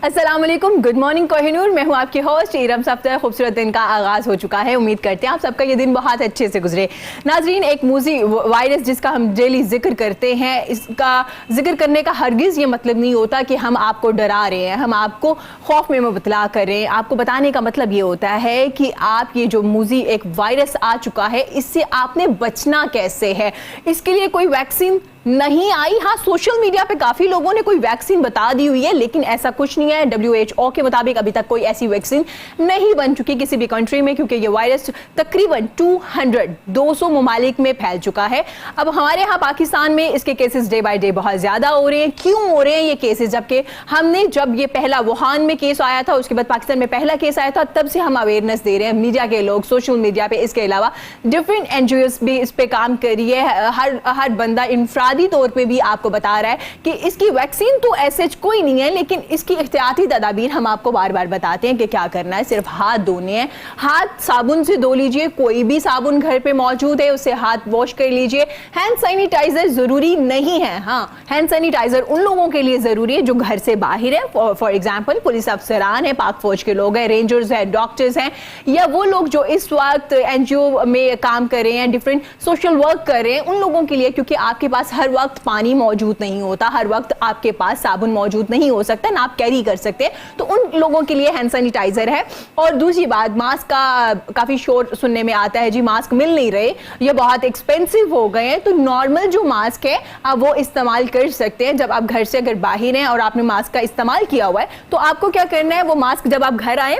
अस्सलाम वालेकुम, good morning Kohinoor. मैं हूँ आपकी होस्ट इरम सफ्तर। खूबसूरत दिन का आगाज़ हो चुका है। उम्मीद करते हैं आप सबका ये दिन बहुत अच्छे से गुजरे। नाजरीन, एक मूजी वायरस जिसका हम डेली जिक्र करते हैं, इसका जिक्र करने का हरगिज़ ये मतलब नहीं होता कि हम आपको डरा रहे हैं, हम आपको खौफ में मुबतला कर रहे हैं। आपको बताने का मतलब ये होता है कि आप ये जो मूजी एक वायरस आ चुका है, इससे आपने बचना कैसे है। इसके लिए कोई वैक्सीन नहीं आई। हाँ, सोशल मीडिया पे काफी लोगों ने कोई वैक्सीन बता दी हुई है, लेकिन ऐसा कुछ नहीं है। WHO के मुताबिक अभी तक कोई ऐसी वैक्सीन नहीं बन चुकी किसी भी कंट्री में, क्योंकि ये वायरस तकरीबन 200 ममालिक में फैल चुका है। अब हमारे यहाँ पाकिस्तान में इसके केसेस डे बाय डे बहुत ज्यादा हो रहे हैं। क्यों हो रहे हैं ये केसेस? जबकि हमने जब ये पहला वुहान में केस आया था, उसके बाद पाकिस्तान में पहला केस आया था, तब से हम अवेयरनेस दे रहे हैं, मीडिया के लोग, सोशल मीडिया पे। इसके अलावा डिफरेंट NGOs भी इस पे काम कर रही है। हर बंदा इंफरादी तौर पे भी आपको बता रहा है कि इसकी वैक्सीन तो ऐसे कोई नहीं है, लेकिन इसकी एहतियाती तदाबीर हम आपको बार बार बताते हैं कि क्या करना है। सिर्फ हाथ धोने हैं, हाथ साबुन से धो लीजिए, कोई भी साबुन घर पे मौजूद है उससे हाथ वॉश कर लीजिए। हैंड सैनिटाइजर जरूरी नहीं है। हाँ, हैंड सैनिटाइजर उन लोगों के लिए जरूरी है जो घर से बाहर है। फॉर एग्जाम्पल पुलिस अफसरान है, पाक फौज के लोग हैं, रेंजर्स हैं, डॉक्टर्स हैं, या वो लोग जो इस वक्त NGO में काम कर रहे हैं, डिफरेंट सोशल वर्क कर रहे हैं, उन लोगों के लिए। क्योंकि आपके पास हर वक्त पानी मौजूद नहीं होता, हर वक्त आपके पास साबुन मौजूद नहीं हो सकता, ना आप कैरी कर सकते, तो उन लोगों के लिए हैंड सैनिटाइजर है। और दूसरी बात, मास्क का काफी शोर सुनने में आता है, जी मास्क मिल नहीं रहे, ये बहुत एक्सपेंसिव हो गए हैं। तो नॉर्मल जो मास्क है आप वो इस्तेमाल कर सकते हैं। जब आप घर से अगर बाहर हैं और आपने मास्क का इस्तेमाल किया हुआ है, तो आपको क्या करना है, वो मास्क जब आप घर आए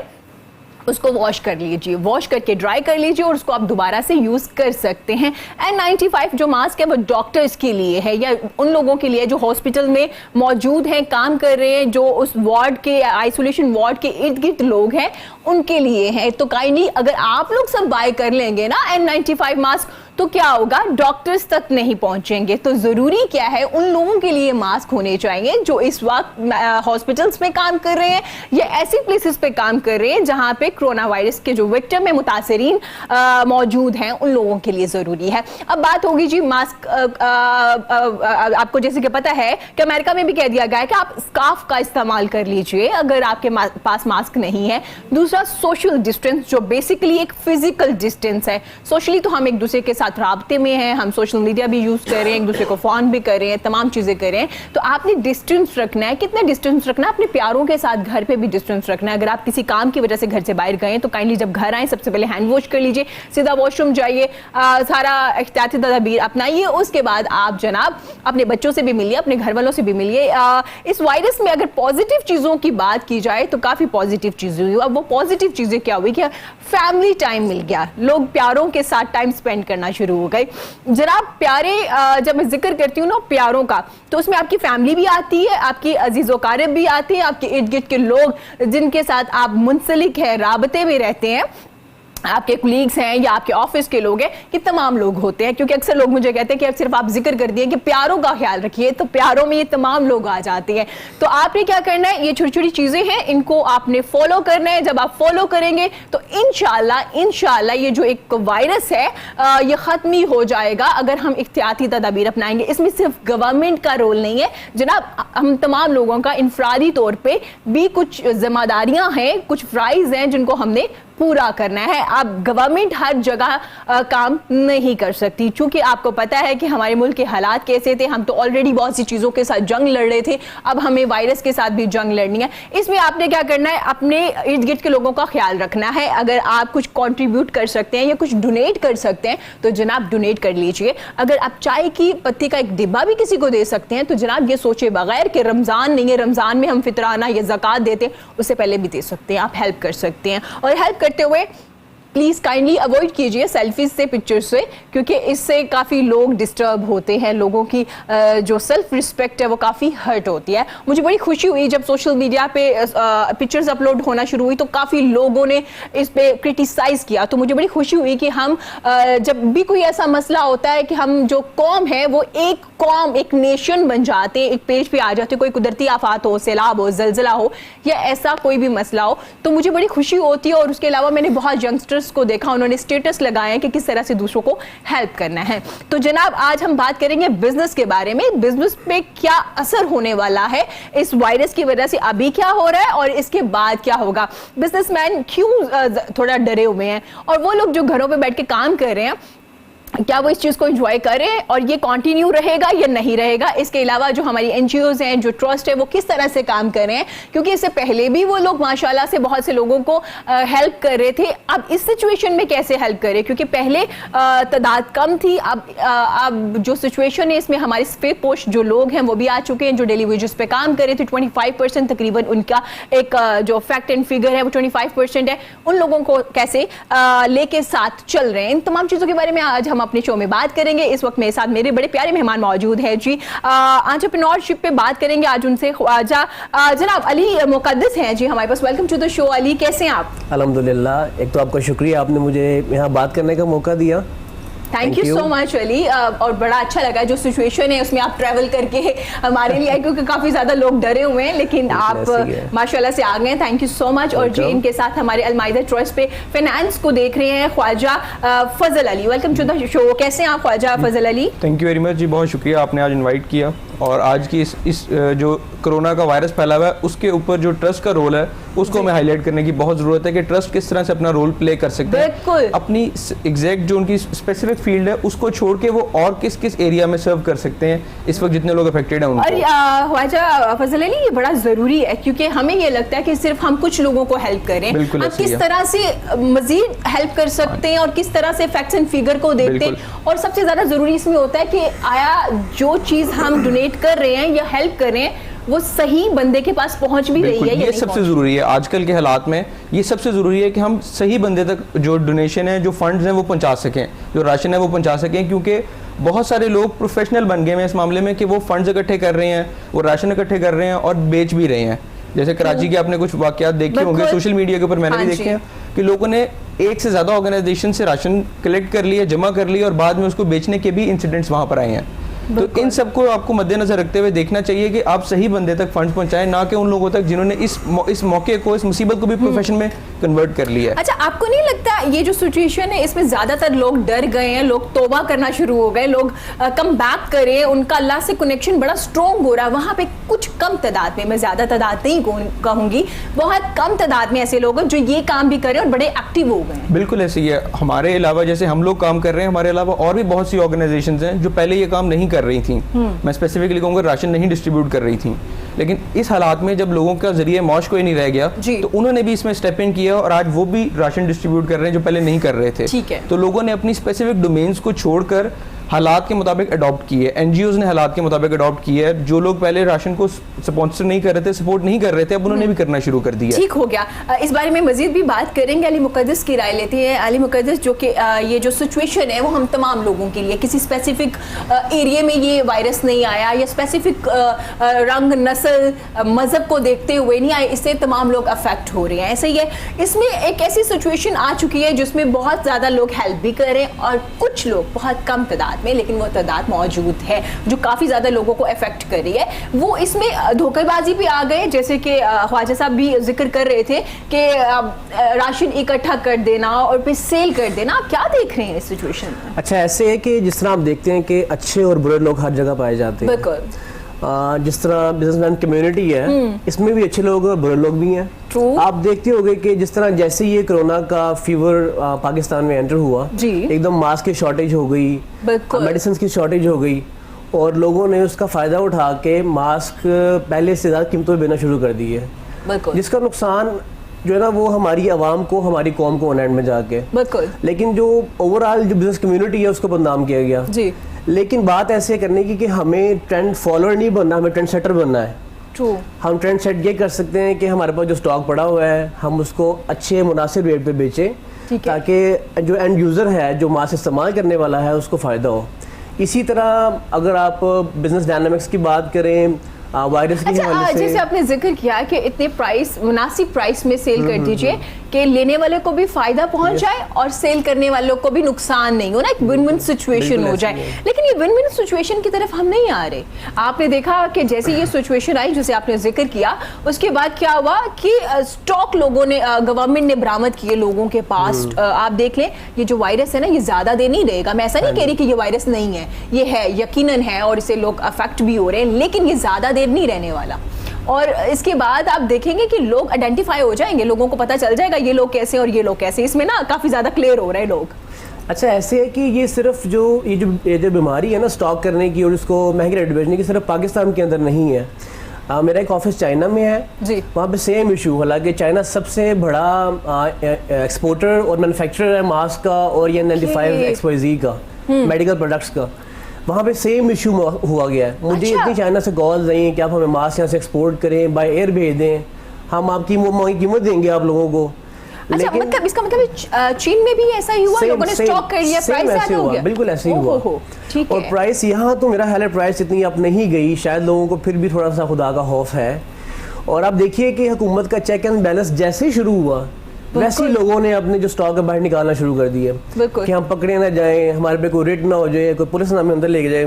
उसको वॉश कर लीजिए, वॉश करके ड्राई कर लीजिए और उसको आप दोबारा से यूज कर सकते हैं। N95 जो मास्क है वो डॉक्टर्स के लिए है, या उन लोगों के लिए जो हॉस्पिटल में मौजूद हैं, काम कर रहे हैं, जो उस वार्ड के, आइसोलेशन वार्ड के इर्द गिर्द लोग हैं, उनके लिए है। तो काइंडली अगर आप लोग सब बाय कर लेंगे ना N95 मास्क, तो क्या होगा, डॉक्टर्स तक नहीं पहुंचेंगे। तो जरूरी क्या है, उन लोगों के लिए मास्क होने चाहिए जो इस वक्त हॉस्पिटल्स में काम कर रहे हैं या ऐसी प्लेसेस पे काम कर रहे हैं जहां पे कोरोना वायरस के जो विक्टिम है, मुतासरीन मौजूद हैं, उन लोगों के लिए जरूरी है। अब बात होगी जी मास्क, आपको जैसे कि पता है कि अमेरिका में भी कह दिया गया है कि आप स्कार्फ का इस्तेमाल कर लीजिए अगर आपके पास मास्क नहीं है। दूसरा, सोशल डिस्टेंस, जो बेसिकली एक फिजिकल डिस्टेंस है। सोशली तो हम एक दूसरे के साथ राब्ते में हैं, हम सोशल मीडिया भी यूज कर रहे हैं, एक दूसरे को फोन भी कर रहे हैं, तमाम चीजें कर रहे हैं। तो आपने डिस्टेंस रखना है। कितना डिस्टेंस रखना है? अपने प्यारों के साथ घर पे भी डिस्टेंस रखना है। अगर आप किसी काम की वजह से घर से बाहर गए तो काइंडली जब घर आए सबसे पहले हैंड वॉश कर लीजिए, सीधा वॉशरूम जाइए, सारा एहतियाती तदाबीर अपनाइए। उसके बाद आप जनाब अपने बच्चों से भी मिलिए, अपने घर वालों से भी मिलिए। इस वायरस में अगर पॉजिटिव चीजों की बात की जाए तो काफी पॉजिटिव चीजें हुई। अब वो पॉजिटिव चीजें क्या हुई कि फैमिली टाइम मिल गया, लोग प्यारों के साथ टाइम स्पेंड करना शुरू हो गए। जनाब प्यारे, जब मैं जिक्र करती हूँ ना प्यारों का, तो उसमें आपकी फैमिली भी आती है, आपकी अजीजो कारब भी आती है, आपके इर्द गिर्द के लोग जिनके साथ आप मुंसलिक है, राबते में रहते हैं, आपके कुलीग्स हैं या आपके ऑफिस के लोग हैं, कि तमाम लोग होते हैं। क्योंकि अक्सर लोग मुझे कहते हैं कि अब सिर्फ आप जिक्र कर दिए कि प्यारों का ख्याल रखिए, तो प्यारों में ये तमाम लोग आ जाते हैं। तो आपने क्या करना है, ये छोटी छोटी चीजें हैं, इनको आपने फॉलो करना है। जब आप फॉलो करेंगे तो इंशाल्लाह ये जो एक वायरस है ये खत्म ही हो जाएगा, अगर हम इख्तियाती तदाबीर अपनाएंगे। इसमें सिर्फ गवर्नमेंट का रोल नहीं है जनाब, हम तमाम लोगों का इंफरादी तौर पर भी कुछ जिम्मेदारियां हैं, कुछ फ्राइज हैं जिनको हमने पूरा करना है। आप गवर्नमेंट हर जगह काम नहीं कर सकती, क्योंकि आपको पता है कि हमारे मुल्क के हालात कैसे थे। हम तो ऑलरेडी बहुत सी चीजों के साथ जंग लड़ रहे थे, अब हमें वायरस के साथ भी जंग लड़नी है। इसमें आपने क्या करना है, अपने इर्द गिर्द के लोगों का ख्याल रखना है। अगर आप कुछ कंट्रीब्यूट कर सकते हैं या कुछ डोनेट कर सकते हैं तो जनाब डोनेट कर लीजिए। अगर आप चाय की पत्ती का एक डिब्बा भी किसी को दे सकते हैं तो जनाब ये सोचे बगैर कि रमजान नहीं है, रमजान में हम फितराना या ज़कात देते हैं, उससे पहले भी दे सकते हैं, आप हेल्प कर सकते हैं। और हेल्प करते हुए प्लीज काइंडली अवॉइड कीजिए सेल्फीज से, पिक्चर्स से, क्योंकि इससे काफ़ी लोग डिस्टर्ब होते हैं, लोगों की जो सेल्फ रिस्पेक्ट है वो काफ़ी हर्ट होती है। मुझे बड़ी खुशी हुई जब सोशल मीडिया पे पिक्चर्स अपलोड होना शुरू हुई तो काफ़ी लोगों ने इस पे क्रिटिसाइज़ किया। तो मुझे बड़ी खुशी हुई कि हम जब भी कोई ऐसा मसला होता है कि हम जो कौम है वो एक कौम, एक नेशन बन जाते हैं, एक पेज पे आ जाते हैं, कोई कुदरती आफात हो, सैलाब हो, जलजला हो या ऐसा कोई भी मसला हो, तो मुझे बड़ी खुशी होती है। और उसके अलावा मैंने बहुत यंगस्टर्स पिक्चर्स को देखा, उन्होंने स्टेटस लगाए कि किस तरह से दूसरों को हेल्प करना है। तो जनाब आज हम बात करेंगे बिजनेस के बारे में, बिजनेस पे क्या असर होने वाला है इस वायरस की वजह से, अभी क्या हो रहा है और इसके बाद क्या होगा। बिजनेसमैन क्यों थोड़ा डरे हुए हैं और वो लोग जो घरों पे बैठ के काम कर रहे हैं क्या वो इस चीज़ को एंजॉय करें और ये कंटिन्यू रहेगा या नहीं रहेगा। इसके अलावा जो हमारी एनजीओज हैं, जो ट्रस्ट है, वो किस तरह से काम कर रहे हैं, क्योंकि इससे पहले भी वो लोग माशाल्लाह से बहुत से लोगों को हेल्प कर रहे थे। अब इस सिचुएशन में कैसे हेल्प करें, क्योंकि पहले तादाद कम थी, अब जो सिचुएशन है इसमें हमारे सफेद पोश जो लोग हैं वो भी आ चुके हैं, जो डेली वेजेस पे काम कर रहे थे। 25% तकरीबन उनका एक जो फैक्ट एंड फिगर है वो 25% है। उन लोगों को कैसे लेके साथ चल रहे हैं, इन तमाम चीज़ों के बारे में आज हम अपने शो में बात करेंगे। इस वक्त मेरे साथ मेरे बड़े प्यारे मेहमान मौजूद हैं जी, एंटरप्रेन्योरशिप पे बात करेंगे आज उनसे। जनाब अली मुकद्दस हैं जी हमारे पास। Welcome to the show Ali, कैसे हैं आप? अल्हम्दुलिल्लाह, एक तो आपका शुक्रिया, आपने मुझे यहाँ बात करने का मौका दिया। Thank you so much Ali. और बड़ा अच्छा लगा जो सिचुएशन है उसमें आप ट्रैवल करके हमारे लिए आए, क्योंकि काफ़ी ज़्यादा लोग डरे हुए हैं, लेकिन आप माशाल्लाह से आ गए। Thank you so much. और जी इनके साथ हमारे अलमाइदा ट्रस्ट पे फाइनेंस को देख रहे हैं Khwaja Fazal Ali. Welcome to the show, कैसे हैं आप Khwaja Fazal Ali? Thank you very much जी, बहुत शुक्रिया आपने आज इनवाइट किया। और आज की इस जो कोरोना का वायरस फैला हुआ है उसके ऊपर जो ट्रस्ट का रोल है उसको हमें हाईलाइट करने की बहुत ज़रूरत है कि ट्रस्ट किस तरह से अपना रोल प्ले कर सकते हैं, अपनी एग्जैक्ट जो उनकी स्पेसिफिक फील्ड है उसको छोड़ के वो और किस किस एरिया में सर्व कर सकते हैं इस वक्त जितने लोग अफेक्टेड हैं उनको। और ख्वाजा फजल अली, ये बड़ा ज़रूरी है क्योंकि हमें ये लगता है कि सिर्फ हम कुछ लोगों को हेल्प करें, हम किस तरह से मजीद हेल्प कर सकते हैं और किस तरह से फैक्ट्स एंड फिगर को देखते हैं। और सबसे ज़्यादा ज़रूरी इसमें होता है कि आया जो चीज़ हम डोनेट कर रहे हैं या हेल्प कर रहे हैं वो सही बंदे के पास पहुंच भी रही है। ये सबसे जरूरी है आजकल के हालात में, ये सबसे जरूरी है कि हम सही बंदे तक जो डोनेशन है, जो फंड्स हैं वो पहुंचा सकें, जो राशन है वो पहुंचा सकें, क्योंकि बहुत सारे लोग प्रोफेशनल बन गए हैं इस मामले में कि वो फंड्स इकट्ठे कर रहे हैं, वो राशन इकट्ठे कर रहे हैं और बेच भी रहे हैं। जैसे कराची के आपने कुछ वाकयात देखे होंगे सोशल मीडिया के ऊपर, मैंने भी देखे हैं कि लोगों ने एक से ज्यादा ऑर्गेनाइजेशन से राशन कलेक्ट कर लिया, जमा कर लिया और बाद में उसको बेचने के भी इंसिडेंट्स वहां पर आए हैं। तो इन सबको आपको मद्देनजर रखते हुए देखना चाहिए कि आप सही बंदे तक फंड पहुंचाएं, ना कि उन लोगों तक जिन्होंने इस मौके को, इस मुसीबत को भी प्रोफेशन में कन्वर्ट कर लिया है। अच्छा, आपको नहीं लगता ये जो सिचुएशन है इसमें ज्यादातर लोग डर गए हैं, लोग तौबा करना शुरू हो गए, लोग कम बैक करें, उनका अल्लाह से कनेक्शन बड़ा स्ट्रॉन्ग हो रहा है वहां पे कुछ कम तादाद में, मैं ज्यादा तादाद नहीं कहूंगी, बहुत कम तादाद में ऐसे लोग हैं जो ये काम भी करें और बड़े एक्टिव हो गए। बिल्कुल ऐसे ही है। हमारे अलावा जैसे हम लोग काम कर रहे हैं, हमारे अलावा और भी बहुत सी ऑर्गेनाइजेशंस हैं जो पहले ये काम नहीं कर रही थी। मैं स्पेसिफिकली कहूँगा राशन नहीं डिस्ट्रीब्यूट कर रही थी, लेकिन इस हालात में जब लोगों का जरिए मौज कोई नहीं रह गया तो उन्होंने भी इसमें स्टेप इन किया और आज वो भी राशन डिस्ट्रीब्यूट कर रहे हैं जो पहले नहीं कर रहे थे। तो लोगों ने अपनी स्पेसिफिक डोमेन्स को छोड़कर हालात के मुताबिक अडॉप्ट किए, एनजीओज ने हालात के मुताबिक अडॉप्ट किया है। जो लोग पहले राशन को स्पॉन्सर नहीं कर रहे थे, सपोर्ट नहीं कर रहे थे, अब उन्होंने भी करना शुरू कर दिया। ठीक हो गया, इस बारे में मजीद भी बात करेंगे। अली मुकद्दस की राय लेते हैं। अली मुकद्दस, जो कि ये जो सिचुएशन है वो हम तमाम लोगों के लिए, किसी स्पेसिफिक एरिया में ये वायरस नहीं आया या स्पेसिफिक रंग, नस्ल, मजहब को देखते हुए नहीं आए, इससे तमाम लोग अफेक्ट हो रहे हैं। ऐसे ही है, इसमें एक ऐसी सिचुएशन आ चुकी है जिसमें बहुत ज़्यादा लोग हेल्प भी कर रहे हैं और कुछ लोग बहुत कम तादाद में, लेकिन वो तादाद मौजूद है जो काफ़ी ज़्यादा लोगों को अफेक्ट कर रही है। वो इसमें धोखेबाजी भी आ गए, जैसे कि ख्वाजा साहब भी जिक्र कर रहे थे कि राशन इकट्ठा कर देना और फिर सेल कर देना। आप क्या देख रहे हैं इस सिचुएशन में? अच्छा, ऐसे है कि जिस तरह आप देखते हैं कि अच्छे और बुरे लोग हर जगह पाए जाते हैं। बिल्कुल। जिस तरह बिजनेसमैन कम्युनिटी है इसमें भी अच्छे लोग और बुरे लोग भी हैं। आप देखते होंगे कि जिस तरह जैसे ये कोरोना का फीवर पाकिस्तान में एंटर हुआ, एकदम मास्क की शॉर्टेज हो गई, मेडिसिन की शॉर्टेज हो गई और लोगों ने उसका फ़ायदा उठा के मास्क पहले से ज़्यादा कीमतों में बेचना शुरू कर दी है, जिसका नुकसान जो है ना वो हमारी आवाम को, हमारी कौम को एंड में जाके, लेकिन जो ओवरऑल जो बिजनेस कम्युनिटी है उसको बदनाम किया गया जी। लेकिन बात ऐसे करने की कि हमें ट्रेंड फॉलोअर नहीं बनना, हमें ट्रेंड सेटर बनना है। हम ट्रेंड सेट ये कर सकते हैं कि हमारे पास जो स्टॉक पड़ा हुआ है हम उसको अच्छे मुनासिब रेट पे बेचें ताकि जो एंड यूज़र है, जो मास इस्तेमाल करने वाला है, उसको फ़ायदा हो। इसी तरह अगर आप बिजनेस डायनामिक्स की बात करें, वायरस की जैसे आपने जिक्र किया कि इतने प्राइस, मुनासिब प्राइस में सेल कर दीजिए, कि लेने वाले को भी फायदा पहुंच जाए और सेल करने वालों को भी नुकसान नहीं हो ना, एक विन विन सिचुएशन हो जाए। लेकिन ये विन विन सिचुएशन की तरफ हम नहीं आ रहे। आपने देखा कि जैसे ये सिचुएशन आई जिसे आपने जिक्र किया, उसके बाद क्या हुआ कि स्टॉक लोगों ने, गवर्नमेंट ने बरामद किए लोगों के पास। आप देख लें ये जो वायरस है ना, ये ज्यादा देर नहीं रहेगा। मैं ऐसा नहीं कह रही कि ये वायरस नहीं है, ये है, यकीनन है, और इससे लोग अफेक्ट भी हो रहे हैं, लेकिन ये ज्यादा देर नहीं रहने वाला। और इसके बाद आप देखेंगे कि लोग आइडेंटिफाई हो जाएंगे, लोगों को पता चल जाएगा ये लोग कैसे और ये लोग कैसे। इसमें ना काफी ज्यादा क्लियर हो रहे हैं लोग। अच्छा, ऐसे है कि ये सिर्फ जो बीमारी है ना स्टॉक करने की और उसको महंगे रेट बेचने की, सिर्फ पाकिस्तान के अंदर नहीं है। मेरा एक ऑफिस चाइना में है जी, वहाँ पे सेम इशू। हालांकि चाइना सबसे बड़ा एक्सपोर्टर और मैन्युफैक्चरर है मास्क का और ये 95 XYZ का मेडिकल प्रोडक्ट्स का। वहाँ पे सेम इशू हुआ गया है। मुझे इतनी चाइना से कॉल्स आई हैं कि आप हमें मास्क यहाँ से एक्सपोर्ट करें, बाय एयर भेज दें, हम आपकी कीमत देंगे आप लोगों को। अच्छा, मतलब इसका मतलब चीन में भी ऐसा ही हुआ, लोगों ने स्टॉक कर लिया, प्राइस ऐसे हो गया। बिल्कुल ऐसे ही हुआ। और प्राइस यहाँ तो मेरा ख्याल है प्राइस इतनी अब नहीं गई, शायद लोगों को फिर भी थोड़ा सा खुदा का खौफ है। और आप देखिए कि हुकूमत का चेक एंड बैलेंस जैसे ही शुरू हुआ, वैसे ही लोगों ने अपने जो स्टॉक है बाहर निकालना शुरू कर दिए कि हम पकड़े ना जाएं, हमारे पे कोई रेट ना हो जाए, कोई पुलिस ना हमें अंदर लेके जाए।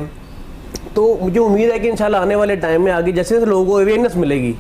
तो मुझे उम्मीद है कि इंशाल्लाह आने वाले टाइम में आगे जैसे लोगों को अवेयरनेस मिलेगी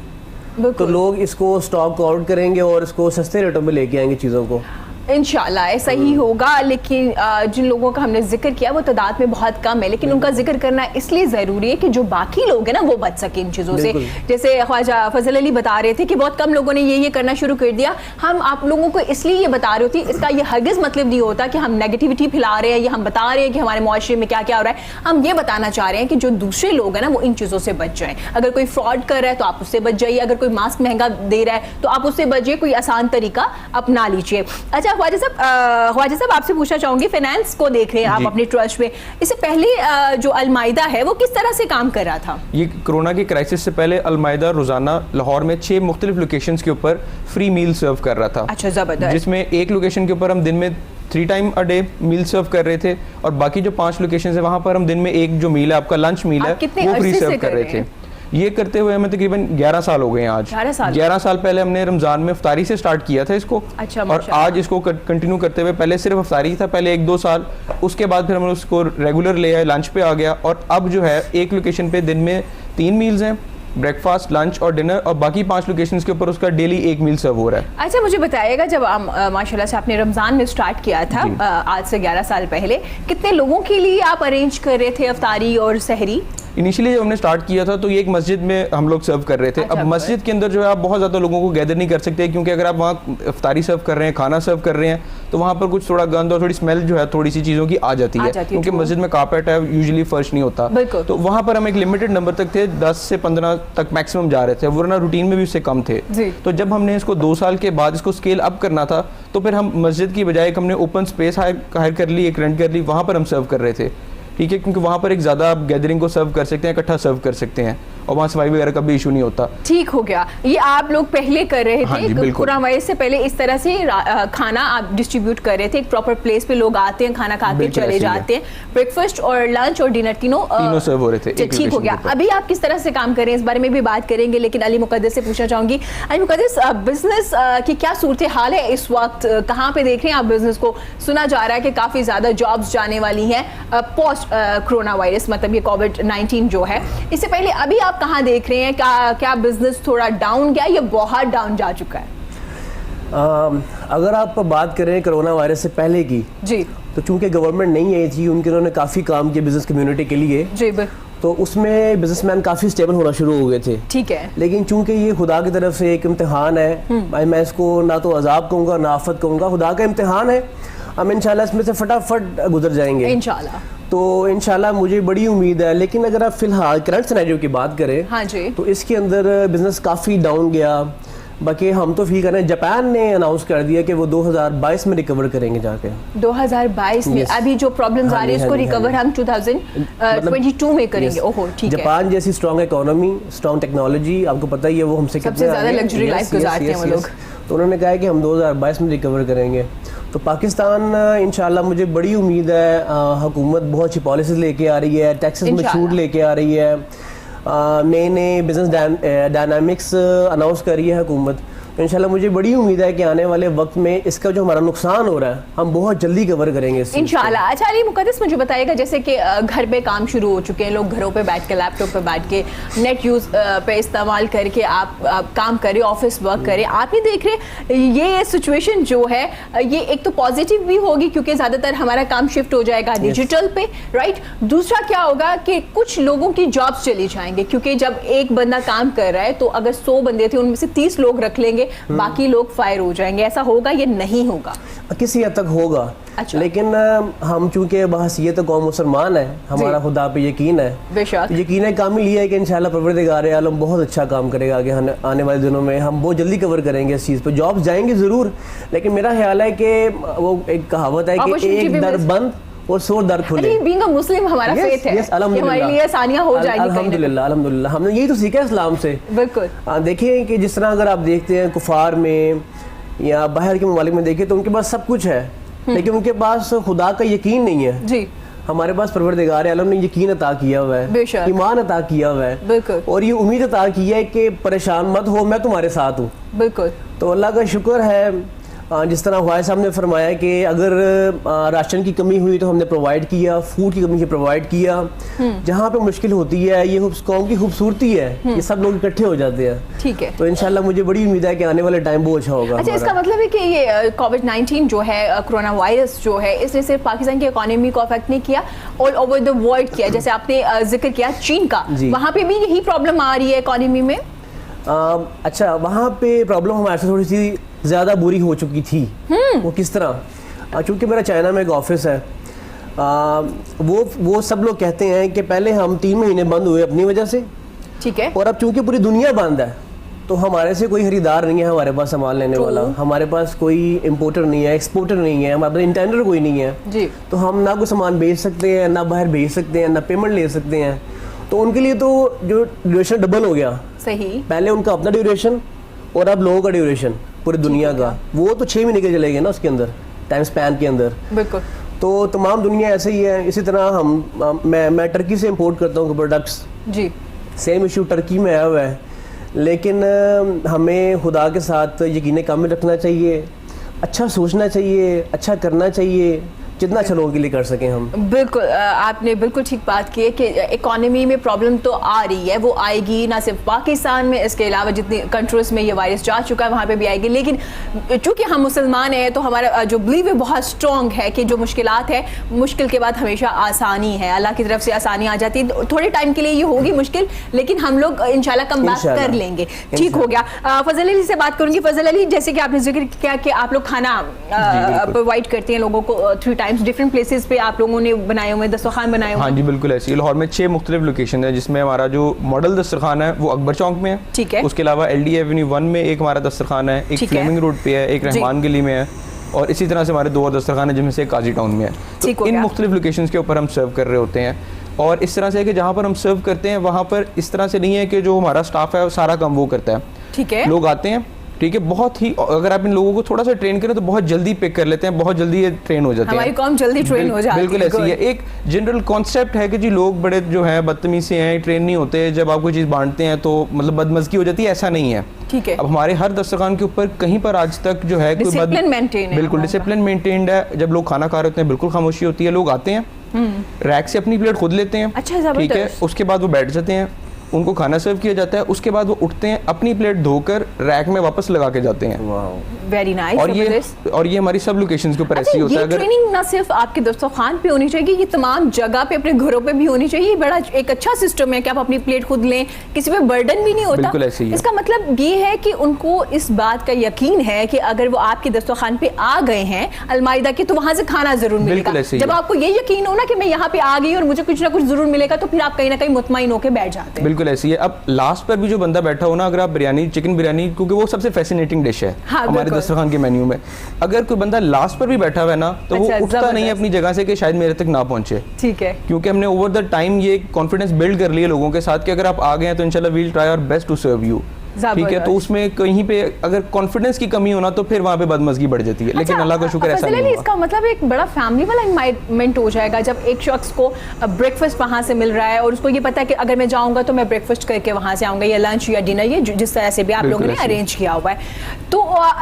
तो लोग इसको स्टॉक आउट करेंगे और इसको सस्ते रेटों में लेके आएंगे चीज़ों को। इंशाल्लाह ऐसा ही होगा। लेकिन जिन लोगों का हमने जिक्र किया वो तादाद में बहुत कम है, लेकिन उनका जिक्र करना इसलिए ज़रूरी है कि जो बाकी लोग हैं ना वो बच सके इन चीज़ों से। जैसे ख्वाजा फजल अली बता रहे थे कि बहुत कम लोगों ने ये करना शुरू कर दिया। हम आप लोगों को इसलिए ये बता रहे होती, इसका ये हरगिज़ मतलब नहीं होता कि हम नेगेटिविटी फैला रहे हैं या हम बता रहे हैं कि हमारे मुआशरे में क्या क्या हो रहा है। हम ये बताना चाह रहे हैं कि जो दूसरे लोग हैं ना वो इन चीज़ों से बच जाएँ। अगर कोई फ्रॉड कर रहा है तो आप उससे बच जाइए, अगर कोई मास्क महंगा दे रहा है तो आप उससे बचिए, कोई आसान तरीका अपना लीजिए। अच्छा ख्वाजा साहब आपसे पूछना चाहूंगी, फाइनेंस को देख रहे हैं आप अपने ट्रस्ट में, इससे पहले जो अलमाइदा है वो किस तरह से काम कर रहा था? ये कोरोना की क्राइसिस से पहले अलमाइदा रोजाना लाहौर में 6 मुख्तलिफ लोकेशंस के ऊपर फ्री मील सर्व कर रहा था। अच्छा, जबरदस्त। जिसमें एक लोकेशन के ऊपर हम दिन में 3 टाइम अ डे मील सर्व कर रहे थे और बाकी जो 5 लोकेशन है वहाँ पर हम दिन में एक जो मील है आपका लंच मील है वो फ्री सर्व कर रहे थे। ये करते हुए हमें तकरीबन 11 साल हो गए हैं आज। 11 साल पहले हमने रमज़ान में इफ्तारी से स्टार्ट किया था इसको। अच्छा, और आज इसको कंटिन्यू करते हुए, पहले सिर्फ इफ्तारी था पहले 1-2 साल, उसके बाद फिर हमने उसको रेगुलर ले आए, लंच पे आ गया और अब जो है एक लोकेशन पे दिन में 3 मील्स हैं, ब्रेकफास्ट, लंच और डिनर, और बाकी 5 लोकेशंस के ऊपर उसका डेली एक मील सर्व हो रहा है। अच्छा, मुझे बताइएगा जब माशाल्लाह से आपने रमज़ान में स्टार्ट किया था आज से 11 साल पहले, कितने लोगों के लिए आप अरेंज कर रहे थे इफ्तारी और सहरी? इनिशियली जब हमने स्टार्ट किया था तो ये एक मस्जिद में हम लोग सर्व कर रहे थे। अब मस्जिद के अंदर जो है आप बहुत ज़्यादा लोगों को गैदर नहीं कर सकते, क्योंकि अगर आप वहाँ इफ्तारी सर्व कर रहे हैं, खाना सर्व कर रहे हैं, तो वहाँ पर कुछ थोड़ा गंद और थोड़ी स्मेल जो है थोड़ी सी चीज़ों की आ जाती है, क्योंकि मस्जिद में कारपेट है, यूजुअली फर्श नहीं होता। तो वहाँ पर हम एक लिमिटेड नंबर तक थे, 10 से 15 तक मैक्सिमम जा रहे थे, वरना रूटीन में भी उससे कम थे। तो जब हमने इसको 2 साल के बाद इसको स्केल अप करना था तो फिर हम मस्जिद की बजाय हमने ओपन स्पेस हायर कर ली, एक रेंट कर ली, वहाँ पर हम सर्व कर रहे थे। ठीक है, क्योंकि वहाँ पर एक ज़्यादा आप गैदरिंग को सर्व कर सकते हैं, इकट्ठा सर्व कर सकते हैं और वहाँ सफाई वगैरह का भी इशू नहीं होता। ठीक हो गया। ये आप लोग पहले कर रहे थे, कोरोना वायरस से पहले इस तरह से खाना आप डिस्ट्रीब्यूट कर रहे थे, एक प्रॉपर प्लेस पे लोग आते हैं, खाना खा के चले जाते हैं, ब्रेकफास्ट और लंच और डिनर तीनों सर्व हो रहे थे। ठीक हो गया। अभी आप किस तरह से काम कर रहे हैं इस बारे में भी बात करेंगे, लेकिन अली मुकद्दस से पूछना चाहूंगी, अली मुकद्दस बिजनेस की क्या सूरत हाल है इस वक्त, कहाँ पे देख रहे हैं आप बिजनेस को? सुना जा रहा है कि काफी ज्यादा जॉब्स जाने वाली हैं पोस्ट कोरोना वायरस, मतलब ये कोविड-19 जो है। इससे पहले अभी आप कहाँ देख रहे हैं? क्या बिजनेस थोड़ा डाउन गया या बहुत डाउन जा चुका है? अगर आप बात करें कोरोना वायरस से पहले की जी, तो चूंकि गवर्नमेंट नहीं आई थी, उन्होंने काफ़ी काम किया बिजनेस कम्युनिटी के लिए जी, तो उसमें बिजनेसमैन काफ़ी स्टेबल होना शुरू हो गए थे। ठीक है, लेकिन चूंकि ये खुदा की तरफ से एक इम्तिहान है, मैं इसको ना तो अजाब कहूँगा ना आफत कहूँगा, खुदा का इम्तिहान है, हम इंशाल्लाह इसमें से फटाफट गुजर जाएंगे इंशाल्लाह। तो इंशाल्लाह मुझे बड़ी उम्मीद है। लेकिन अगर आप फिलहाल करंट सिनेरियो की बात करें, हाँ जी, तो इसके अंदर बिजनेस काफ़ी डाउन गया। बाकी हम तो फील कर रहे हैं, जापान ने अनाउंस कर दिया कि वो 2022 में रिकवर करेंगे जाके। 2022 में अभी जो प्रॉब्लम्स आ रही है उसको रिकवर हम 2022 में करेंगे। ओहो, ठीक है। जापान जैसी स्ट्रॉन्ग इकोनॉमी, स्ट्रॉन्ग टेक्नोलॉजी, आपको पता ही है वो हमसे कितने ज्यादा लग्जरी लाइफ गुजारते हैं वो लोग, तो उन्होंने कहा है कि हम 2022 में रिकवर करेंगे। तो पाकिस्तान इंशाल्लाह मुझे बड़ी उम्मीद है, हुकूमत बहुत अच्छी पॉलिसीज लेके आ रही है, टैक्सेस में छूट लेके आ रही है, नए नए बिजनेस डायनामिक्स अनाउंस कर रही है हुकूमत, तो इंशाल्लाह मुझे बड़ी उम्मीद है कि आने वाले वक्त में इसका जो हमारा नुकसान हो रहा है हम बहुत जल्दी कवर करेंगे इस चीज़ को। इंशाल्लाह। अच्छा अली मुकद्दस, मुझे बताइएगा जैसे कि घर पे काम शुरू हो चुके हैं, लोग घरों पे बैठ के लैपटॉप पे बैठ के नेट यूज़ पे इस्तेमाल करके आप काम करें, ऑफिस वर्क करें, आप ही देख रहे ये सिचुएशन जो है ये एक तो पॉजिटिव भी होगी क्योंकि ज़्यादातर हमारा काम शिफ्ट हो जाएगा डिजिटल पे, राइट। दूसरा क्या होगा कि कुछ लोगों की जॉब्स चली जाएंगे क्योंकि जब एक बंदा काम कर रहा है तो अगर 100 बंदे थे उनमें से 30 लोग रख लेंगे, बाकी लोग फायर हो जाएंगे। ऐसा होगा ये नहीं होगा? किसी हद तक होगा। अच्छा। लेकिन हम चूंकि बहसीयत कौम मुसलमान है, हमारा खुदा पे यकीन है, बेशक यकीन है कामिल ये है कि इंशाल्लाह परवरदिगार आलम बहुत अच्छा काम करेगा आगे आने वाले दिनों में। हम बहुत जल्दी कवर करेंगे इस चीज़ पे। जॉब्स जाएंगे ज़रूर, लेकिन मेरा ख्याल है कि वो एक कहावत है कि एक दर बंद और 100 दर खुले। बीइंग अ मुस्लिम हमारा फेथ है, हमारे लिए आसानियां हो जाएंगी। अल्हम्दुलिल्लाह अल्हम्दुलिल्लाह, हमने यही तो सीखा है इस्लाम से। बिल्कुल। देखिए कि जिस तरह अगर आप देखते हैं कुफार में या बाहर के ममालिक में देखें तो उनके पास सब कुछ है, लेकिन उनके पास खुदा का यकीन नहीं है जी। हमारे पास परवरदिगार आलम ने यकीन अता किया हुआ है, ईमान अता किया हुआ है, बिल्कुल, और ये उम्मीद अता की है कि परेशान मत हो, मैं तुम्हारे साथ हूँ। बिल्कुल। तो अल्लाह का शुक्र है, जिस तरह ख्वाजा साहब ने फरमाया कि अगर राशन की कमी हुई तो हमने प्रोवाइड किया, फूड की कमी से प्रोवाइड किया। जहाँ पे मुश्किल होती है, ये कौम की खूबसूरती है, ये सब लोग इकट्ठे हो जाते हैं। ठीक है। तो इंशाल्लाह मुझे बड़ी उम्मीद है कि आने वाले टाइम बहुत अच्छा होगा। अच्छा, इसका मतलब है कि ये कोविड-19 जो है, कोरोना वायरस जो है, इसने सिर्फ पाकिस्तान की इकोनॉमी को अफेक्ट नहीं किया, ऑल ओवर द वर्ल्ड किया। जैसे आपने जिक्र किया चीन का, वहाँ पे भी यही प्रॉब्लम आ रही है इकोनॉमी में। अच्छा, वहाँ पे प्रॉब्लम हमारे से थोड़ी सी ज़्यादा बुरी हो चुकी थी। वो किस तरह? चूँकि मेरा चाइना में एक ऑफिस है, वो सब लोग कहते हैं कि पहले हम 3 महीने बंद हुए अपनी वजह से, ठीक है, और अब चूँकि पूरी दुनिया बंद है तो हमारे से कोई खरीदार नहीं है, हमारे पास सामान लेने वाला, हमारे पास कोई इम्पोर्टर नहीं है, एक्सपोर्टर नहीं है, हमारे पास इंटेंडर कोई नहीं है जी। तो हम ना कोई सामान बेच सकते हैं, ना बाहर भेज सकते हैं, ना पेमेंट ले सकते हैं। तो उनके लिए तो जो ड्यूरेशन डबल हो गया। सही। पहले उनका अपना ड्यूरेशन और अब लोगों का ड्यूरेशन पूरी दुनिया का, वो तो 6 महीने के चले गए ना उसके अंदर, टाइम स्पैन के अंदर। बिल्कुल। तो तमाम दुनिया ऐसे ही है। इसी तरह मैं टर्की से इंपोर्ट करता हूँ प्रोडक्ट्स जी। सेम इशू टर्की में आया हुआ है, लेकिन हमें खुदा के साथ यकीन कामिल रखना चाहिए, अच्छा सोचना चाहिए, अच्छा करना चाहिए, जितना अच्छा लोगों के लिए कर सकें हम। बिल्कुल, आपने बिल्कुल ठीक बात की है कि इकोनॉमी में प्रॉब्लम तो आ रही है, वो आएगी ना सिर्फ पाकिस्तान में, इसके अलावा जितनी कंट्रीज में ये वायरस जा चुका है वहाँ पे भी आएगी। लेकिन चूंकि हम मुसलमान हैं तो हमारा जो बिलीव है बहुत स्ट्रॉन्ग है कि जो मुश्किलात है, मुश्किल के बाद हमेशा आसानी है, अल्लाह की तरफ से आसानी आ जाती है। थोड़े टाइम के लिए ये होगी मुश्किल, लेकिन हम लोग इंशाल्लाह कम बैक कर लेंगे। ठीक हो गया। फजल अली से बात करूंगी। फजल अली, जैसे कि आपने जिक्र किया कि आप लोग खाना प्रोवाइड करते हैं लोगों को 3 टाइम्स, डिफरेंट प्लेसेस पे आप लोगों ने बनाए हुए दस्तरखान बनाए हुए। हाँ जी बिल्कुल ऐसी। लाहौर में 6 मुख्तलिफ लोकेशन है, जिसमें हमारा जो मॉडल दस्तरखान है वो अकबर चौक में है। ठीक है। उसके अलावा LD एवेन्यू 1 में एक हमारा दस्तरखान है, एक फ्लेमिंग रोड पे है, एक रहमान गली में है, और इसी तरह से हमारे 2 और दस्तरखान है जिनमें से एक काजी टाउन में है। तो इन मुख्तलिफ लोकेशंस के ऊपर हम सर्व कर रहे होते हैं। और इस तरह से है कि जहाँ पर हम सर्व करते हैं वहाँ पर इस तरह से नहीं है कि जो हमारा स्टाफ है वो सारा काम वो करता है। ठीक है। लोग आते हैं, ठीक है, बहुत ही, अगर आप इन लोगों को थोड़ा सा ट्रेन करें तो बहुत जल्दी पिक कर लेते हैं, बहुत जल्दी ये ट्रेन हो जाते हैं, हमारी कौम जल्दी ट्रेन हो जाती है। बिल्कुल ऐसी है। एक जनरल कॉन्सेप्ट है कि जी लोग बड़े जो हैं बदतमीज से हैं, ट्रेन नहीं होते, जब आप कोई चीज़ बांटते हैं तो मतलब बदमज़गी हो जाती है, ऐसा नहीं है। ठीक है। अब हमारे हर दस्तरखान के ऊपर कहीं पर आज तक जो है कोई बिल्कुल डिसिप्लिन मेंटेन्ड है। जब लोग खाना खा रहे होते हैं बिल्कुल खामोशी होती है, लोग आते हैं रैक से अपनी प्लेट खुद लेते हैं, अच्छा, ठीक है, उसके बाद वो बैठ जाते हैं, उनको खाना सर्व किया जाता है, उसके बाद वो उठते हैं, अपनी प्लेट धोकर रैक में वापस लगा के जाते हैं। Very nice. और ये हमारी सब लोकेशंस के ऊपर ऐसी होता है। अगर ट्रेनिंग ना सिर्फ आपके दस्तरखान पे होनी चाहिए, ये तमाम जगह पे अपने घरों पे भी होनी चाहिए। बड़ा एक अच्छा सिस्टम है कि आप अपनी प्लेट खुद लें, किसी पे बर्डन भी नहीं होता। बिल्कुल ऐसे ही है। इसका मतलब ये है कि उनको इस बात का यकीन है कि अगर वो आपके दस्तरखान पे आ गए हैं अलमारिदा के, तो वहां से खाना जरूर मिलेगा। जब आपको ये यकीन हो ना कि मैं यहाँ पे आ गई और मुझे कुछ ना कुछ जरूर मिलेगा, तो फिर आप कहीं ना कहीं मुतमईन होकर बैठ जाते हैं। बिल्कुल ऐसी है। अब लास्ट पर भी जो बंदा बैठा हो ना, अगर आप बिरयानी, चिकन बिरयानी, क्योंकि वो सबसे फैसिनेटिंग डिश है हमारे दस्तरखान के मेन्यू में, अगर कोई बंदा लास्ट पर भी बैठा हुआ है ना तो वो उठता नहीं है अपनी जगह से कि शायद मेरे तक ना पहुंचे। ठीक है। क्योंकि हमने ओवर द टाइम ये कॉन्फिडेंस बिल्ड कर लिया लोगों के साथ कि अगर आप आ गए हैं तो इंशाल्लाह we will try our best to serve you. ठीक है। तो उसमें कहीं पे अगर कॉन्फिडेंस की कमी होना तो फिर वहाँ पे बदमज़गी बढ़ जाती है। लेकिन अल्लाह का शुक्र ऐसा नहीं हुआ। इसका मतलब एक बड़ा फैमिली वाला एनवायरनमेंट हो जाएगा जब एक शख्स को ब्रेकफास्ट वहाँ से मिल रहा है और उसको ये पता है कि अगर मैं जाऊँगा तो मैं ब्रेकफास्ट करके वहाँ से आऊँगा, या लंच या डिनर, ये जिस तरह से भी आप लोगों ने अरेंज किया हुआ है। तो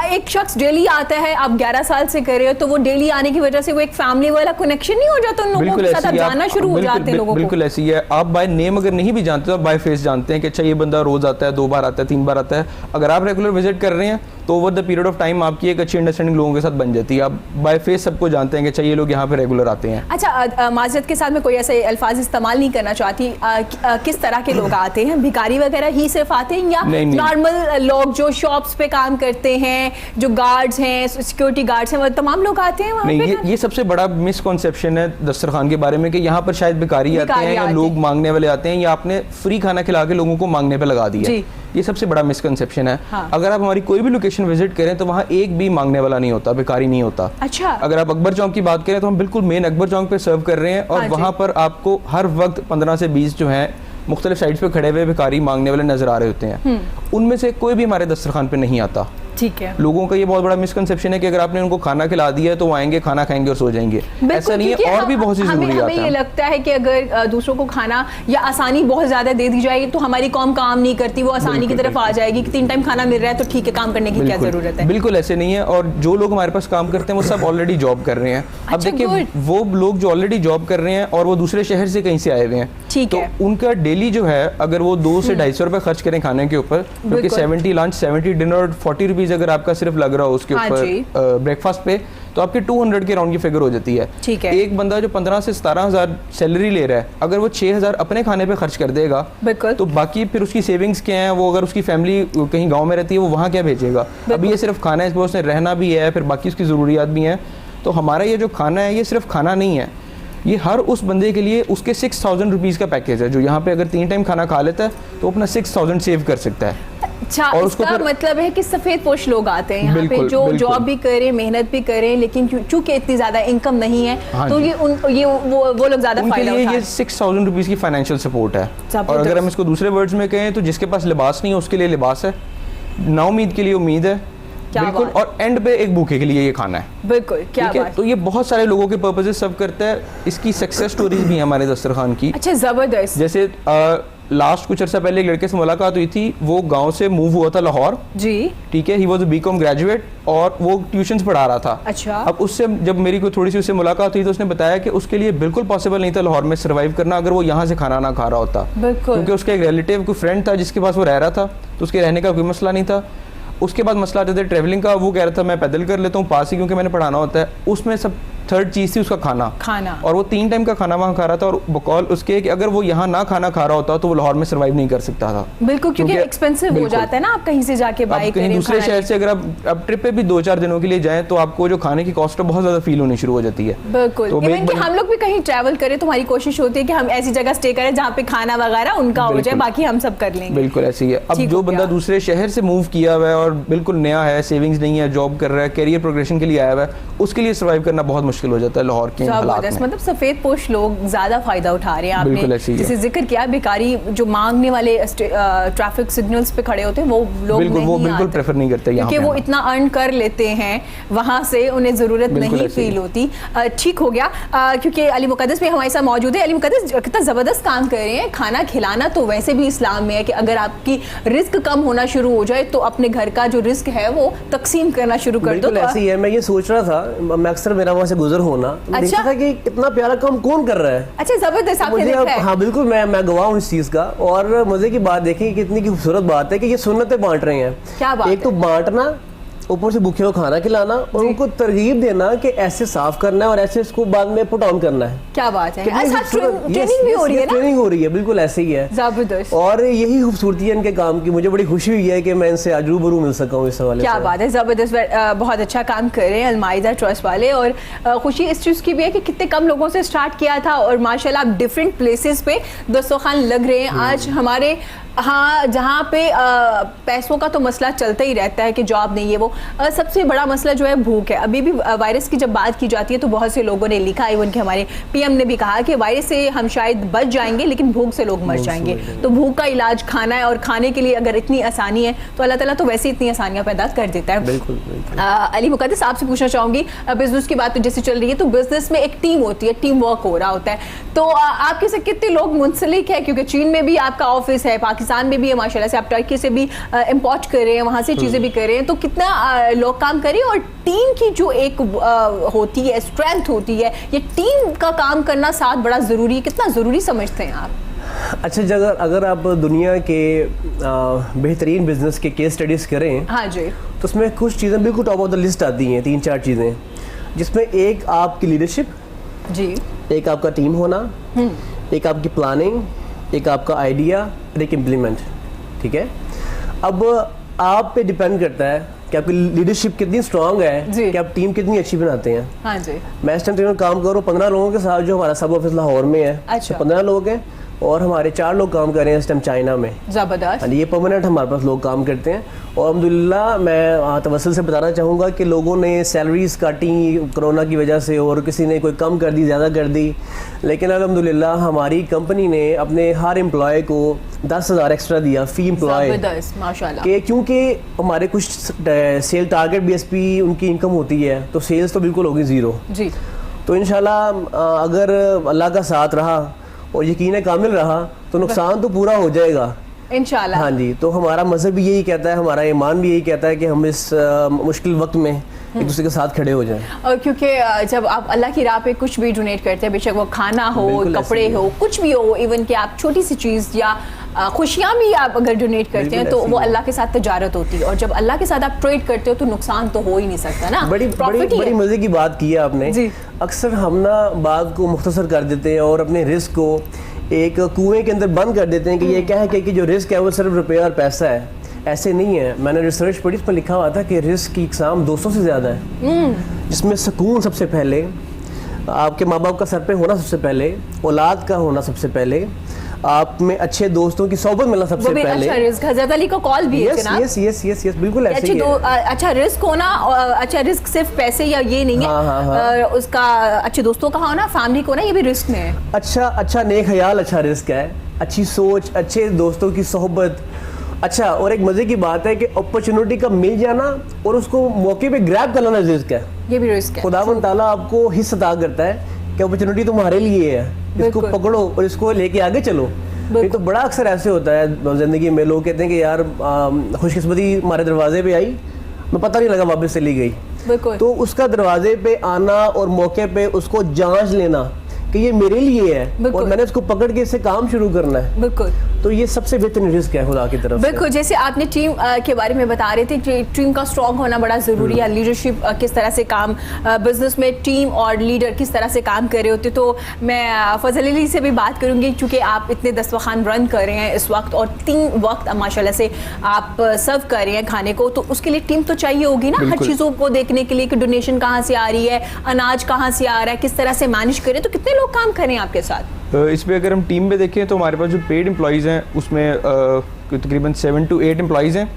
एक शख्स डेली आता है, आप 11 साल से कर रहे हो, तो वो डेली आने की वजह से वो एक फैमिली वाला कनेक्शन नहीं हो जाता उन लोगों के साथ, आप जानना शुरू हो जाते हैं लोगों को। बिल्कुल ऐसी है, आप बाय नेम अगर नहीं भी जानते तो बाय फेस जानते हैं कि अच्छा ये बंदा रोज आता है, 2 बार आता है, 3 बार आता है। अगर आप रेगुलर विजिट कर रहे हैं तो over the period of time आपकी एक अच्छी अंडरस्टैंडिंग लोगों के साथ बन जाती है, आप बाय फेस सबको जानते हैं कि अच्छा ये लोग यहाँ पे रेगुलर आते हैं। अच्छा, माजरत के साथ में कोई ऐसे अल्फाज इस्तेमाल नहीं करना चाहती, किस तरह के लोग आते हैं? भिखारी वगैरह ही सिर्फ आते हैं या नॉर्मल लोग जो शॉप्स पे काम करते हैं, जो गार्ड्स हैं, सिक्योरिटी गार्ड्स हैं, वो तमाम लोग आते हैं वहाँ पे? नहीं, ये सबसे बड़ा मिसकॉन्सेप्शन है दस्तरखान के बारे में कि यहाँ पर शायद भिखारी आते हैं या लोग मांगने वाले आते हैं, या आपने फ्री खाना खिला के लोगों को मांगने पे लगा दिया। ये सबसे बड़ा मिसकंसेप्शन है। हाँ। अगर आप हमारी कोई भी लोकेशन विजिट करें तो वहाँ एक भी मांगने वाला नहीं होता, भिखारी नहीं होता। अच्छा। अगर आप अकबर चौक की बात करें तो हम बिल्कुल मेन अकबर चौक पे सर्व कर रहे हैं, और वहाँ पर आपको हर वक्त 15 से 20 जो है मुख्तलिफ साइड्स पे खड़े हुए भिखारी मांगने वाले नजर आ रहे होते हैं। उनमें से कोई भी हमारे दस्तरखान पे नहीं आता। ठीक है। लोगों का ये बहुत बड़ा मिसकंसेप्शन है कि अगर आपने उनको खाना खिला दिया है तो वो आएंगे, खाना खाएंगे और सो जाएंगे। ऐसा नहीं है, और भी बहुत सी जरूरियात हैं। हमें ये लगता है कि अगर दूसरों को खाना या आसानी बहुत ज्यादा दे दी जाएगी तो हमारी कौम काम नहीं करती, वो आसानी की तरफ आ जाएगी कि 3 टाइम खाना मिल रहा है तो ठीक है, काम करने की क्या जरूरत है। बिल्कुल ऐसे नहीं है, और जो लोग हमारे पास काम करते हैं वो सब ऑलरेडी जॉब कर रहे हैं। अब देखिए, वो लोग जो ऑलरेडी जॉब कर रहे हैं और वो दूसरे शहर से कहीं से आए हुए हैं, तो उनका डेली जो है अगर वो 200 से 250 रुपए खर्च करें खाने के ऊपर, क्योंकि 70 लंच, 70 डिनर और 40 रुपीज अगर आपका सिर्फ लग रहा हो उसके ऊपर ब्रेकफास्ट पे, तो आपके 200 के राउंड की फिगर हो जाती है। ठीक है। एक बंदा जो 15 से 17,000 सैलरी ले रहा है, अगर वो 6,000 अपने खाने पे खर्च कर देगा, तो बाकी फिर उसकी सेविंग्स क्या है, वो अगर उसकी फैमिली कहीं गांव में रहती है वो वहाँ क्या भेजेगा? अभी ये सिर्फ खाना है, इस पर उसने रहना भी है, फिर बाकी उसकी ज़रूरियात भी हैं। तो हमारा ये जो खाना है ये सिर्फ खाना नहीं है, ये हर उस बंदे के लिए उसके 6,000 रुपीज़ का पैकेज है, जो यहाँ पे अगर 3 टाइम खाना खा लेता है तो अपना 6,000 सेव कर सकता है। अच्छा, और इसका मतलब है कि सफेद पोश लोग आते हैं यहाँ पे जो जॉब भी करें, मेहनत भी करें, लेकिन चूंकि इतनी ज्यादा इनकम नहीं है, तो वो लोग ज्यादा फायदा उठाते हैं। ये 6,000 रुपीज़ की फाइनेंशियल सपोर्ट है। और अगर हम इसको दूसरे वर्ड्स में कहें तो जिसके पास लिबास नहीं है उसके लिए लिबास है, नाउमीद के लिए उम्मीद है, बिल्कुल, और एंड पे एक भूखे के लिए ये खाना है। बिल्कुल, क्या बात है। तो ये बहुत सारे लोगों के पर्पसेस सर्व करता है। इसकी सक्सेस स्टोरीज भी हैं हमारे दस्तरखान की। अच्छा, जबरदस्त। जैसे लास्ट कुछ अर्सा पहले एक लड़के से मुलाकात हुई थी, वो गांव से मूव हुआ था लाहौर। जी। ठीक है, he was a BCom graduate और वो ट्यूशंस पढ़ा रहा था। अच्छा। अब उससे जब मेरी कोई थोड़ी सी उससे मुलाकात हुई तो उसने बताया कि उसके लिए बिल्कुल पॉसिबल नहीं था लाहौर में सर्वाइव करना अगर वो यहाँ से खाना ना खा रहा होता, क्योंकि उसका एक रिलेटिव, कोई फ्रेंड था जिसके पास वो रह रहा था, तो उसके रहने का कोई मसला नहीं था। उसके बाद मसला आता था ट्रैवलिंग का, वो कह रहा था मैं पैदल कर लेता हूँ पास ही, क्योंकि मैंने पढ़ाना होता है। उसमें सब थर्ड चीज थी उसका खाना, और वो 3 टाइम का खाना वहाँ खा रहा था, और बकौल उसके कि अगर वो यहाँ ना खाना खा रहा होता तो वो लाहौर में सर्वाइव नहीं कर सकता था। बिल्कुल, क्योंकि एक्सपेंसिव हो जाता है ना, आप कहीं से जाके बाई करें, कहीं दूसरे शहर से अगर आप ट्रिप पे भी 2-4 दिनों के लिए जाएं तो आपको जो खाने की कॉस्ट है बहुत ज्यादा फील होनी शुरू हो जाती है। बिल्कुल, तो हम लोग भी कहीं ट्रैवल करें तो हमारी कोशिश होती है कि हम ऐसी जगह स्टे करें जहाँ पे खाना वगैरह उनका हो जाए, बाकी हम सब कर लेंगे। बिल्कुल ऐसी है। अब जो बंदा दूसरे शहर से मूव किया हुआ है और बिल्कुल नया है, सेविंग्स नहीं है, जॉब कर रहा है, कैरियर प्रोग्रेशन के लिए आया हुआ है, उसके लिए सर्वाइव करना बहुत मुश्किल हो जाता है लाहौर के हालात में। मतलब सफेद पोश लोग ज्यादा फायदा उठा रहे हैं। आपने जैसे जिक्र किया, भिखारी जो मांगने वाले ट्रैफिक सिग्नल्स पे खड़े होते हैं वो लोग बिल्कुल प्रेफर नहीं करते, क्योंकि वो इतना अर्न कर लेते हैं वहां से, उन्हें जरूरत नहीं फील होती। ठीक हो गया, क्योंकि अली मुकद्दस भी हमारे साथ मौजूद है। अली मुकद्दस कितना जबरदस्त काम कर रहे हैं। खाना खिलाना तो वैसे भी इस्लाम में है कि अगर आपकी रिस्क कम होना शुरू हो जाए तो अपने घर का जो रिस्क है वो तकसीम करना शुरू कर दो। ऐसी है, मैं ये सोच रहा था, मैं अक्सर मेरा वहाँ से गुजर होना, देखा था कि कितना प्यारा काम कौन कर रहा है। अच्छा, जबरदस्त, आपने देखा है? हाँ बिल्कुल, मैं गवाह हूँ इस चीज का। और मजे की बात देखिए, कितनी खूबसूरत बात है कि ये सुन्नतें बांट रहे हैं। क्या बात एक तो बांटना, ऊपर से भूखे को खाना खिलाना, और उनको तरगीब देना कि ऐसे साफ करना है और ऐसे इसको बाद में पुट ऑन करना है। क्या बात है। ट्रेनिंग भी हो रही है ना? ट्रेनिंग हो रही है, बिल्कुल ऐसे ही है। जबरदस्त। और यही खूबसूरती है इनके काम की। मुझे बड़ी खुशी हुई है कि मैं इनसे आज रूबरू मिल सका हूँ इस हवाले से। क्या बात है, जबरदस्त। बहुत अच्छा काम कर रहे हैं अलमाइदा ट्रस्ट वाले। और खुशी इस चीज़ की भी है कि कितने कम लोगों से स्टार्ट किया था और माशाल्लाह आप डिफरेंट प्लेसेस पे दस्तरखान लग रहे हैं आज हमारे। हाँ, जहाँ पे पैसों का तो मसला चलता ही रहता है कि जॉब नहीं है, वो सबसे बड़ा मसला जो है भूख है। अभी भी वायरस की जब बात की जाती है तो बहुत से लोगों ने लिखा है, उनके हमारे पीएम ने भी कहा कि वायरस से हम शायद बच जाएंगे लेकिन भूख से लोग मर जाएंगे। तो भूख का इलाज खाना है, और खाने के लिए अगर इतनी आसानी है तो अल्लाह ताला तो वैसे इतनी आसानियाँ पैदा कर देता है। बिल्कुल। अली मुकद्दस, आपसे पूछना चाहूँगी, बिजनेस की बात तो जैसे चल रही है, तो बिजनेस में एक टीम होती है, टीम वर्क हो रहा होता है, तो आपके से कितने लोग मुंसलिक है? क्योंकि चीन में भी आपका ऑफिस है, पाकिस्तान पाकिस्तान में भी है माशाल्लाह से, आप टर्की से भी इंपोर्ट कर रहे हैं, वहाँ से चीज़ें भी कर रहे हैं, तो कितना लोग काम करें और टीम की जो एक होती है स्ट्रेंथ होती है, ये टीम का काम करना साथ बड़ा ज़रूरी है, कितना ज़रूरी समझते हैं आप? अच्छा, अगर आप दुनिया के बेहतरीन बिजनेस के केस स्टडीज़ करें, हाँ जी, तो उसमें कुछ चीज़ें बिल्कुल टॉप ऑफ द लिस्ट आती हैं, 3-4 चीज़ें, जिसमें एक आपकी लीडरशिप जी, एक आपका टीम होना, एक आपकी प्लानिंग, एक आपका आइडिया और एक इम्प्लीमेंट। ठीक है, अब आप पे डिपेंड करता है कि आपकी लीडरशिप कितनी स्ट्रांग है, कि आप टीम कितनी अच्छी बनाते हैं। हाँ जी, मैं इस टाइम काम करूँ 15 लोगों के साथ, जो हमारा सब ऑफिस लाहौर में है। अच्छा। 15 लोग हैं और हमारे 4 लोग काम कर रहे हैं इस टाइम चाइना में। ज़बरदस्त। ये परमानेंट हमारे पास लोग काम करते हैं और अल्हम्दुलिल्लाह मैं तवस्सुल से बताना चाहूँगा कि लोगों ने सैलरीज काटी कोरोना की वजह से, और किसी ने कोई कम कर दी, ज़्यादा कर दी, लेकिन अल्हम्दुलिल्लाह हमारी कंपनी ने अपने हर एम्प्लॉय को 10,000 एक्स्ट्रा दिया फी एम्प्लॉय, माशाल्लाह, कि क्योंकि हमारे कुछ सेल टारगेट BSP उनकी इनकम होती है, तो सेल्स तो बिल्कुल होगी ज़ीरो जी। तो इंशाल्लाह अगर अल्लाह का साथ रहा और यकीन कामिल रहा तो नुकसान तो पूरा हो जाएगा इंशाल्लाह। हाँ जी, तो हमारा मज़हब भी यही कहता है, हमारा ईमान भी यही कहता है कि हम इस मुश्किल वक्त में एक दूसरे के साथ खड़े हो जाएं। और क्योंकि जब आप अल्लाह की राह पे कुछ भी डोनेट करते हैं, बेशक वो खाना हो, कपड़े हो, कुछ भी हो, इवन कि आप छोटी सी चीज़ या खुशियाँ भी आप अगर डोनेट करते हैं, तो वो अल्लाह के साथ तजारत होती है, और जब अल्लाह के साथ आप ट्रेड करते हो तो नुकसान तो हो ही नहीं सकता ना। बड़ी मज़े की बात की है आपने। अक्सर हम ना बात को मुख्तसर कर देते हैं और अपने रिस्क को एक कुएं के अंदर बंद कर देते हैं कि ये क्या है कि जो रिस्क है वो सिर्फ रुपया और पैसा है। ऐसे नहीं है, मैंने रिसर्च पढ़ी, इस पर लिखा हुआ था कि रिस्क की इकसाम 200 से ज़्यादा है, जिसमें सुकून सबसे पहले, आपके माँ बाप का सर पे होना सबसे पहले, औलाद का होना सबसे पहले, आप में अच्छे दोस्तों की सोबत मिलना सबसे पहले। अच्छा रिस्क, हज़रत अली का कॉल भी है जनाब। यस बिल्कुल ऐसे ही है। अच्छा रिस्क होना, अच्छा रिस्क सिर्फ पैसे या ये नहीं है, हाँ। उसका अच्छे दोस्तों का होना, फैमिली को ना, ये भी रिस्क में है। अच्छा नेक ख्याल अच्छा रिस्क है, अच्छी सोच, अच्छे दोस्तों की सोहबत। अच्छा, और एक मजे की बात है कि अपॉर्चुनिटी का मिल जाना और उसको मौके पे ग्रैब कर लेना रिस्क है, ये भी रिस्क है। खुदावंद ताला आपको हिस्सा अता करता है कि अपॉर्चुनिटी तुम्हारे लिए है, इसको पकड़ो और इसको लेके आगे चलो। ये तो बड़ा अक्सर ऐसे होता है जिंदगी में, लोग कहते हैं कि यार खुशकिस्मती हमारे दरवाजे पे आई, मैं पता नहीं लगा वापस चली गई। तो उसका दरवाजे पे आना और मौके पे उसको जांच लेना कि ये मेरे लिए है और मैंने इसको पकड़ के इससे काम शुरू करना है, बिल्कुल, तो ये सबसे बेहतरीन रिस्क है खुदा की तरफ से। बिल्कुल, जैसे आपने टीम के बारे में बता रहे थे कि टीम का स्ट्रॉन्ग होना बड़ा ज़रूरी है, लीडरशिप किस तरह से काम, बिजनेस में टीम और लीडर किस तरह से काम कर रहे होते। तो मैं फजल अली से भी बात करूँगी, क्योंकि आप इतने दस्तरखान रन कर रहे हैं इस वक्त और 3 वक्त माशाल्लाह से आप सर्व कर रहे हैं खाने को, तो उसके लिए टीम तो चाहिए होगी ना, हर चीज़ों को देखने के लिए कि डोनेशन कहाँ से आ रही है, अनाज कहाँ से आ रहा है, किस तरह से मैनेज करें। तो कितने लोग काम करें आपके साथ? इस पे अगर हम टीम में देखें तो हमारे पास जो पेड एम्प्लॉइज़ हैं उसमें तकरीबन 7 to 8 एम्प्लॉइज़ हैं,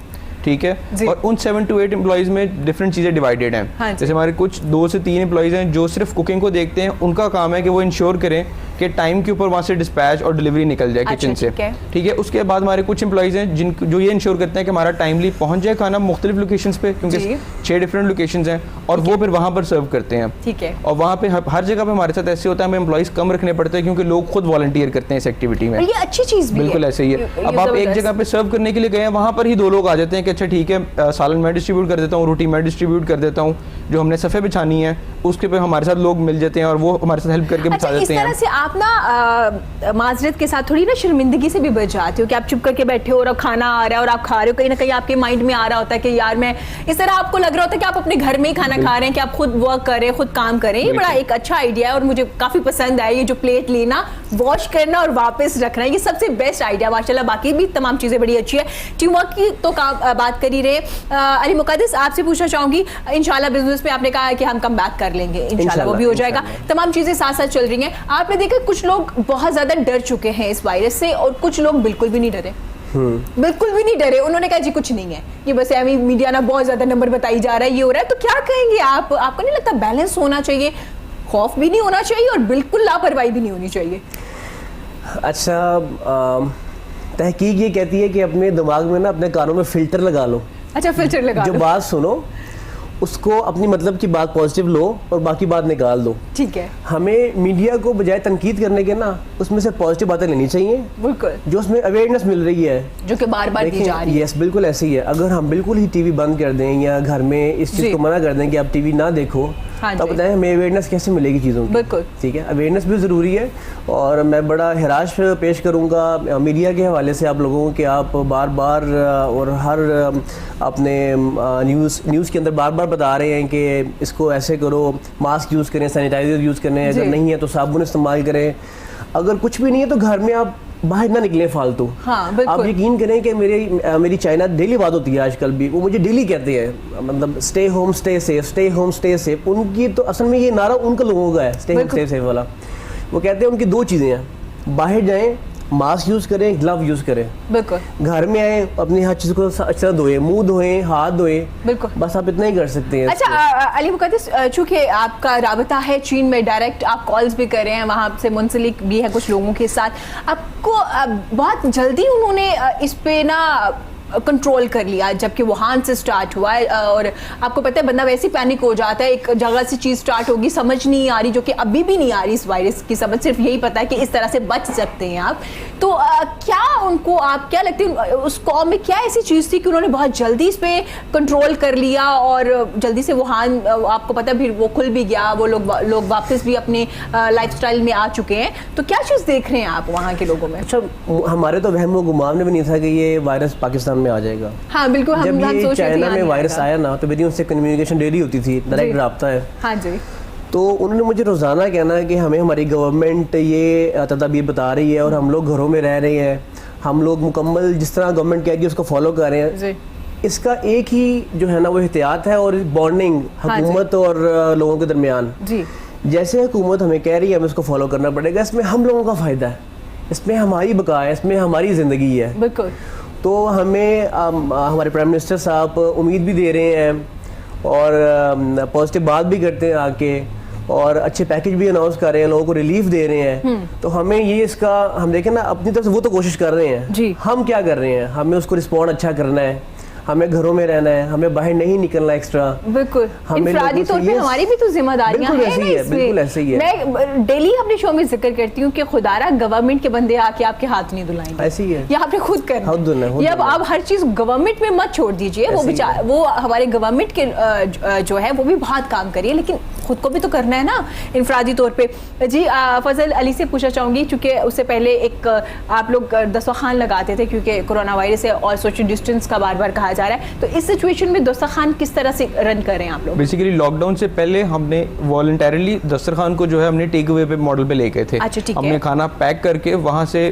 ठीक है, और उन 7 to 8 एम्प्लॉइज़ में डिफरेंट चीज़ें डिवाइडेड हैं। हाँ, जैसे हमारे कुछ 2 से 3 एम्प्लॉइज़ हैं जो सिर्फ कुकिंग को देखते हैं, उनका काम है कि वो इंश्योर करें कि टाइम के ऊपर वहाँ से डिस्पैच और डिलीवरी निकल जाए किचन से, ठीक है। उसके बाद हमारे कुछ एम्प्लॉइज़ हैं जो ये इंश्योर करते हैं कि हमारा टाइमली पहुँच जाए खाना मुख्तलिफ लोकेशंस पे, क्योंकि 6 डिफरेंट लोकेशंस हैं, और वो फिर वहाँ पर सर्व करते हैं, ठीक है। और वहाँ पे हर जगह पे हमारे साथ ऐसे होता है, हमें एम्प्लॉइज़ कम रखने पड़ते हैं क्योंकि लोग खुद वॉलंटियर करते हैं इस एक्टिविटी में। ये अच्छी चीज़ भी बिल्कुल ऐसे ही है। अब आप एक जगह पे सर्व करने के लिए गए हैं, वहाँ पर ही 2 लोग आ जाते हैं कि अच्छा ठीक है, सालन मैं डिस्ट्रीब्यूट कर देता हूँ, रोटी मैं डिस्ट्रीब्यूट कर देता हूँ, जो हमने सफ़े बिछानी है उसके पे हमारे साथ लोग मिल जाते हैं और वो हमारे साथ हेल्प करके बिछा देते हैं। इस तरह से आप ना माजरत के साथ थोड़ी ना शर्मिंदगी से भी बच जाते हो कि आप चुप करके बैठे हो और खाना आ रहा है और आप खा रहे हो, कहीं ना कहीं आपके माइंड में आ रहा होता है कि यार मैं, इस तरह आपको लग रहा होता है कि आप अपने घर में ही खाना खा रहे हैं, कि आप खुद वर्क कर रहे हैं, खुद काम कर रहे हैं। ये बड़ा एक अच्छा आइडिया है और मुझे काफ़ी पसंद आया, ये जो प्लेट लेना, वॉश करना और वापस रखना, ये सबसे बेस्ट आइडिया माशाल्लाह। बाकी भी तमाम चीज़ें बड़ी अच्छी है। टीम वर्क की तो बात कर ही रहे। अली मुक़द्दस, आपसे पूछना चाहूँगी, इंशाल्लाह बिजनेस में आपने कहा है कि हम कम बैक कर लेंगे, इंशाल्लाह वो भी हो जाएगा, तमाम चीज़ें साथ साथ चल रही हैं। आपने देखा कुछ लोग बहुत ज़्यादा डर चुके हैं इस वायरस से और कुछ लोग बिल्कुल भी नहीं डरे, बिल्कुल भी नहीं डरे, उन्होंने कहा जी कुछ नहीं है, ये बस एमी मीडिया ना बहुत ज़्यादा नंबर बताई जा रहा है, ये हो रहा है। तो क्या कहेंगे आप? आपको नहीं लगता बैलेंस होना चाहिए, खौफ भी नहीं होना चाहिए और बिल्कुल लापरवाही भी नहीं होनी चाहिए? अच्छा, तहकीक ये कहती है कि अपने दिमाग में ना अपने कानों में फिल्टर लगा लो। अच्छा, फिल्टर लगा जो बात सुनो उसको अपनी मतलब की बात पॉजिटिव लो और बाकी बात निकाल दो। ठीक है। हमें मीडिया को बजाय तनकीद करने के ना उसमें से पॉजिटिव बातें लेनी चाहिए, बिल्कुल, जो उसमें अवेयरनेस मिल रही है, जो कि बार बार दी जा रही है। यस, बिल्कुल ऐसे ही है। अगर हम बिल्कुल ही टीवी बंद कर दें या घर में इस चीज़ को मना कर दें कि आप टीवी ना देखो, तो बताएं हमें अवेयरनेस कैसे मिलेगी चीज़ों की? बिल्कुल ठीक है, अवेयरनेस भी ज़रूरी है। और मैं बड़ा हिराश पेश करूँगा मीडिया के हवाले से आप लोगों को कि आप बार बार और हर अपने न्यूज़ के अंदर बार बार बता रहे हैं कि इसको ऐसे करो, मास्क यूज़ करें, सैनिटाइजर यूज़ करें, अगर नहीं है तो साबुन इस्तेमाल करें, अगर कुछ भी नहीं है तो घर में आप बाहर ना निकले फालतू। हाँ, आप यकीन करें कि मेरी चाइना डेली बात होती है आजकल भी, वो मुझे डेली कहते हैं, मतलब stay home stay safe, stay home stay safe. उनकी तो असल में ये नारा उनका लोगों का है, स्टे होम स्टे सेफ वाला। वो कहते हैं उनकी दो चीज़ें हैं, बाहर जाएं, मास्क यूज़ करें, ग्लव यूज़ करें, बिल्कुल, घर में आए अपनी हर चीज़ को अच्छा धोए, मुंह धोएं, हाथ धोए, बिल्कुल, बस आप इतना ही कर सकते हैं। अच्छा अली मुक़द्दस, चूँकि आपका राबता है चीन में, डायरेक्ट आप कॉल्स भी कर रहे हैं, वहाँ से मुंसलिक भी है कुछ लोगों के साथ, आपको बहुत जल्दी उन्होंने इस पे ना कंट्रोल कर लिया जबकि वुहान से स्टार्ट हुआ है, और आपको पता है बंदा वैसे पैनिक हो जाता है, एक जगह से चीज़ स्टार्ट होगी, समझ नहीं आ रही, जो कि अभी भी नहीं आ रही इस वायरस की समझ, सिर्फ यही पता है कि इस तरह से बच सकते हैं आप। तो क्या उनको, आप क्या लगते हैं उस कौम में क्या ऐसी चीज़ थी कि उन्होंने बहुत जल्दी इस पर कंट्रोल कर लिया और जल्दी से वुहान, आपको पता है फिर वो खुल भी गया, वो लोग वापस भी अपने लाइफस्टाइल में आ चुके हैं, तो क्या चीज़ देख रहे हैं आप वहाँ के लोगों में? अच्छा, हमारे तो वहम व गुमान में भी नहीं था कि ये वायरस पाकिस्तान में आ जाएगा। हाँ बिल्कुल, जब ये चाइना में वायरस आया ना तो मेरी उनसे कम्युनिकेशन डेली होती थी, डायरेक्ट राब्ता है। हाँ जी। तो उन्होंने मुझे रोज़ाना कहना है कि हमें हमारी गवर्नमेंट ये तदाबीर बता रही है और हम लोग घरों में रह रहे हैं, हम लोग मुकम्मल जिस तरह गवर्नमेंट कह रही है उसको फॉलो कर रहे हैं। इसका एक ही जो है ना वो एहतियात है और बॉन्डिंग हुकूमत और लोगों के दरमियान। जैसे हुकूमत हमें कह रही है हमें उसको फॉलो करना पड़ेगा, इसमें हम लोगों का फ़ायदा है, इसमें हमारी बका है, इसमें हमारी ज़िंदगी है। बिल्कुल। तो हमें हमारे प्राइम मिनिस्टर साहब उम्मीद भी दे रहे हैं और पॉजिटिव बात भी करते हैं आके, और अच्छे पैकेज भी अनाउंस कर रहे हैं, लोगों को रिलीफ दे रहे हैं। तो हमें ये इसका, हम देखें ना अपनी तरफ से वो तो कोशिश कर रहे हैं, हम क्या कर रहे हैं, हमें उसको रिस्पॉन्ड अच्छा करना है, हमें घरों में रहना है, हमें बाहर नहीं निकलना एक्स्ट्रा। बिल्कुल, इनफरादी तौर पे हमारी भी तो जिम्मेदारियां हैं ना इसमें। बिल्कुल ऐसे ही है। मैं डेली अपने शो में जिक्र करती हूँ कि खुदारा गवर्नमेंट के बंदे आके आपके हाथ नहीं धुलाएंगे, ऐसे ही है, ये आपने खुद करना है। ये अब आप हर चीज गवर्नमेंट में मत छोड़ दीजिए, वो हमारे गवर्नमेंट के जो है वो भी बहुत काम करिए, लेकिन खुद को भी तो करना है ना इनफरादी तौर पे। जी फजल अली से पूछना चाहूँगी, चूँकि उससे पहले एक आप लोग दस्तरखान लगाते थे क्योंकि कोरोना वायरस है और सोशल डिस्टेंस का बार बार कहा जा रहा है, तो इस सिचुएशन में दस्तरखान किस तरह से रन कर रहे हैं आप लोग? बेसिकली लॉकडाउन से पहले हमने वॉलंटरली दस्तरखान को जो है हमने टेक अवे पे मॉडल पे ले गए थे। अच्छा, हमने खाना पैक करके वहाँ से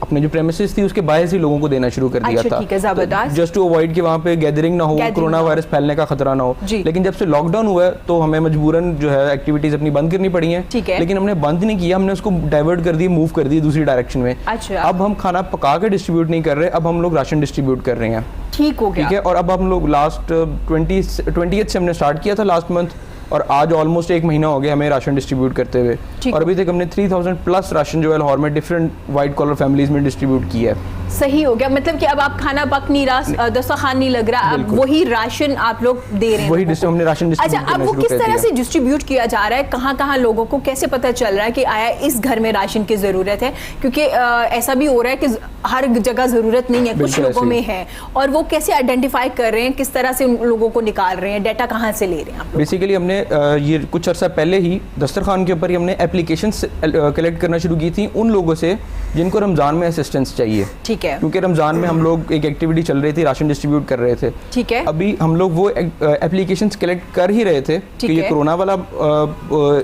अपने जो प्रेमिसेस थी उसके बाहर से लोगों को देना शुरू कर दिया था, जस्ट टू अवॉइड कि वहाँ पे गैदरिंग ना हो, कोरोना वायरस फैलने का खतरा ना हो। लेकिन जब से लॉकडाउन हुआ है तो हमें मजबूरन जो है एक्टिविटीज अपनी बंद करनी पड़ी हैं, लेकिन हमने बंद नहीं किया, हमने उसको डाइवर्ट कर दिया, मूव कर दिया दूसरी डायरेक्शन में। अब हम खाना पका के डिस्ट्रीब्यूट नहीं कर रहे, अब हम लोग राशन डिस्ट्रीब्यूट कर रहे हैं। ठीक हो गया, ठीक है। और अब हम लोग लास्ट 20th से हमने स्टार्ट किया था लास्ट मंथ, और आज ऑलमोस्ट 1 महीना हो गया हमें राशन डिस्ट्रीब्यूट करते हुए, और अभी तक हमने 3000 प्लस राशन जो है लाहौर में डिफरेंट वाइट कॉलर फैमिलीज में डिस्ट्रीब्यूट किया है। सही हो गया, मतलब कि अब आप खाना पक नहीं रहा, दस्तरखान नहीं लग रहा, अब वही राशन आप लोग दे रहे हैं, वही हमने राशन डिस्ट्रीब्यूट। अच्छा, अब वो किस तरह से डिस्ट्रीब्यूट किया जा रहा है, कहाँ कहाँ लोगों को कैसे पता चल रहा है कि आया इस घर में राशन की ज़रूरत है? क्योंकि ऐसा भी हो रहा है कि हर जगह ज़रूरत नहीं है, कुछ लोगों में है, और वो कैसे आइडेंटिफाई कर रहे हैं, किस तरह से उन लोगों को निकाल रहे हैं, डाटा कहाँ से ले रहे हैं आप लोग? बेसिकली हमने ये कुछ अर्सा पहले ही दस्तरखान के ऊपर ही हमने एप्लीकेशंस कलेक्ट करना शुरू की थी उन लोगों से जिनको रमज़ान में असिस्टेंस चाहिए। ठीक है, क्योंकि रमज़ान में हम लोग एक एक्टिविटी चल रही थी, राशन डिस्ट्रीब्यूट कर रहे थे। ठीक है, अभी हम लोग वो एप्लीकेशंस कलेक्ट कर ही रहे थे कि ये कोरोना वाला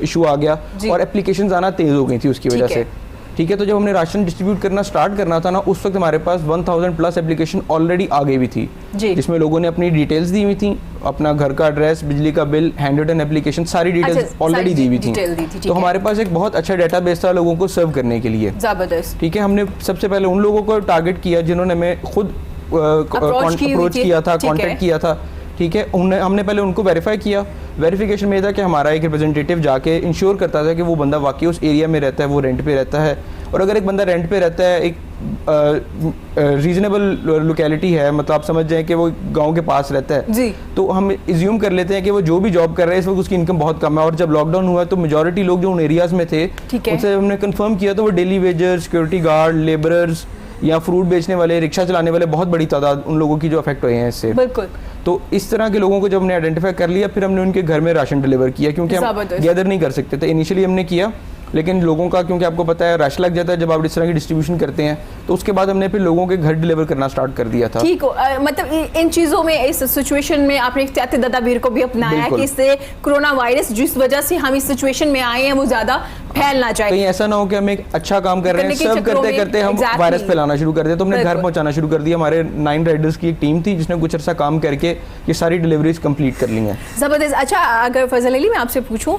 इशू आ गया और एप्लीकेशंस आना तेज़ हो गई थी उसकी वजह से। ठीक है, तो जब हमने राशन डिस्ट्रीब्यूट करना स्टार्ट करना था ना, उस वक्त हमारे पास 1000 प्लस एप्लीकेशन ऑलरेडी आ गई हुई थी, जिसमें लोगों ने अपनी डिटेल्स दी हुई थी, अपना घर का एड्रेस, बिजली का बिल, हैंड रिटन एप्लीकेशन, सारी डिटेल्स ऑलरेडी दी हुई थी। तो हमारे पास एक बहुत अच्छा डेटाबेस था लोगों को सर्व करने के लिए। जबरदस्त। ठीक है, हमने सबसे पहले उन लोगों को टारगेट किया जिन्होंने हमें खुद अप्रोच किया था, कॉन्टेक्ट किया था, ठीक है, हमने पहले उनको वेरीफाई किया। वेरिफिकेशन में था कि हमारा एक रिप्रेजेंटेटिव जाके इंश्योर करता था कि वो बंदा वाकई उस एरिया में रहता है, वो रेंट पे रहता है। और अगर एक बंदा रेंट पे रहता है, एक रीजनेबल लोकेलिटी है, मतलब आप समझ जाएं कि वो गांव के पास रहता है जी, तो हम इज्यूम कर लेते हैं कि वो जो भी जॉब कर रहा है इस वक्त उसकी इनकम बहुत कम है। और जब लॉकडाउन हुआ तो मेजॉरिटी लोग जो उन एरियाज में थे उनसे हमने कंफर्म किया तो वो daily wagers, security guard, labourers या फ्रूट बेचने वाले, रिक्शा चलाने वाले, बहुत बड़ी तादाद उन लोगों की जो अफेक्ट हुए हैं इससे। बिल्कुल। तो इस तरह के लोगों को जब हमने आइडेंटिफाई कर लिया, फिर हमने उनके घर में राशन डिलीवर किया, क्योंकि हम गैदर नहीं कर सकते थे। इनिशियली हमने किया, लेकिन लोगों का, क्योंकि आपको पता है रश लग जाता है जब आप इस तरह की डिस्ट्रीब्यूशन करते हैं, तो उसके बाद हमने फिर लोगों के घर डिलीवर करना स्टार्ट कर दिया था। ठीक हो, मतलब इन चीज़ों में, इस सिचुएशन में आपने एक तदाबीर को भी अपनाया कि इससे कोरोना वायरस जिस वजह से हम इस सिचुएशन में आए हैं वो ज़्यादा फैल ना जाए। कहीं ऐसा ना हो कि हम एक अच्छा काम कर रहे हैं, सब करते करते हम वायरस फैलाना शुरू कर दिया। तो हमने घर पहुंचाना शुरू कर दिया। हमारे 9 राइडर्स की एक टीम थी जिसने कुछ अर्सा काम करके ये सारी डिलीवरीज कंप्लीट कर ली हैं। ज़बरदस्त। अच्छा, अगर फजल अली मैं आपसे पूछूं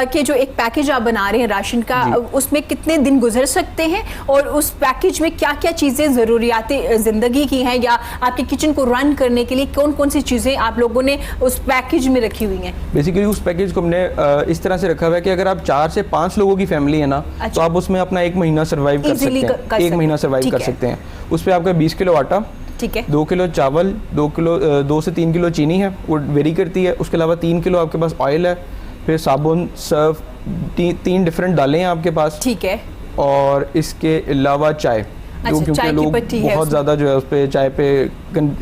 कि जो एक पैकेज आप बना रहे हैं राशन का, उसमें कितने दिन गुजर सकते हैं और उस पैकेज में क्या क्या चीज़ें ज़रूरियात ज़िंदगी की हैं या आपके किचन को रन करने के लिए कौन कौन सी चीज़ें आप लोगों ने उस पैकेज में रखी हुई हैं? बेसिकली उस पैकेज को हमने इस तरह से रखा हुआ है कि अगर आप 4 से 5 लोगों की फैमिली है ना, तो आप उसमें अपना 1 महीना सर्वाइव कर सकते हैं। 1 महीना सर्वाइव कर सकते हैं। उस पर आपका 20 किलो आटा, ठीक है, 2 किलो चावल, 2 से 3 किलो चीनी है, वो वेरी करती है। उसके अलावा 3 किलो आपके पास ऑयल है, फिर साबुन, सर्फ, 3 डिफरेंट दालें हैं आपके पास, ठीक है, और इसके अलावा चाय। क्योंकि लोग बहुत ज़्यादा जो है उस पर चाय पे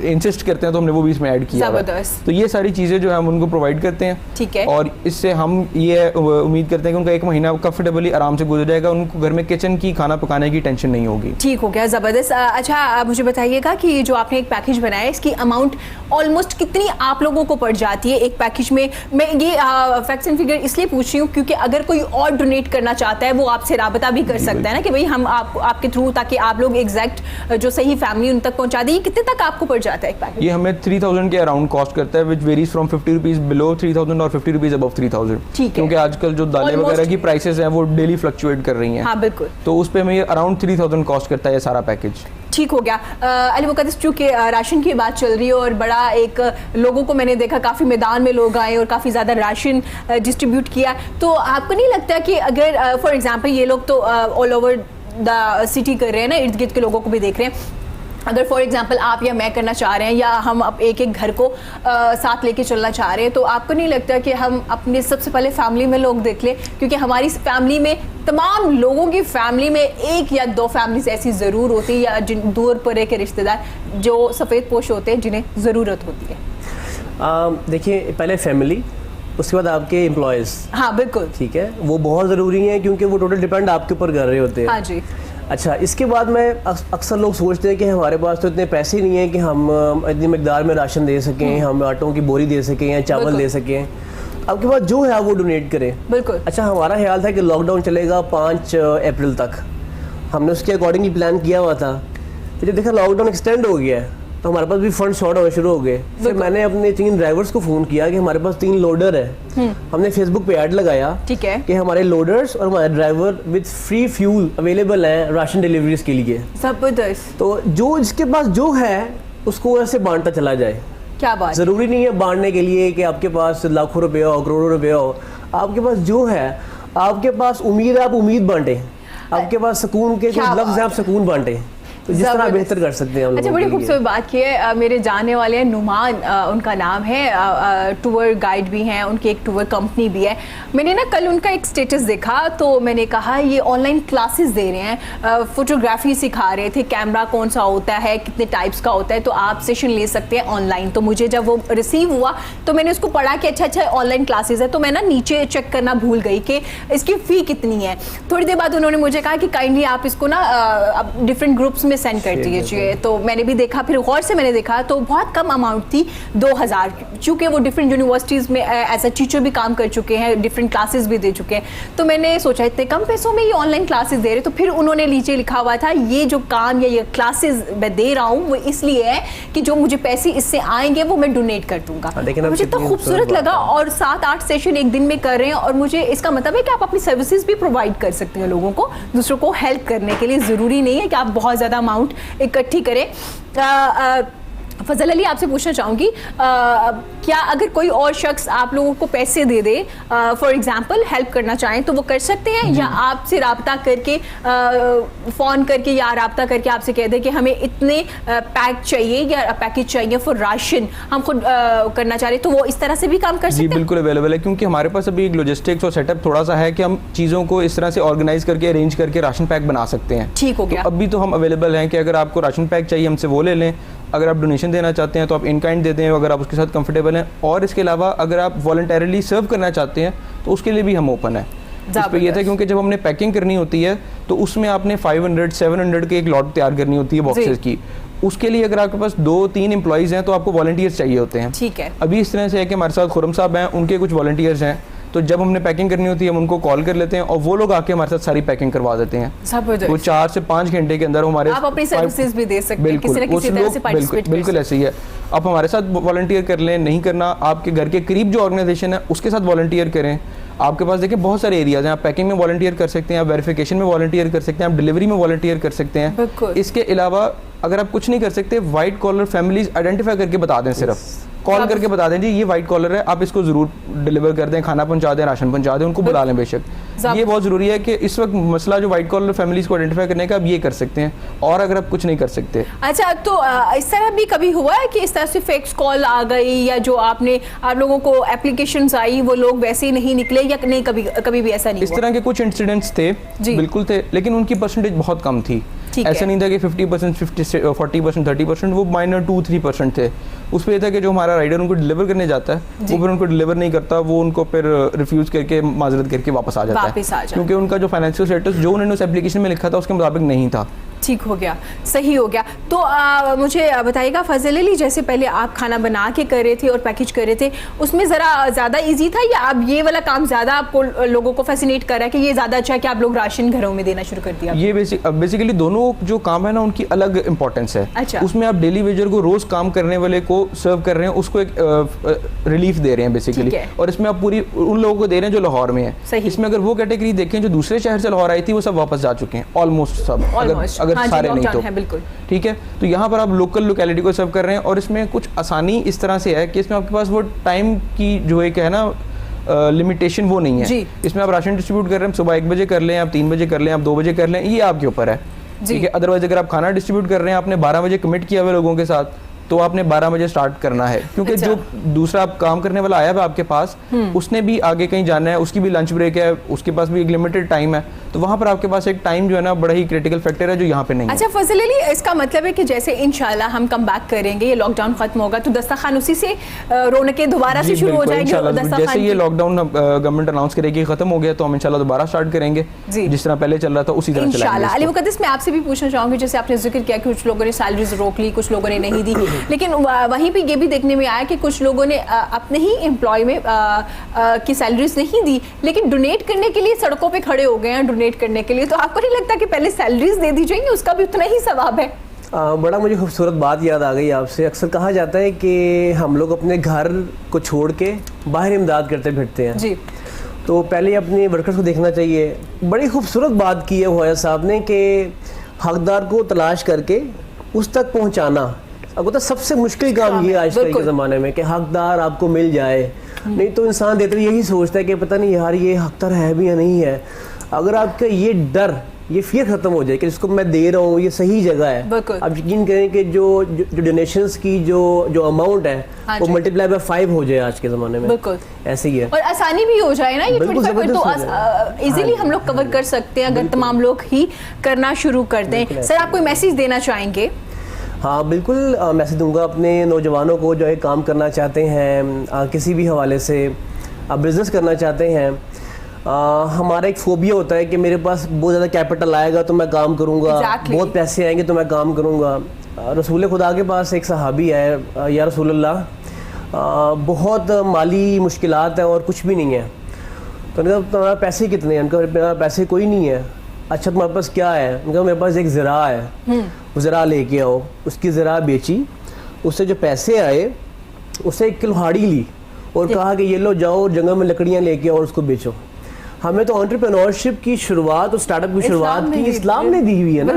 इंसिस्ट करते हैं, तो हमने वो भी इसमें ऐड किया है। तो ये सारी चीज़ें जो है हम उनको प्रोवाइड करते हैं, ठीक है, और इससे हम ये उम्मीद करते हैं कि उनका 1 महीना कंफर्टेबली आराम से गुजर जाएगा, उनको घर में किचन की खाना पकाने की टेंशन नहीं होगी। ठीक हो गया, ज़बरदस्त। अच्छा, मुझे बताइएगा कि जो आपने एक पैकेज बनाया है, इसकी अमाउंट ऑलमोस्ट कितनी आप लोगों को पड़ जाती है एक पैकेज में? मैं ये फैक्ट्स एंड फिगर इसलिए पूछ रही हूँ क्योंकि अगर कोई और डोनेट करना चाहता है वो आपसे राबता भी कर सकता है ना कि भाई हम आपके थ्रू, ताकि आप लोग एग्जैक्ट जो सही फैमिली उन तक पहुंचा दी। कितने तक आपको पड़ जाता है एक पैकेज? ये हमें 3000 के अराउंड कॉस्ट करता है, विच वेरीज फ्रॉम 50 रुपीज बिलो 3000 और 50 रुपीज अबव 3000। क्योंकि आजकल जो दालें वगैरह की प्राइसेस हैं वो डेली फ्लक्चुएट कर रही हैं। हाँ बिल्कुल। तो उस पे हमें ये अराउंड 3000 कॉस्ट करता है ये सारा पैकेज। ठीक हो गया। अली मुकद्दस, चूँकि राशन की बात चल रही है और बड़ा एक लोगों को मैंने देखा, काफ़ी मैदान में लोग आए और काफ़ी ज़्यादा राशन डिस्ट्रीब्यूट किया, तो आपको नहीं लगता कि अगर फॉर एग्जांपल ये लोग तो ऑल ओवर द सिटी कर रहे हैं ना, इर्द गिर्द के लोगों को भी देख रहे हैं, अगर फॉर एग्जांपल आप या मैं करना चाह रहे हैं या हम अब एक एक घर को साथ लेके चलना चाह रहे हैं, तो आपको नहीं लगता कि हम अपने सबसे पहले फैमिली में लोग देख लें? क्योंकि हमारी फैमिली में, तमाम लोगों की फैमिली में 1 या 2 फैमिलीज ऐसी ज़रूर होती है, या जिन दूर परे के रिश्तेदार जो सफ़ेद पोश होते हैं जिन्हें ज़रूरत होती है। देखिए, पहले फैमिली, उसके बाद आपके एम्प्लॉयज़। हाँ बिल्कुल, ठीक है, वो बहुत ज़रूरी है क्योंकि वो टोटल डिपेंड आपके ऊपर कर रहे होते हैं। हाँ जी। अच्छा, इसके बाद में अक्सर लोग सोचते हैं कि हमारे पास तो इतने पैसे नहीं हैं कि हम इतनी मकदार में राशन दे सकें, हम आटों की बोरी दे सकें या चावल दे सकें। आपके पास जो है वो डोनेट करें। बिल्कुल। अच्छा, हमारा ख्याल था कि लॉकडाउन चलेगा 5 अप्रैल तक, हमने उसके अकॉर्डिंग ही प्लान किया हुआ था। फिर जब देखा लॉकडाउन एक्सटेंड हो गया है तो हमारे पास भी फंड शॉर्ट होने शुरू हो गए। फिर मैंने अपने 3 ड्राइवर्स को फ़ोन किया कि हमारे पास 3 लोडर है। हमने फेसबुक पे ऐड लगाया, ठीक है, कि हमारे लोडर्स और हमारे driver with free fuel available हैं राशन डिलीवरीज के लिए। जबरदस्त। तो जो जिसके पास जो है उसको ऐसे बांटता चला जाए। क्या बात। ज़रूरी नहीं है बांटने के लिए कि आपके पास लाखों रुपये हो, करोड़ों रुपये हो। आपके पास जो है, आपके पास उम्मीद है, आप उम्मीद बांटें। आपके पास सुकून के कुछ लफ्ज़ हैं, आप सुकून बांटें, तो जिस तरह बेहतर कर सकते हैं हम लोग। अच्छा, बड़ी खूबसूरत बात की है। मेरे जानने वाले हैं नुमान, उनका नाम है, टूर गाइड भी हैं, उनकी एक टूर कंपनी भी है। मैंने ना कल उनका एक स्टेटस देखा तो मैंने कहा ये ऑनलाइन क्लासेस दे रहे हैं, फोटोग्राफी सिखा रहे थे, कैमरा कौन सा होता है, कितने टाइप्स का होता है, तो आप सेशन ले सकते हैं ऑनलाइन। तो मुझे जब वो रिसीव हुआ तो मैंने उसको पढ़ा कि अच्छा ऑनलाइन क्लासेस है, तो मैं ना नीचे चेक करना भूल गई कि इसकी फ़ी कितनी है। थोड़ी देर बाद उन्होंने मुझे कहा कि काइंडली आप इसको ना डिफरेंट ग्रुप्स में सेंड कर दीजिए। तो मैंने भी देखा, फिर गौर से मैंने देखा तो बहुत कम अमाउंट थी, 2000। चूँकि वो डिफरेंट यूनिवर्सिटीज़ में एज अ टीचर भी काम कर चुके हैं, डिफरेंट क्लासेस भी दे चुके हैं, तो मैंने सोचा इतने कम पैसों में ये ऑनलाइन क्लासेस दे रहे। तो फिर उन्होंने नीचे लिखा हुआ था ये जो काम या ये क्लासेस मैं दे रहा हूँ वो इसलिए है कि जो मुझे पैसे इससे आएंगे वो मैं डोनेट कर दूंगा। मुझे इतना खूबसूरत लगा, और 7-8 सेशन एक दिन में कर रहे हैं, और मुझे इसका मतलब है कि आप अपनी सर्विसेज भी प्रोवाइड कर सकते हैं लोगों को, दूसरों को हेल्प करने के लिए। ज़रूरी नहीं है कि आप बहुत ज़्यादा अमाउंट इकट्ठी करें। फजल अली, आपसे पूछना चाहूँगी, क्या अगर कोई और शख्स आप लोगों को पैसे दे दे, फॉर एग्जांपल हेल्प करना चाहें, तो वो कर सकते हैं, या आपसे राब्ता करके फ़ोन करके या राब्ता करके आपसे कह दे कि हमें इतने पैक चाहिए या पैकेज चाहिए फॉर राशन, हम खुद करना चाह रहे, तो वो इस तरह से भी काम कर सकते जी हैं? बिल्कुल अवेलेबल है, क्योंकि हमारे पास अभी एक लॉजिस्टिक्स और सेटअप थोड़ा सा है कि हम चीज़ों को इस तरह से ऑर्गेनाइज करके अरेंज करके राशन पैक बना सकते हैं। ठीक हो गया। तो अभी तो हम अवेलेबल हैं कि अगर आपको राशन पैक चाहिए हमसे वो ले लें, अगर आप डोनेशन देना चाहते हैं तो आप इन काइंड देते हैं अगर आप उसके साथ कंफर्टेबल हैं, और इसके अलावा अगर आप वॉलंटरली सर्व करना चाहते हैं तो उसके लिए भी हम ओपन है। इस पे ये था क्योंकि जब हमने पैकिंग करनी होती है तो उसमें आपने 500-700 के एक लॉट तैयार करनी होती है बॉक्सेस की। उसके लिए अगर आपके पास 2-3 एम्प्लॉइज़ हैं तो आपको वॉलंटियर्स चाहिए होते हैं। ठीक है। अभी इस तरह से है कि हमारे साथ खुरम साहब हैं, उनके कुछ वॉलंटियर्स हैं, तो जब हमने पैकिंग करनी होती है हम उनको कॉल कर लेते हैं और वो लोग आके हमारे साथ सारी पैकिंग करवा देते हैं। तो 4 से 5 घंटे के अंदर हमारे आप अपनी सर्विसेज भी दे सकते हैं, किसी न किसी तरह से पार्टिसिपेट कर बिल्कुल ऐसे ही है। आप हमारे साथ वॉलंटियर कर लें, नहीं करना आपके घर के करीब जो ऑर्गेनाइजेशन है उसके साथ वॉलंटियर करें। आपके पास देखिए बहुत सारे एरियाज हैं, आप पैकिंग में वॉलंटियर कर सकते हैं, आप वेरिफिकेशन में वॉलंटियर कर सकते हैं, आप डिलीवरी में वॉलंटियर कर सकते हैं। इसके अलावा अगर आप कुछ नहीं कर सकते, वाइट कॉलर फैमिलीज आइडेंटिफाई करके बता दें, सिर्फ कॉल करके बता दें जी ये वाइट कॉलर है, आप इसको जरूर डिलीवर कर दें, खाना पहुंचा दें, राशन पहुंचा दें, उनको बुला लें बेशक। ये बहुत जरूरी है कि इस वक्त मसला जो वाइट कॉलर फैमिलीज को आइडेंटिफाई करने का, आप ये कर सकते हैं, और अगर आप कुछ नहीं कर सकते। अच्छा, तो इस तरह भी कभी हुआ है कि इस तरह से फेक्स कॉल आ गई, या जो आप लोगों को एप्लीकेशंस आई वो लोग वैसे ही नहीं निकले, या नहीं कभी भी ऐसा नहीं इस तरह के कुछ इंसिडेंट्स थे, बिल्कुल थे, लेकिन उनकी परसेंटेज बहुत कम थी। ऐसा नहीं था कि 50%, 40%, 30%, वो माइनर 2-3% थे। उस पर यह था कि जो हमारा राइडर उनको डिलीवर करने जाता है वो फिर उनको डिलीवर नहीं करता, वो उनको फिर रिफ्यूज करके माजरत करके वापस आ जाता है, क्योंकि उनका जो फाइनेंशियल स्टेटस जो उन्होंने उस एप्लीकेशन में लिखा था उसके मुताबिक नहीं था। ठीक हो गया, सही हो गया। तो मुझे बताइएगा फजल अली, जैसे पहले आप खाना बना के कर रहे थे और पैकेज कर रहे थे, उसमें ज़रा ज़्यादा इजी था, या अब ये वाला काम ज़्यादा आपको लोगों को फैसिनेट कर रहा है कि ये ज़्यादा अच्छा है कि आप लोग राशन घरों में देना शुरू कर दिया? ये बेसिकली दोनों जो काम है ना उनकी अलग इंपॉर्टेंस है। अच्छा। उसमें आप डेली वेजर को रोज़ काम करने वाले को सर्व कर रहे हैं, उसको एक रिलीफ दे रहे हैं बेसिकली, और इसमें आप पूरी उन लोगों को दे रहे हैं जो लाहौर में है। इसमें अगर वो कैटेगरी देखें जो दूसरे शहर से लाहौर आई थी वो सब वापस जा चुके हैं, ऑलमोस्ट सब, अगर सारे नहीं तो बिल्कुल ठीक है। तो यहाँ पर आप लोकल लोकेलिटी को सर्व कर रहे हैं, और इसमें कुछ आसानी इस तरह से है कि इसमें आपके पास वो टाइम की जो एक है ना लिमिटेशन वो नहीं है। इसमें आप राशन डिस्ट्रीब्यूट कर रहे हैं, सुबह 1 बजे कर लें, आप 3 बजे कर लें, आप 2 बजे कर लें, ये आपके ऊपर है, ठीक है। अदरवाइज अगर आप खाना डिस्ट्रीब्यूट कर रहे हैं, आपने 12 बजे कमिट किया हुआ लोगों के साथ, तो आपने 12 बजे स्टार्ट करना है, क्योंकि जो दूसरा आप काम करने वाला आया है आपके पास, उसने भी आगे कहीं जाना है, उसकी भी लंच ब्रेक है, उसके पास भी एक लिमिटेड टाइम है, तो वहाँ पर आपके पास एक टाइम जो है ना बड़ा ही क्रिटिकल फैक्टर है जो यहाँ पे नहीं है। अच्छा फजल अली, इसका मतलब है कि जैसे इंशाल्लाह हम कम बैक करेंगे, ये लॉकडाउन खत्म होगा, तो दस्तरखान उसी से रौनकें दोबारा से शुरू हो जाएंगे। जैसे ये लॉकडाउन गवर्नमेंट अनाउंस करेगी खत्म हो गया, तो हम इंशाल्लाह दोबारा स्टार्ट करेंगे, जिस तरह पहले चल रहा था उसी तरह चलाएंगे इंशाल्लाह। अली मुकद्दस, मैं आपसे भी पूछना चाहूँगी, जैसे आपने जिक्र किया कि कुछ लोगों ने सैलरीज रोक ली, कुछ लोगों ने नहीं दी, लेकिन वहीं पे ये भी देखने में आया कि कुछ लोगों ने अपने ही एम्प्लॉय में की सैलरीज नहीं दी, लेकिन डोनेट करने के लिए सड़कों पे खड़े हो गए हैं डोनेट करने के लिए। तो आपको नहीं लगता कि पहले सैलरीज दे दी जाएंगी, उसका भी उतना ही सवाब है? बड़ा मुझे खूबसूरत बात याद आ गई आपसे। अक्सर कहा जाता है कि हम लोग अपने घर को छोड़ के बाहर इमदाद करते फिरते हैं जी, तो पहले अपने वर्कर्स को देखना चाहिए। बड़ी खूबसूरत बात की है हुआ साहब ने कि हकदार को तलाश करके उस तक पहुँचाना। अब तो सबसे मुश्किल काम ये आजकल के ज़माने में कि हकदार आपको मिल जाए, नहीं तो इंसान देते यही सोचता है कि पता नहीं यार ये हकदार है भी या नहीं है। अगर आपका ये डर, ये फियर खत्म हो जाए कि जिसको मैं दे रहा हूँ ये सही जगह है, आप यकीन करें कि जो डोनेशंस की जो अमाउंट है वो मल्टीप्लाई बाय 5 हो जाए आज के ज़माने में। बिल्कुल ऐसे ही है, और आसानी भी हो जाए ना, ये 25 तो इजीली हम लोग कवर कर सकते हैं अगर तमाम लोग ही करना शुरू कर दें। सर, आप कोई मैसेज देना चाहेंगे? हाँ बिल्कुल, मैसेज दूंगा अपने नौजवानों को जो है काम करना चाहते हैं, किसी भी हवाले से आप बिज़नेस करना चाहते हैं। हमारा एक फोबिया होता है कि मेरे पास बहुत ज़्यादा कैपिटल आएगा तो मैं काम करूँगा, बहुत पैसे आएंगे तो मैं काम करूँगा। रसूल खुदा के पास एक सहाबी है, या रसूलल्लाह, बहुत माली मुश्किलात हैं और कुछ भी नहीं है, तो उनका तुम्हारा पैसे कितने हैं? उनका पैसे कोई नहीं है। अच्छा तुम्हारे पास क्या है? उनका मेरे पास एक ज़रा है, वो ज़रा लेके आओ। उसकी ज़रा बेची, उससे जो पैसे आए उससे एक कुल्हाड़ी ली और कहा कि ये लो जाओ जंगल में लकड़ियाँ लेके आओ और उसको बेचो। हमें तो एंटरप्रेन्योरशिप की शुरुआत और स्टार्टअप की शुरुआत की इस्लाम ने दी हुई है ना।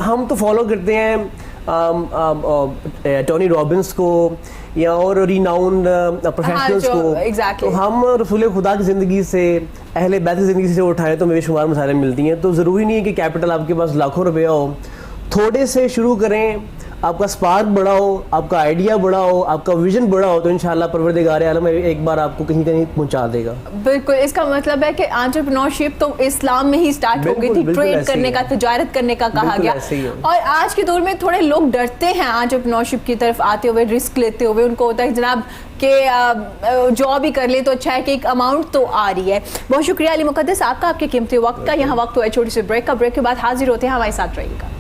हम तो फॉलो करते हैं टोनी रॉबिन्स को या और रिनाउंड प्रोफेशनल्स को, exactly. तो हम रसूल खुदा की ज़िंदगी से, अहले बैत की ज़िंदगी से उठाएं तो बेशुमार मिसालें मिलती हैं। तो ज़रूरी नहीं है कि कैपिटल आपके पास लाखों रुपया हो, थोड़े से शुरू करें, आपका स्पार्क बड़ा हो, आपका आइडिया बड़ा हो, आपका विजन बड़ा हो, तो इंशाल्लाह परवरदिगार आलम एक बार आपको कहीं कहीं पहुंचा देगा। बिल्कुल, इसका मतलब है कि एंटरप्रेन्योरशिप तो इस्लाम में ही स्टार्ट हो गई थी, ट्रेड करने का, तिजारत करने का कहा गया। और आज के दौर में थोड़े लोग डरते हैं एंटरप्रेन्योरशिप की तरफ आते हुए, रिस्क लेते हुए। उनको होता है जनाब कि जॉब ही कर ले तो अच्छा है कि एक अमाउंट तो आ रही है। बहुत शुक्रिया अली मुकद्दस आपका, आपके कीमती वक्त का। यहाँ वक्त हुआ है छोटी सी ब्रेक का। ब्रेक के बाद हाजिर होते हैं, हमारे साथ रहिएगा।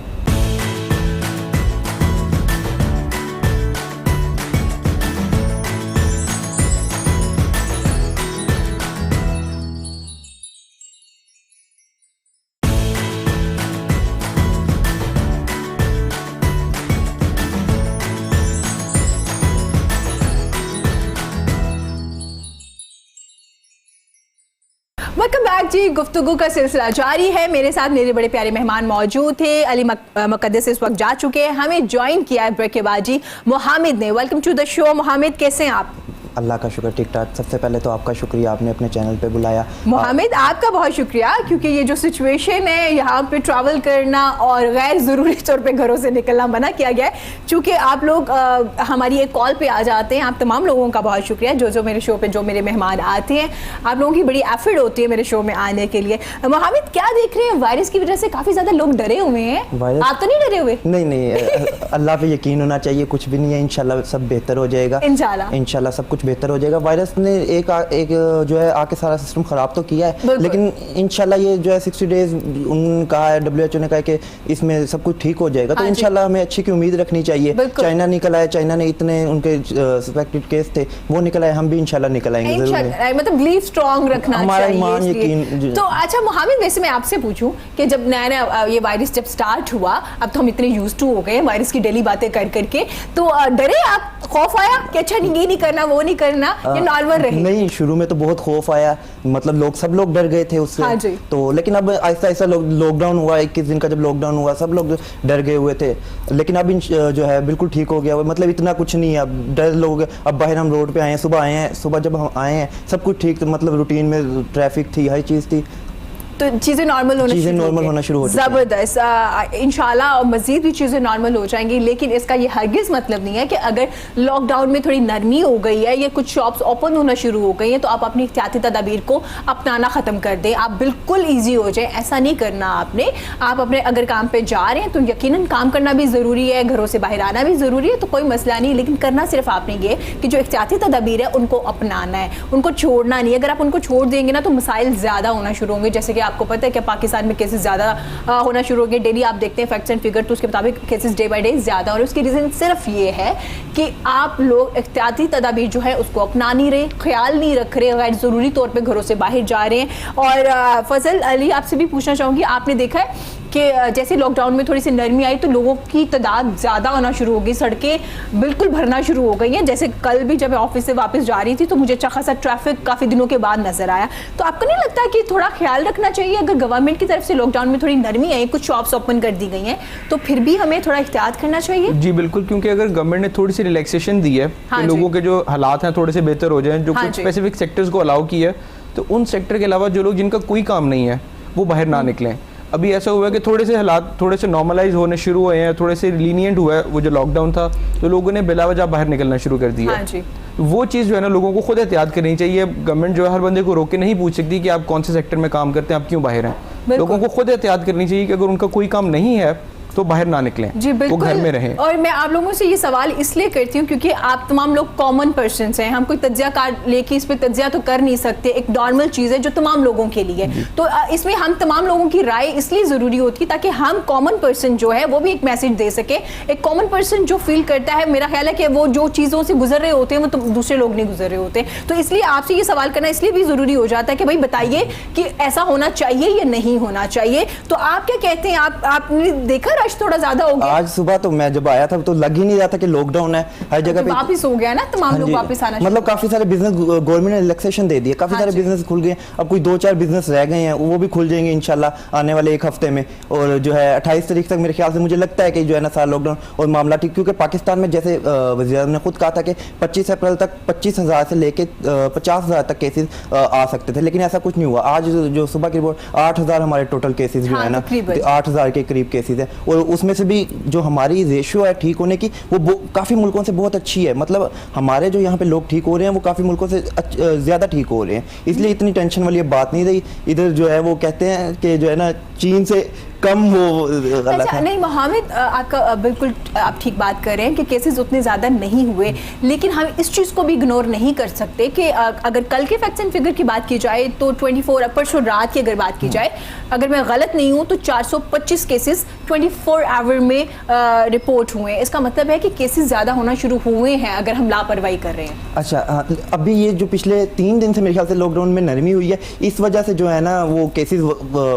वेलकम बैक जी। गुफ्तगू का सिलसिला जारी है। मेरे साथ मेरे बड़े प्यारे मेहमान मौजूद थे। अली मुकद्दस इस वक्त जा चुके हैं। हमें ज्वाइन किया है ब्रेक के बाद जी मोहामिद ने। वेलकम टू द शो मोहामिद, कैसे हैं आप? अल्लाह का शुक्र, ठीक ठाक। सबसे पहले तो आपका शुक्रिया, आपने अपने चैनल पे बुलाया। मोहामिद आपका बहुत शुक्रिया, क्योंकि ये जो सिचुएशन है यहाँ पे ट्रैवल करना और गैर ज़रूरी तौर पे घरों से निकलना मना किया गया है। चूँकि आप लोग हमारी एक कॉल पे आ जाते हैं। आप तमाम लोगों का बहुत शुक्रिया जो मेरे शो पे, जो मेरे मेहमान आते हैं। आप लोगों की बड़ी एफर्ट होती है मेरे शो में आने के लिए। मोहामिद, क्या देख रहे हैं? वायरस की वजह से काफ़ी ज़्यादा लोग डरे हुए हैं। आप तो नहीं डरे हुए? नहीं, अल्लाह पे यकीन होना चाहिए, कुछ भी नहीं है। इंशाल्लाह सब बेहतर हो जाएगा। इंशाल्लाह सब कुछ बेहतर हो जाएगा। वायरस ने एक जो है आके सारा सिस्टम खराब तो किया है, लेकिन इंशाल्लाह ये जो है 60 डेज उनका है, WHO ने कहा कि इसमें सब कुछ ठीक हो जाएगा। तो इंशाल्लाह हमें अच्छी की उम्मीद रखनी चाहिए। चाइना निकल आए, चाइना ने इतने उनके सस्पेक्टेड केस थे, वो निकल आए, हम भी इंशाल्लाह निकल आएंगे जरूर। मतलब बिलीव स्ट्रांग रखना हमारा चाहिए, ईमान यकीन। तो अच्छा मोहामिद, वैसे मैं आपसे पूछूं कि जब नया ये वायरस जब स्टार्ट हुआ, अब तो हम इतने यूज्ड टू हो गए वायरस की डेली बातें कर करके, तो डरे आप? खौफ आया कि अच्छा ये नहीं करना, वो नहीं करना, ये नॉर्मल रहे? नहीं, शुरू में तो बहुत खौफ आया, मतलब सब लोग डर गए थे उससे। हाँ तो लेकिन अब आहिस्ता आहिस्ता लॉकडाउन हुआ, 21 दिन का जब लॉकडाउन हुआ, सब लोग डर गए हुए थे। लेकिन अब जो है बिल्कुल ठीक हो गया, मतलब इतना कुछ नहीं है अब डर लोग। अब बाहर हम रोड पे आए हैं, सुबह जब हम आए हैं सब कुछ ठीक, मतलब रूटीन में ट्रैफिक थी, हर चीज़ थी, तो चीज़ें नॉर्मल होना शुरू हो ज़बरदस्त। इंशाल्लाह और मज़ीद भी चीज़ें नॉर्मल हो जाएंगी। लेकिन इसका ये हरगिज़ मतलब नहीं है कि अगर लॉकडाउन में थोड़ी नरमी हो गई है या कुछ शॉप्स ओपन होना शुरू हो गई हैं तो आप अपनी एहतियाती तदाबीर को अपनाना ख़त्म कर दें, आप बिल्कुल ईजी हो जाए। ऐसा नहीं करना आपने। आप अपने अगर काम पे जा रहे हैं तो यकीनन काम करना भी ज़रूरी है, घरों से बाहर आना भी ज़रूरी है, तो कोई मसला नहीं। लेकिन करना सिर्फ आपने ये कि जो एहतियाती तदाबीर है उनको अपनाना है, उनको छोड़ना नहीं। अगर आप उनको छोड़ देंगे ना तो मसाइल ज़्यादा होना शुरू होंगे। जैसे कि आपको पता है कि पाकिस्तान में केसेस ज़्यादा होना शुरू हो गए। डेली आप देखते हैं फैक्ट्स एंड फिगर, तो उसके मुताबिक केसेस डे बाय डे ज़्यादा हो रहे हैं। उसकी रीज़न सिर्फ ये है कि आप लोग एहतियाती तदाबीर जो है उसको अपना नहीं रहे, ख्याल नहीं रख रहे, गैर ज़रूरी तौर पर घरों से बाहर जा रहे हैं। और फजल अली, आपसे भी पूछना चाहूँगी, आपने देखा है कि जैसे लॉकडाउन में थोड़ी सी नरमी आई तो लोगों की तादाद ज़्यादा आना शुरू हो गई, सड़कें बिल्कुल भरना शुरू हो गई हैं। जैसे कल भी जब मैं ऑफिस से वापस जा रही थी तो मुझे अच्छा खासा ट्रैफिक काफ़ी दिनों के बाद नजर आया। तो आपको नहीं लगता कि थोड़ा ख्याल रखना चाहिए? अगर गवर्नमेंट की तरफ से लॉकडाउन में थोड़ी नरमी आई, कुछ शॉप्स ओपन कर दी गई हैं, तो फिर भी हमें थोड़ा एहतियात करना चाहिए? जी बिल्कुल, क्योंकि अगर गवर्नमेंट ने थोड़ी सी रिलैक्सेशन दी है, लोगों के जो हालात हैं थोड़े से बेहतर हो जाए, जो कुछ स्पेसिफिक सेक्टर्स को अलाउ किया है, तो उन सेक्टर के अलावा जो लोग जिनका कोई काम नहीं है वो बाहर ना निकलें। अभी ऐसा हुआ है कि थोड़े से हालात थोड़े से नॉर्मलाइज होने शुरू हुए हैं, थोड़े से लीनियंट हुआ है वो जो लॉकडाउन था, तो लोगों ने बिला वजह बाहर निकलना शुरू कर दिया। हाँ जी। वो चीज़ जो है ना लोगों को खुद एहतियात करनी चाहिए। गवर्नमेंट जो है हर बंदे को रोक के नहीं पूछ सकती कि आप कौन से सेक्टर में काम करते हैं, आप क्यों बाहर हैं। लोगों को खुद एहतियात करनी चाहिए कि अगर उनका कोई काम नहीं है तो बाहर ना निकलें, जी बिल्कुल, वो घर में रहें। और मैं आप लोगों से ये सवाल इसलिए करती हूँ क्योंकि आप तमाम लोग कॉमन पर्सन्स हैं। हम कोई तज्जिया कार्ड लेके इस पे तज्जिया तो कर नहीं सकते, एक नॉर्मल चीज़ है जो तमाम लोगों के लिए। तो इसमें हम तमाम लोगों की राय इसलिए ज़रूरी होती है ताकि हम कॉमन पर्सन जो है वो भी एक मैसेज दे सके। एक कॉमन पर्सन जो फील करता है, मेरा ख्याल है कि वो जो चीज़ों से गुजर रहे होते हैं वो तो दूसरे लोग नहीं गुजर रहे होते। तो इसलिए आपसे ये सवाल करना इसलिए भी ज़रूरी हो जाता है कि भाई बताइए कि ऐसा होना चाहिए या नहीं होना चाहिए। तो आप क्या कहते हैं? आपने देखा रश थोड़ा ज्यादा हो गया? आज सुबह तो मैं जब आया था तो लग ही नहीं रहा था कि लॉकडाउन है, हर जगह पे वापस हो गया ना, तमाम लोग वापस आना, मतलब काफी सारे बिजनेस गवर्नमेंट ने रिलैक्सेशन दे दिए, काफी सारे बिजनेस खुल गए। अब कोई 2-4 बिजनेस रह गए हैं, वो भी खुल जाएंगे इंशाल्लाह आने वाले 1 हफ्ते में। और जो है 28 तारीख तक मेरे ख्याल से मुझे लगता है कि जो है ना सारा लॉकडाउन और मामला ठीक, क्योंकि पाकिस्तान में जैसे वज़ीर ने खुद कहा था कि 25 अप्रैल तक 25,000 से लेके 50,000 तक केसेस आ सकते थे, लेकिन ऐसा कुछ नहीं हुआ। आज जो सुबह की रिपोर्ट 8,000 हमारे टोटल केसेस जो है ना 8,000 के करीब केसेस है, और उसमें से भी जो हमारी रेशियो है ठीक होने की वो काफ़ी मुल्कों से बहुत अच्छी है। मतलब हमारे जो यहाँ पे लोग ठीक हो रहे हैं वो काफ़ी मुल्कों से ज़्यादा ठीक हो रहे हैं, इसलिए इतनी टेंशन वाली बात नहीं रही। इधर जो है वो कहते हैं कि जो है ना चीन से कम वो गलत अच्छा, है। नहीं मोहम्मद, आपका बिल्कुल आप ठीक बात कर रहे हैं कि केसेस उतने ज़्यादा नहीं हुए, लेकिन हम इस चीज़ को भी इग्नोर नहीं कर सकते कि अगर कल के फैक्ट्स एंड फिगर की बात की जाए तो 24 परसों रात की अगर बात की जाए, अगर मैं गलत नहीं हूँ तो 425 केसेस 24 आवर में रिपोर्ट हुए हैं। इसका मतलब है कि केसेस ज़्यादा होना शुरू हुए हैं अगर हम लापरवाही कर रहे हैं। अच्छा, अभी ये जो पिछले 3 दिन से मेरे ख्याल से लॉकडाउन में नरमी हुई है, इस वजह से जो है ना वो केसेस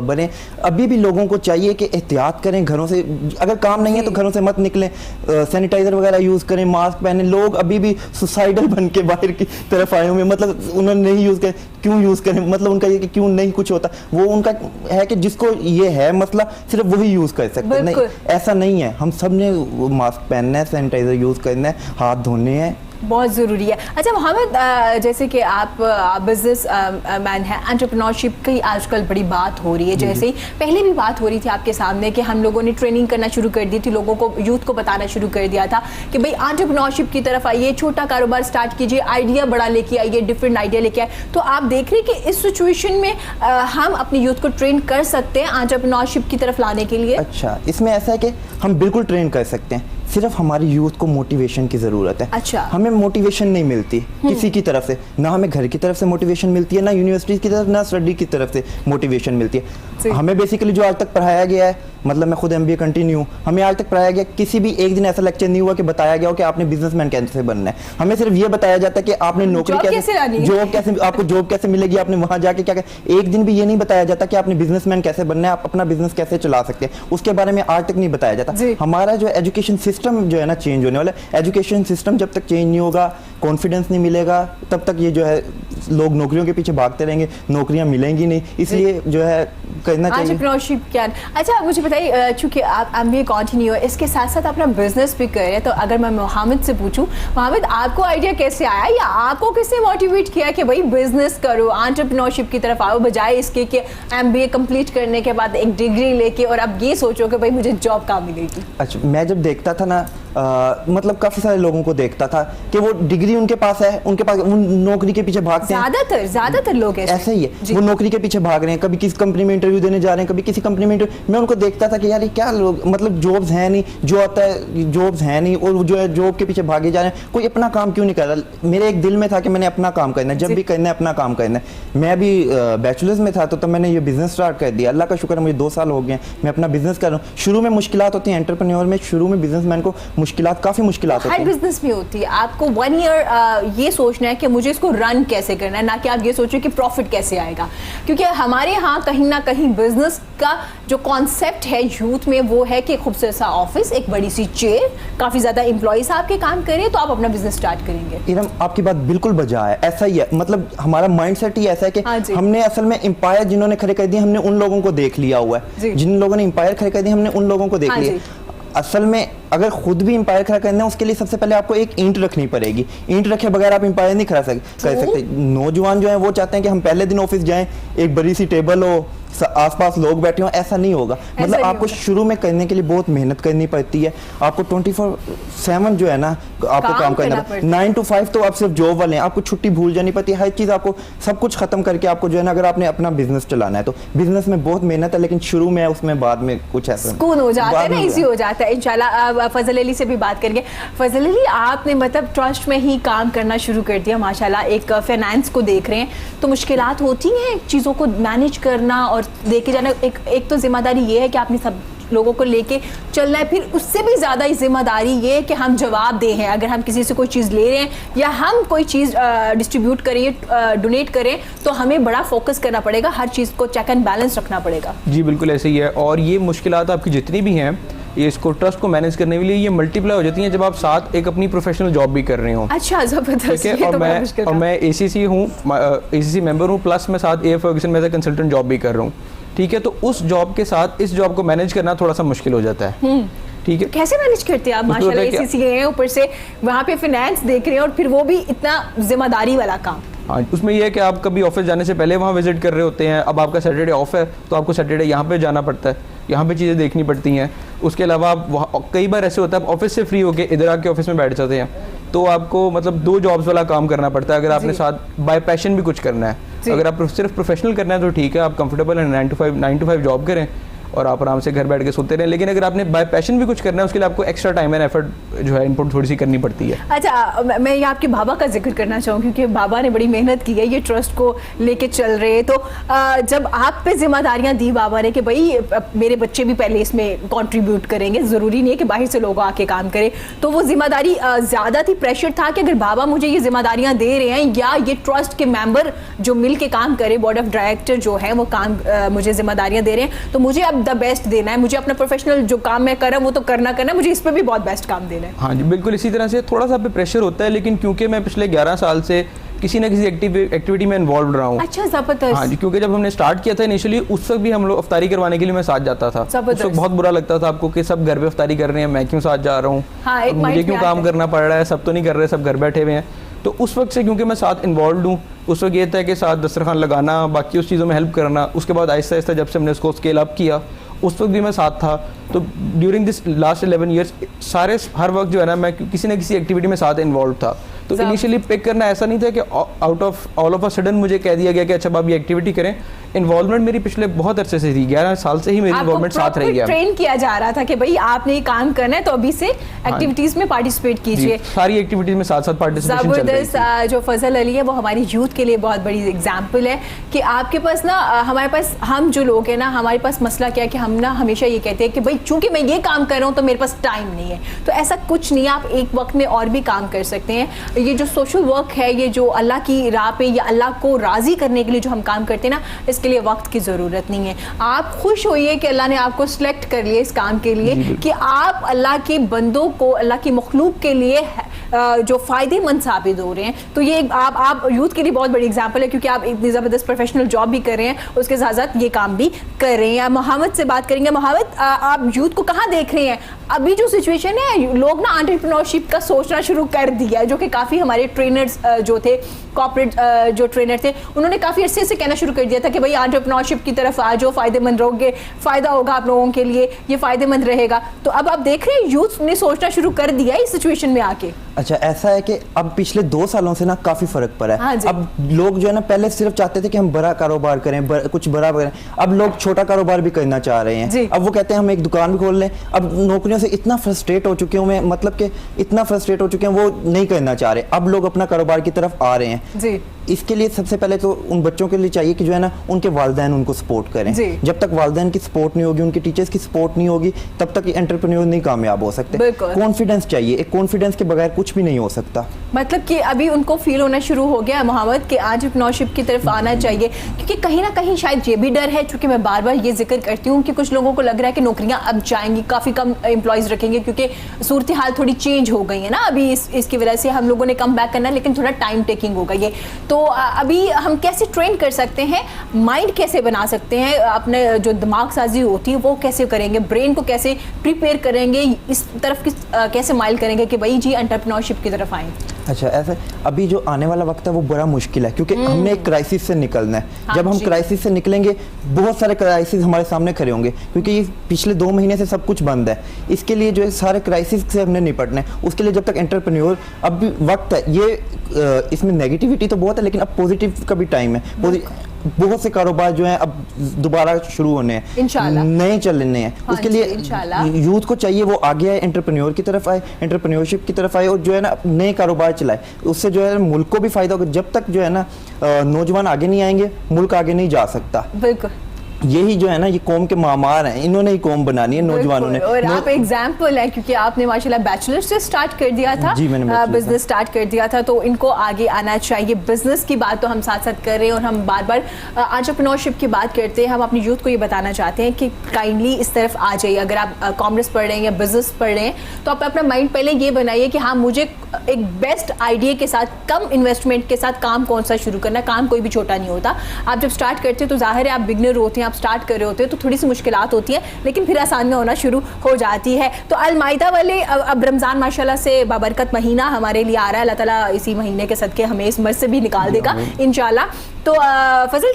बने। अभी भी लोगों को चाहिए कि एहतियात करें, घरों से अगर काम नहीं है तो घरों से मत निकलें, सैनिटाइजर वगैरह यूज़ करें, मास्क पहने। लोग अभी भी सुसाइडल बन के बाहर की तरफ आए हुए, मतलब उन्होंने नहीं यूज़ करें, क्यों यूज़ करें, मतलब उनका ये कि क्यों नहीं कुछ होता, वो उनका है कि जिसको ये है मसला सिर्फ वही यूज़ कर सकते हैं। नहीं, ऐसा नहीं है, हम सब ने मास्क पहनना है, सैनिटाइजर यूज़ करना है, हाथ धोने हैं, बहुत ज़रूरी है। अच्छा मोहम्मद, जैसे कि आप बिजनेस मैन हैं, एंटरप्रेन्योरशिप की आजकल बड़ी बात हो रही है, जैसे ही पहले भी बात हो रही थी आपके सामने कि हम लोगों ने ट्रेनिंग करना शुरू कर दी थी, लोगों को, यूथ को बताना शुरू कर दिया था कि भाई एंटरप्रेन्योरशिप की तरफ आइए, छोटा कारोबार स्टार्ट कीजिए, आइडिया बड़ा लेके आइए, डिफरेंट आइडिया लेके आए। तो आप देख रहे हैं कि इस सिचुएशन में हम अपनी यूथ को ट्रेन कर सकते हैं एंटरप्रेन्योरशिप की तरफ लाने के लिए? अच्छा, इसमें ऐसा है कि हम बिल्कुल ट्रेन कर सकते हैं, सिर्फ हमारी यूथ को मोटिवेशन की ज़रूरत है। अच्छा, हमें मोटिवेशन नहीं मिलती किसी की तरफ से, ना हमें घर की तरफ से मोटिवेशन मिलती है, ना यूनिवर्सिटी की तरफ, ना स्टडी की तरफ से मोटिवेशन मिलती है। हमें बेसिकली जो आज तक पढ़ाया गया है, मतलब मैं खुद MBA कंटिन्यू, हमें आज तक पढ़ाया गया, किसी भी एक दिन ऐसा लेक्चर नहीं हुआ कि बताया गया हो कि आपने बिजनेसमैन कैसे बनना है। हमें सिर्फ ये बताया जाता है कि आपने नौकरी कैसे, जॉब कैसे, आपको जॉब कैसे मिलेगी, आपने वहां जाके क्या। एक दिन भी ये नहीं बताया जाता कि आपने बिजनेसमैन कैसे बनना है, आप अपना बिजनेस कैसे चला सकते हैं, उसके बारे में आज तक नहीं बताया जाता। हमारा जो एजुकेशन सिस्टम जो है ना चेंज होने वाला है। एजुकेशन सिस्टम जब तक चेंज नहीं होगा, कॉन्फिडेंस नहीं मिलेगा, तब तक ये जो है लोग नौकरियों के पीछे भागते रहेंगे, नौकरियां मिलेंगी नहीं, इसलिए जो है करना चाहिए एंटरप्रेन्योरशिप क्या। अच्छा मुझे बताइए, चूंकि आप MBA कंटिन्यू है, इसके साथ साथ अपना बिजनेस भी कर रहे हैं, तो अगर मैं मोहम्मद से पूछूं, मोहम्मद आपको आइडिया कैसे आया या आपको किसने मोटिवेट किया कि भाई बिजनेस करो, एंटरप्रेन्योरशिप की तरफ आओ, बजाय इसके कि MBA कंप्लीट करने के बाद एक डिग्री लेके और अब ये सोचो कि भाई मुझे जॉब कहाँ मिलेगी? अच्छा, मैं जब देखता था ना, मतलब काफी सारे लोगों को देखता था कि वो डिग्री उनके पास है, उनके पास वो नौकरी के पीछे भागते हैं। ज्यादातर लोग ऐसे ही है, वो नौकरी के पीछे भाग रहे हैं, कभी किसी कंपनी में इंटरव्यू देने जा रहे हैं, कभी किसी कंपनी में मैं उनको देखता था कि यार ये क्या लोग, मतलब जॉब्स हैं नहीं, जो आता है जॉब्स हैं नहीं, और जो है जॉब के पीछे भागे जा रहे हैं, कोई अपना काम क्यों नहीं कर रहा। मेरे एक दिल में था कि मैंने अपना काम करना है, जब भी करना है अपना काम करना है। मैं भी बैचलर्स में था तो तब मैंने ये बिजनेस स्टार्ट कर दिया, अल्लाह का शुक्र है मुझे 2 साल हो गए, मैं अपना बिजनेस कर रहा हूँ। शुरू में मुश्किलात होती हैं एंटरप्रेन्योर में, शुरू में बिजनेसमैन को मुश्किलात, काफी मुश्किलात होती हैं। हर बिजनेस में होती है। आपको 1 ईयर ये सोचना है कि मुझे इसको रन कैसे करना है, ना कि आप ये सोचो कि प्रॉफिट कैसे आएगा, क्योंकि हमारे यहाँ कहीं ना कहीं बिजनेस का जो कॉन्सेप्ट है यूथ में वो है कि खूबसूरत सा ऑफिस, एक बड़ी सी चेयर, काफी ज्यादा एम्प्लॉइज आपके काम करें तो आप अपना बिजनेस स्टार्ट करेंगे। इरम, आपकी बात बिल्कुल बजा है, ऐसा ही है। मतलब हमारा माइंडसेट ही ऐसा है कि हमने असल में एम्पायर जिन्होंने खड़े कर दिए, हमने उन लोगों को देख लिया हुआ है, जिन लोगों ने एम्पायर खड़े कर दिए हमने उन लोगों को देख लिया। असल में अगर खुद भी एम्पायर खड़ा करना है, उसके लिए सबसे पहले आपको एक ईंट रखनी पड़ेगी। ईंट रखे बगैर आप एम्पायर नहीं खड़ा कर सकते। नौजवान जो है वो चाहते हैं कि हम पहले दिन ऑफिस जाएं, एक बड़ी सी टेबल हो, आसपास लोग बैठे हों, ऐसा नहीं होगा। मतलब आपको शुरू में करने के लिए बहुत मेहनत करनी पड़ती है, आपको 24/7 जो है ना आपको काम करना पड़ता है। 9 to 5 तो आप सिर्फ जॉब वाले हैं, आपको छुट्टी भूल जानी पड़ती है, हर चीज़ आपको सब कुछ खत्म करके आपको जो है ना, अगर आपने अपना बिजनेस चलाना है तो बिजनेस में बहुत मेहनत है, लेकिन शुरू में है, उसमें बाद में कुछ ऐसा सुकून हो जाता है ना, इजी हो जाता है। इंशाल्लाह फजल अली से भी बात करेंगे। फजल अली, आपने मतलब ट्रस्ट में ही काम करना शुरू कर दिया माशाल्लाह, एक फाइनेंस को देख रहे हैं, तो मुश्किलात होती हैं चीज़ों को मैनेज करना और लेके जाना। एक तो जिम्मेदारी ये है कि आपने सब लोगों को लेके चलना है, फिर उससे भी ज़्यादा ही जिम्मेदारी ये है कि हम जवाब दें हैं। अगर हम किसी से कोई चीज़ ले रहे हैं या हम कोई चीज़ डिस्ट्रीब्यूट करें, डोनेट करें, तो हमें बड़ा फोकस करना पड़ेगा, हर चीज़ को चेक एंड बैलेंस रखना पड़ेगा। जी बिल्कुल ऐसे ही है, और ये मुश्किलात आपकी जितनी भी हैं ये इसको ट्रस्ट को मैनेज करने के लिए ये मल्टीप्लाई हो जाती हैं जब आप साथ एक अपनी प्रोफेशनल जॉब भी कर रहे हो। अच्छा, जबरदस्त। ठीक है, और मैं ACC हूँ, ACC मेंबर हूँ, प्लस मैं साथ A फर्ग्यूसन में कंसल्टेंट जॉब भी कर रहा हूँ। ठीक है, तो उस जॉब के साथ इस जॉब को मैनेज करना थोड़ा सा मुश्किल हो जाता है। ठीक है, कैसे मैनेज करते हैं आप? माशाल्लाह ACC हैं, ऊपर से वहाँ पे फाइनेंस देख रहे हैं और फिर वो भी इतना जिम्मेदारी वाला काम। हाँ, उसमें यह है कि आप कभी ऑफिस जाने से पहले वहाँ विजिट कर रहे होते हैं। अब आपका सैटरडे ऑफ है तो आपको सैटरडे यहाँ पे जाना पड़ता है, यहाँ पे चीज़ें देखनी पड़ती हैं। उसके अलावा आप वहाँ कई बार ऐसे होता है आप ऑफिस से फ्री होके इधर आके ऑफिस में बैठ जाते हैं, तो आपको मतलब 2 जॉब्स वाला काम करना पड़ता है। अगर आपने साथ बाय पैशन भी कुछ करना है, अगर आप सिर्फ प्रोफेशनल करना है तो ठीक है, आप कंफर्टेबल है 9 to 5 जॉब करें और आप आराम से घर बैठ के सोते रहें। लेकिन अगर आपने बाय पैशन भी कुछ करना है उसके लिए आपको एक्स्ट्रा टाइम एंड एफर्ट जो है इनपुट थोड़ी सी करनी पड़ती है। अच्छा, मैं ये आपके बाबा का जिक्र करना चाहूँ क्योंकि बाबा ने बड़ी मेहनत की है ये ट्रस्ट को लेके चल रहे। तो जब आप पे जिम्मेदारियां दी बाबा ने कि भाई मेरे बच्चे भी पहले इसमें कंट्रीब्यूट करेंगे, ज़रूरी नहीं है कि बाहर से लोग आके काम करें, तो वो जिम्मेदारी ज़्यादा थी, प्रेशर था कि अगर बाबा मुझे ये जिम्मेदारियाँ दे रहे हैं या ये ट्रस्ट के मेम्बर जो मिल के काम करे, बोर्ड ऑफ डायरेक्टर जो है वो काम मुझे जिम्मेदारियाँ दे रहे हैं, तो मुझे अब द बेस्ट देना है, मुझे अपना प्रोफेशनल जो काम मैं कर रहा हूं वो तो करना है, मुझे इस पे भी बहुत बेस्ट काम देना है। हाँ जी, बिल्कुल इसी तरह से थोड़ा सा पे प्रेशर होता है, लेकिन क्योंकि मैं पिछले 11 साल से किसी ना किसी एक्टिविटी में इन्वॉल्व रहा हूँ। अच्छा, जबरदस्त। हाँ जी, क्योंकि जब हमने स्टार्ट किया था इनिशियली उस वक्त भी हम लोग अफ्तारी करवाने के लिए मैं साथ जाता था। उस वक्त बहुत बुरा लगता था आपको कि सब घर पे अफ्तारी कर रहे हैं, मैं क्यों साथ जा रहा हूँ, हाँ, मुझे क्यों काम करना पड़ रहा है, सब तो नहीं कर रहे, सब घर बैठे हुए हैं। तो उस वक्त से क्योंकि मैं साथ इन्वॉल्व हूँ, उस वक्त ये था कि साथ दस्तरखान लगाना, बाकी उस चीज़ों में हेल्प करना। उसके बाद आहिस्ता आहिस्ता जब से हमने उसको स्केल अप किया उस वक्त भी मैं साथ था। तो ड्यूरिंग दिस लास्ट 11 ईयर्स सारे हर वक्त जो है ना मैं किसी ना किसी एक्टिविटी में साथ इन्वॉल्व था। तो इनिशियली पिक करना ऐसा नहीं था कि out of all of a sudden मुझे कह दिया गया कि अच्छा आप ये एक्टिविटी करें। इन्वॉल्वमेंट मेरी पिछले बहुत अरसे से थी, 11 साल से ही मेरी इन्वॉल्वमेंट साथ रही है। ट्रेन किया जा रहा था कि भाई आपने ये काम करना है तो अभी से एक्टिविटीज में पार्टिसिपेट कीजिए, सारी एक्टिविटीज में साथ साथ पार्टिसिपेशन चल रही थी। जो फजल अली है वो हमारी यूथ के लिए बहुत बड़ी एग्जांपल है कि आपके पास ना हमारे पास हम जो लोग हैं ना हमारे पास मसला क्या है कि हम ना हमेशा ये कहते हैं कि भाई चूंकि मैं ये काम कर रहा हूँ तो मेरे पास टाइम नहीं है। तो ऐसा कुछ नहीं है, आप एक वक्त में और भी काम कर सकते हैं। ये जो सोशल वर्क है, ये जो अल्लाह की राह पे या अल्लाह को राजी करने के लिए जो हम काम करते हैं ना, इसके लिए वक्त की ज़रूरत नहीं है। आप खुश होइए कि अल्लाह ने आपको सिलेक्ट कर लिया इस काम के लिए कि आप अल्लाह के बंदों को, अल्लाह की मखलूक के लिए जो फ़ायदेमंद साबित हो रहे हैं। तो ये आप यूथ के लिए बहुत बड़ी एग्जाम्पल है क्योंकि आप इतनी ज़बरदस्त प्रोफेशनल जॉब भी कर रहे हैं, उसके साथ साथ ये काम भी कर रहे हैं। मोहम्मद से बात करेंगे। मोहम्मद, आप यूथ को कहाँ देख रहे हैं? अभी जो सिचुएशन है, लोग ना एंटरप्रेन्योरशिप का सोचना शुरू कर दिया है, जो कि काफ़ी हमारे ट्रेनर्स जो थे, कॉर्पोरेट जो ट्रेनर थे, उन्होंने काफ़ी अर्से से कहना शुरू कर दिया था कि भाई एंटरप्रेन्योरशिप की तरफ आ जाओ, फ़ायदेमंद रहोगे, फ़ायदा होगा आप लोगों के लिए, ये फ़ायदेमंद रहेगा। तो अब आप देख रहे हैं यूथ ने सोचना शुरू कर दिया है इस सिचुएशन में आके। अच्छा, ऐसा है कि अब पिछले 2 सालों से ना काफ़ी फ़र्क पड़ा है। हाँ, अब लोग जो है ना पहले सिर्फ चाहते थे कि हम बड़ा कारोबार करें, कुछ बड़ा करें। अब लोग छोटा कारोबार भी करना चाह रहे हैं। अब वो कहते हैं हम एक दुकान भी खोल लें। अब नौकरियों से इतना फ्रस्ट्रेट हो चुके हैं, मतलब कि इतना फ्रस्ट्रेट हो चुके हैं, वो नहीं करना चाह रहे। अब लोग अपना कारोबार की तरफ आ रहे हैं जी। इसके लिए सबसे पहले तो उन बच्चों के लिए चाहिए कि जो है ना उनके वालिदैन उनको सपोर्ट करें। जब तक वालिदैन की सपोर्ट नहीं होगी, उनके टीचर्स की सपोर्ट नहीं होगी, तब तक एंटरप्रेन्योर नहीं कामयाब हो सकते। कॉन्फिडेंस चाहिए, एक कॉन्फिडेंस के बगैर कुछ भी नहीं हो सकता। मतलब कि अभी उनको फील होना शुरू हो गया मोहम्मद कि एंटरप्रेन्योरशिप की तरफ आना चाहिए, क्योंकि कहीं ना कहीं शायद ये भी डर है, चूंकि मैं बार बार ये जिक्र करती हूँ कि कुछ लोगों को लग रहा है कि नौकरियां अब जाएंगी, काफ़ी कम एम्प्लॉयज़ रखेंगे क्योंकि सूरत हाल थोड़ी चेंज हो गई है ना अभी, इसकी वजह से हम लोगों ने कम बैक करना है, लेकिन थोड़ा टाइम टेकिंग होगा ये। तो अभी हम कैसे ट्रेन कर सकते हैं, माइंड कैसे बना सकते हैं, अपने जो दिमाग साजी होती है वो कैसे करेंगे, ब्रेन को कैसे प्रिपेयर करेंगे, इस तरफ कैसे माइल करेंगे कि भाई जी एंटरप्रेन्योरशिप की तरफ आएँ? अच्छा, ऐसे अभी जो आने वाला वक्त है वो बड़ा मुश्किल है क्योंकि हमने एक क्राइसिस से निकलना है। जब हम क्राइसिस से निकलेंगे बहुत सारे क्राइसिस हमारे सामने खड़े होंगे क्योंकि ये पिछले 2 महीने से सब कुछ बंद है। इसके लिए जो है सारे क्राइसिस से हमने निपटना है। उसके लिए जब तक एंटरप्रेन्योर, अब भी वक्त है, ये इसमें नेगेटिविटी तो बहुत है लेकिन अब पॉजिटिव का भी टाइम है। बहुत से कारोबार जो हैं अब दोबारा शुरू होने हैं, नए चलने हैं। उसके लिए यूथ को चाहिए वो आगे आए, एंटरप्रेन्योर की तरफ आए, एंटरप्रेन्योरशिप की तरफ आए और जो है ना नए कारोबार चलाए। उससे जो है मुल्क को भी फायदा होगा। जब तक जो है ना नौजवान आगे नहीं आएंगे, मुल्क आगे नहीं जा सकता। बिल्कुल यही जो है ना, ये कौम के मामार हैं, इन्होंने ही कौम बनानी है नौजवानों ने। और आप एग्जाम्पल है, क्योंकि आपने माशाल्लाह बैचलर से स्टार्ट कर दिया था, बिजनेस स्टार्ट कर दिया था, तो इनको आगे आना चाहिए। बिजनेस की बात तो हम साथ साथ कर रहे हैं और हम बार बार एंटरप्रेन्योरशिप की बात करते हैं। हम अपनी यूथ को ये बताना चाहते हैं कि काइंडली इस तरफ आ जाइए। अगर आप कॉमर्स पढ़ रहे हैं या बिजनेस पढ़ रहे हैं तो आप अपना माइंड पहले ये बनाइए कि हाँ, मुझे एक बेस्ट आइडिया के साथ, कम इन्वेस्टमेंट के साथ काम कौन सा शुरू करना। काम कोई भी छोटा नहीं होता। आप जब स्टार्ट करते हो तो जाहिर है आप बिगनर होते हैं, आप स्टार्ट कर रहे होते हैं तो थोड़ी सी मुश्किलात होती हैं, लेकिन फिर आसानियां होना शुरू हो जाती है। तो अल-माइदा वाले, अब रमज़ान माशाल्लाह से बाबरकत महीना हमारे लिए आ रहा है। अल्लाह ताला इसी महीने के सदके हमें इस मर्ज़ से भी निकाल देगा इंशाल्लाह। तो फजल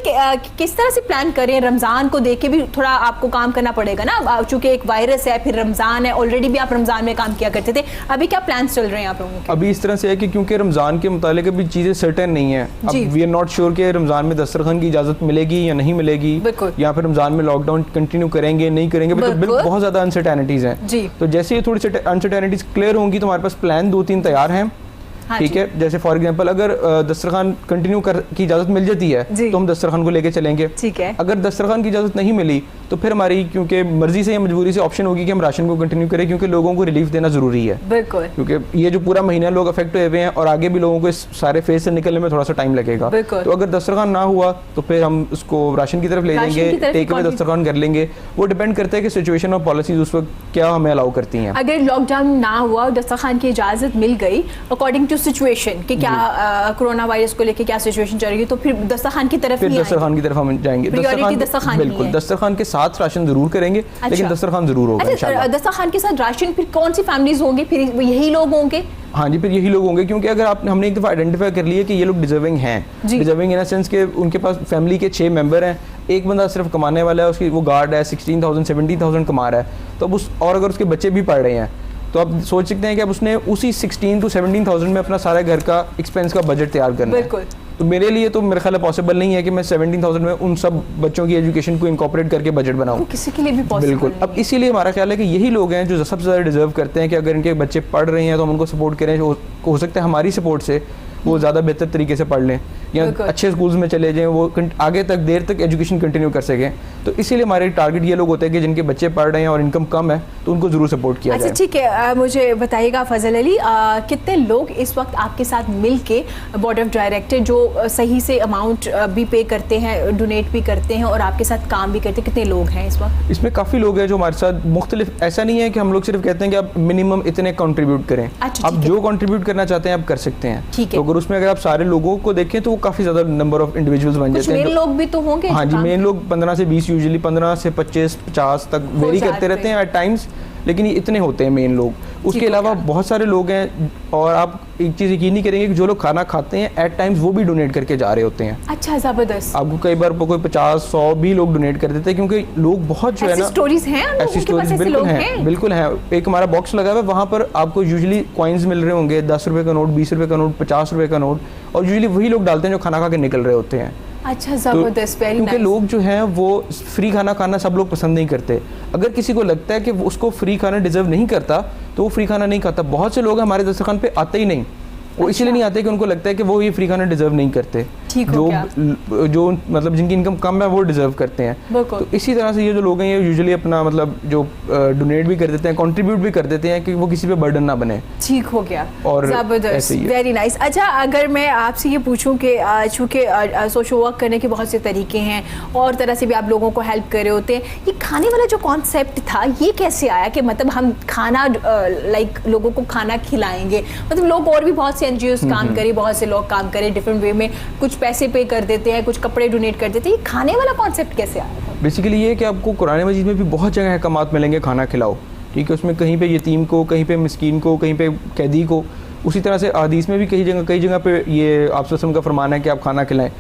किस तरह से प्लान करें? रमज़ान को देख के भी थोड़ा आपको काम करना पड़ेगा ना, चूँकि एक वायरस है, फिर रमज़ान है, ऑलरेडी भी आप रमज़ान में काम किया करते थे। अभी क्या प्लान चल रहे हैं आप लोगों के? अभी इस तरह से है कि क्योंकि रमज़ान के मुतालिक अभी चीज़ें सर्टेन नहीं है। अब वी आर नॉट श्योर कि रमज़ान में दस्तरखान की इजाज़त मिलेगी या नहीं मिलेगी, या फिर रमज़ान में लॉकडाउन कंटिन्यू करेंगे नहीं करेंगे। बहुत ज़्यादा अनसर्टेनिटीज़ हैं। तो जैसे ये थोड़ी सी अनसर्टेनिटीज़ क्लियर होंगी तो हमारे पास प्लान 2-3 तैयार हैं। ठीक है, जैसे फॉर एग्जांपल अगर दस्तरखान कंटिन्यू की इजाज़त मिल जाती है तो हम दस्तरखान को लेके चलेंगे। ठीक है। अगर दस्तरखान की इजाज़त नहीं मिली तो फिर हमारी क्योंकि मर्जी से या मजबूरी से ऑप्शन होगी कि हम राशन को कंटिन्यू करें, क्योंकि लोगों को रिलीफ देना ज़रूरी है। बिल्कुल। क्योंकि ये जो पूरा महीना लोग अफेक्ट हुए हैं और आगे भी लोगों को इस सारे फेज से निकलने में थोड़ा सा टाइम लगेगा। तो अगर दस्तरखान ना हुआ तो फिर हम उसको राशन की तरफ ले जाएंगे, टेक अवे दस्तरखान कर लेंगे। वो डिपेंड करता है कि सिचुएशन और पॉलिसीज उस वक्त क्या हमें अलाउ करती हैं। अगर लॉकडाउन ना हुआ और दस्तरखान की इजाज़त मिल गई अकॉर्डिंग टू सिचुएशन कि क्या कोरोना वायरस को लेके क्या सिचुएशन चल रही है, तो फिर दस्तरखान की तरफ दस्तरखान की तरफ हम जाएंगे। बिल्कुल, दस्तरखान के साथ राशन जरूर करेंगे, लेकिन दस्तरखान जरूर होगा इंशाल्लाह। दस्तरखान के साथ राशन फिर कौन सी फैमिलीज होंगी? फिर यही लोग होंगे। हाँ जी, फिर यही लोग होंगे, क्योंकि अगर हमने एक दफ़ा आइडेंटिफाई कर लिया कि ये लोग डिजर्विंग हैं, डिजर्विंग इन द सेंस कि उनके पास फैमिली के 6 मेंबर हैं, एक बंदा सिर्फ कमाने वाला है, उसकी वो गार्ड है, 16,000 17,000 कमा रहा है, तो अब और अगर उसके बच्चे भी पढ़ रहे हैं तो आप सोच सकते हैं कि अब उसने उसी 16 to 17,000 में अपना सारे घर का एक्सपेंस का बजट तैयार करना है। तो मेरे लिए तो मेरे ख्याल पॉसिबल नहीं है कि मैं 17,000 में उन सब बच्चों की एजुकेशन को इनकॉर्पोरेट करके बजट बनाऊं। किसी के लिए भी पॉसिबल बिल्कुल। अब इसीलिए हमारा ख्याल है कि यही लोग हैं जो सबसे ज़्यादा डिजर्व करते हैं कि अगर इनके बच्चे पढ़ रहे हैं तो हम उनको सपोर्ट करें। हो सकता है हमारी सपोर्ट से वो ज़्यादा बेहतर तरीके से पढ़ लें या अच्छे स्कूल्स में चले जाएं, वो आगे तक देर तक एजुकेशन कंटिन्यू कर सकें। तो इसीलिए हमारे टारगेट ये लोग होते हैं कि जिनके बच्चे पढ़ रहे हैं और इनकम कम है तो उनको ज़रूर सपोर्ट किया जाए। ठीक है, मुझे बताइएगा फजल अली, कितने लोग इस वक्त आपके साथ मिल के बोर्ड ऑफ डायरेक्टर जो सही से अमाउंट भी पे करते हैं, डोनेट भी करते हैं और आपके साथ काम भी करते हैं, कितने लोग हैं इस वक्त? इसमें काफ़ी लोग हैं जो हमारे साथ मुख्तलिफ, ऐसा नहीं है कि हम लोग सिर्फ कहते हैं कि आप मिनिमम इतने कंट्रीब्यूट करें। आप जो कंट्रीब्यूट करना चाहते हैं आप कर सकते हैं। तो अगर उसमें अगर आप सारे लोगों को देखें तो वो काफ़ी ज़्यादा नंबर ऑफ इंडिविजुअल्स बन जाते हैं। मेन लोग भी तो होंगे। हाँ जी, मेन लोग 15 से 20, यूजुअली 15 से 25 50 तक वेरी करते रहते हैं एट टाइम्स, लेकिन ये इतने होते हैं मेन लोग। उसके अलावा बहुत सारे लोग हैं और आप एक चीज़ यकीन नहीं करेंगे कि जो लोग खाना खाते हैं एट टाइम्स वो भी डोनेट करके जा रहे होते हैं। अच्छा, ज़बरदस्त। आपको कई बार कोई 50-100 भी लोग डोनेट कर देते हैं, क्योंकि लोग बहुत जो है ना, स्टोरीज हैं, ऐसी स्टोरीज बिल्कुल हैं। एक हमारा बॉक्स लगा हुआ है, वहाँ पर आपको यूजुअली कॉइन्स मिल रहे होंगे, 10 रुपये का नोट, 20 रुपये का नोट, 50 रुपये का नोट, और यूजुअली वही लोग डालते हैं जो खाना खा के निकल रहे होते हैं। अच्छा, ज़बरदस्त। क्योंकि लोग जो हैं वो फ्री खाना खाना सब लोग पसंद नहीं करते। अगर किसी को लगता है कि उसको फ्री खाना डिजर्व नहीं करता तो वो फ्री खाना नहीं खाता। बहुत से लोग हमारे दस्तरखान पे आते ही नहीं, वो इसीलिए नहीं आते कि उनको लगता है कि वो ये फ्री खाना डिजर्व नहीं करते। जो मतलब जिनकी इनकम कम है वो डिजर्व करते हैं। तो इसी तरह से ये जो लोग हैं ये यूजुअली अपना मतलब जो डोनेट भी कर देते हैं, कंट्रीब्यूट भी कर देते हैं कि वो किसी पे बर्डन ना बने। ठीक हो गया, और जबरदस्त, वेरी नाइस। अच्छा, अगर मैं आपसे ये पूछूं कि चूँकि सोशल वर्क करने के बहुत से तरीके हैं और तरह से भी आप लोगों को हेल्प कर रहे होते हैं, ये खाने वाला जो कॉन्सेप्ट था ये कैसे आया कि मतलब हम खाना लाइक लोगों को खाना खिलाएंगे? मतलब लोग और भी बहुत से NGOs काम करें, बहुत से लोग काम करें डिफरेंट वे में, कुछ पैसे पे कर देते हैं, कुछ कपड़े डोनेट कर देते हैं। ये खाने वाला कॉन्सेप्ट कैसे आया था? बेसिकली ये है कि आपको कुरान मजीद में भी बहुत जगह अहकामात मिलेंगे खाना खिलाओ, ठीक है। उसमें कहीं पे यतीम को, कहीं पे मिस्कीन को, कहीं पे कैदी को। उसी तरह से हदीस में भी कई जगह पे ये आप का फरमान है कि आप खाना खिलाएं,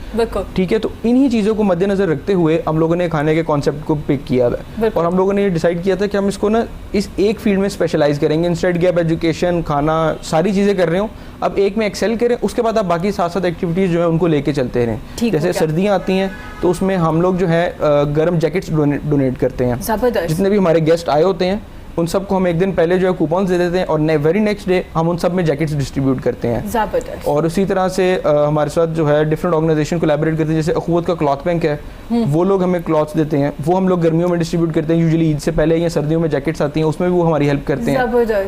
ठीक है। तो इन्हीं चीज़ों को मद्देनजर रखते हुए हम लोगों ने खाने के कॉन्सेप्ट को पिक किया है और हम लोगों ने ये डिसाइड किया था कि हम इसको ना इस एक फील्ड में स्पेशलाइज करेंगे। इंस्टेड कि आप एजुकेशन, खाना, सारी चीज़ें कर रहे हो, अब एक में एक्सेल करें, उसके बाद आप बाकी साथ साथ एक्टिविटीज़ जो है उनको लेके चलते रहें। जैसे सर्दियाँ आती हैं तो उसमें हम लोग जो है गर्म जैकेट्स डोनेट करते हैं। जितने भी हमारे गेस्ट आए होते हैं उन सबको हम एक दिन पहले जो है कूपन्स दे देते हैं और वेरी नेक्स्ट डे हम उन सब में जैकेट्स डिस्ट्रीब्यूट करते हैं। और उसी तरह से हमारे साथ जो है डिफरेंट ऑर्गेनाइजेशन कोलैबोरेट करते हैं, जैसे अखुवत का क्लॉथ बैंक है, वो लोग हमें क्लॉथ्स देते हैं, वो हम लोग गर्मियों में डिस्ट्रीब्यूट करते हैं, यूजुअली ईद से पहले या सर्दियों में जैकेट्स आती हैं, उसमें भी वो हमारी हेल्प करते हैं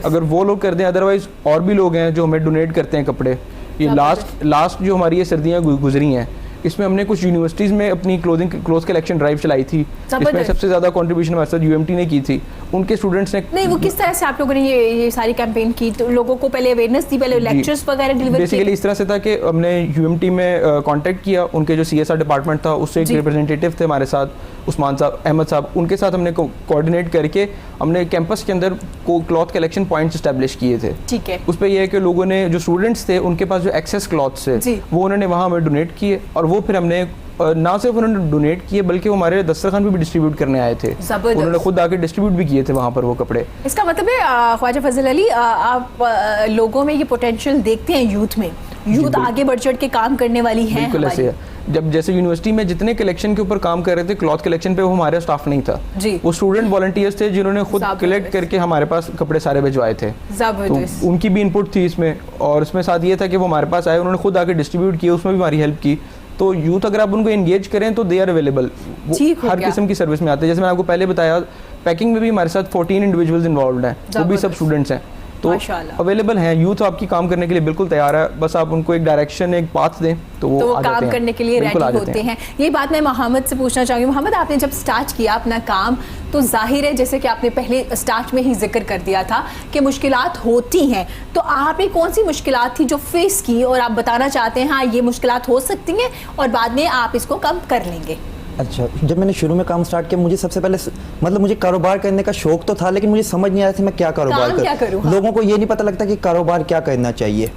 अगर वो लोग करते हैं। अदरवाइज और भी लोग हैं जो हमें डोनेट करते हैं कपड़े। ये लास्ट जो हमारी ये सर्दियाँ गुजरी हैं, इसमें हमने कुछ यूनिवर्सिटीज़ में अपनी क्लोथ कलेक्शन ड्राइव चलाई थी, इसमें सबसे ज़्यादा कंट्रीब्यूशन हमारे साथ यूएमटी ने की थी। उनके स्टूडेंट्स ने नहीं, वो किस तरह से आप लोगों ने ये सारी कैंपेन की? तो लोगों को पहले अवेयरनेस थी, पहले लेक्चर्स वगैरह डिलीवर किए? बेसिकली इस तरह से था कि हमने यूएमटी में कांटेक्ट किया, उनके जो सीएसआर डिपार्टमेंट था उससे एक रिप्रेजेंटेटिव थे हमारे साथ, उस्मान साहब, अहमद साहब, उनके साथ हमने कोऑर्डिनेट करके हमने कैंपस के अंदर क्लॉथ कलेक्शन पॉइंट्स एस्टैब्लिश किए थे। ठीक है। उस पर यह है कि लोगों ने, जो स्टूडेंट्स थे, उनके पास जो एक्सेस क्लॉथ्स थे वो उन्होंने वहाँ हमें डोनेट किए, और वो फिर हमने ना सिर्फ उन्होंने डोनेट किए बल्कि वो हमारे दस्तरखान भी डिस्ट्रीब्यूट करने आए थे, उन्होंने खुद आके डिस्ट्रीब्यूट भी किए थे वहाँ पर वो कपड़े। इसका मतलब है ख्वाजा फजल अली, आप लोगों में ये पोटेंशियल देखते हैं यूथ में, यूथ आगे बढ़ चढ़ के काम करने वाली है। बिल्कुल ऐसे है। जब जैसे यूनिवर्सिटी में जितने कलेक्शन के ऊपर काम कर रहे थे, क्लॉथ कलेक्शन पे वो हमारा स्टाफ नहीं था, वो स्टूडेंट वॉलंटियर्स थे जिन्होंने खुद कलेक्ट करके हमारे पास कपड़े सारे भिजवाए थे। तो उनकी भी इनपुट थी इसमें, और इसमें साथ ये था कि वो हमारे पास आए, उन्होंने खुद आके डिस्ट्रीब्यूट किए, उसमें भी हमारी हेल्प की। तो यूथ अगर आप उनको एंगेज करें तो दे आर अवेलेबल, हर किस्म की सर्विस में आते हैं। जैसे मैंने आपको पहले बताया, पैकिंग में भी हमारे साथ 14 इंडिविजुअल्स इन्वॉल्व हैं, वो भी सब स्टूडेंट्स हैं, तो अवेलेबल हैं। यूथ आपकी काम करने के लिए बिल्कुल तैयार है, बस आप उनको एक डायरेक्शन, एक पाथ दें तो वो काम करने के लिए रेडी होते हैं। ये बात मैं मोहम्मद से पूछना चाहूँगी। मोहम्मद, आपने जब स्टार्ट किया अपना काम, तो जाहिर है जैसे कि आपने पहले स्टार्ट में ही जिक्र कर दिया था कि मुश्किलात होती हैं, तो आपने कौन सी मुश्किलात थी जो फेस की और आप बताना चाहते हैं हाँ ये मुश्किलात हो सकती हैं और बाद में आप इसको कम कर लेंगे? अच्छा, जब मैंने शुरू में काम स्टार्ट किया, मुझे सबसे पहले मतलब मुझे कारोबार करने का शौक तो था, लेकिन मुझे समझ नहीं आ रहा था मैं क्या कारोबार करूं। हाँ। लोगों को ये नहीं पता लगता कि कारोबार क्या करना चाहिए।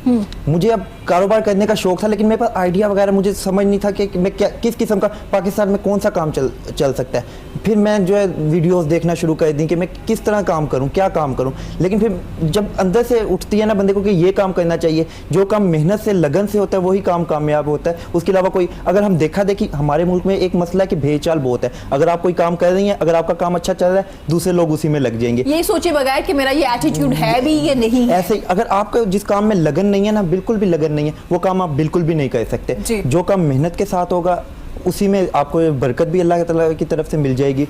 मुझे अब कारोबार करने का शौक था, लेकिन मेरे पास आइडिया वगैरह मुझे समझ नहीं था कि मैं क्या, किस किस्म का पाकिस्तान में कौन सा काम चल सकता है। फिर मैं जो है वीडियोस देखना शुरू कर दी कि मैं किस तरह काम करूं, क्या काम करूं। लेकिन फिर जब अंदर से उठती है ना बंदे को कि ये काम करना चाहिए, जो काम मेहनत से, लगन से होता है, वही काम कामयाब होता है। उसके अलावा कोई, अगर हम देखा देखी, हमारे मुल्क में एक मसला है कि भेदचाल बहुत है। अगर आप कोई काम कर रही हैं, अगर आपका काम अच्छा चल रहा है, दूसरे लोग उसी में लग जाएंगे, ये सोचे बगैर कि मेरा ये एटीट्यूड है भी या नहीं है। ऐसे ही अगर आपका जिस काम में लगन नहीं है ना, बिल्कुल भी लगन नहीं है, वो काम आप बिल्कुल भी नहीं कर सकते। जो काम मेहनत के साथ होगा उसी में आपको बरकत भी अल्लाह ताला की तरफ से मिल जाएगी।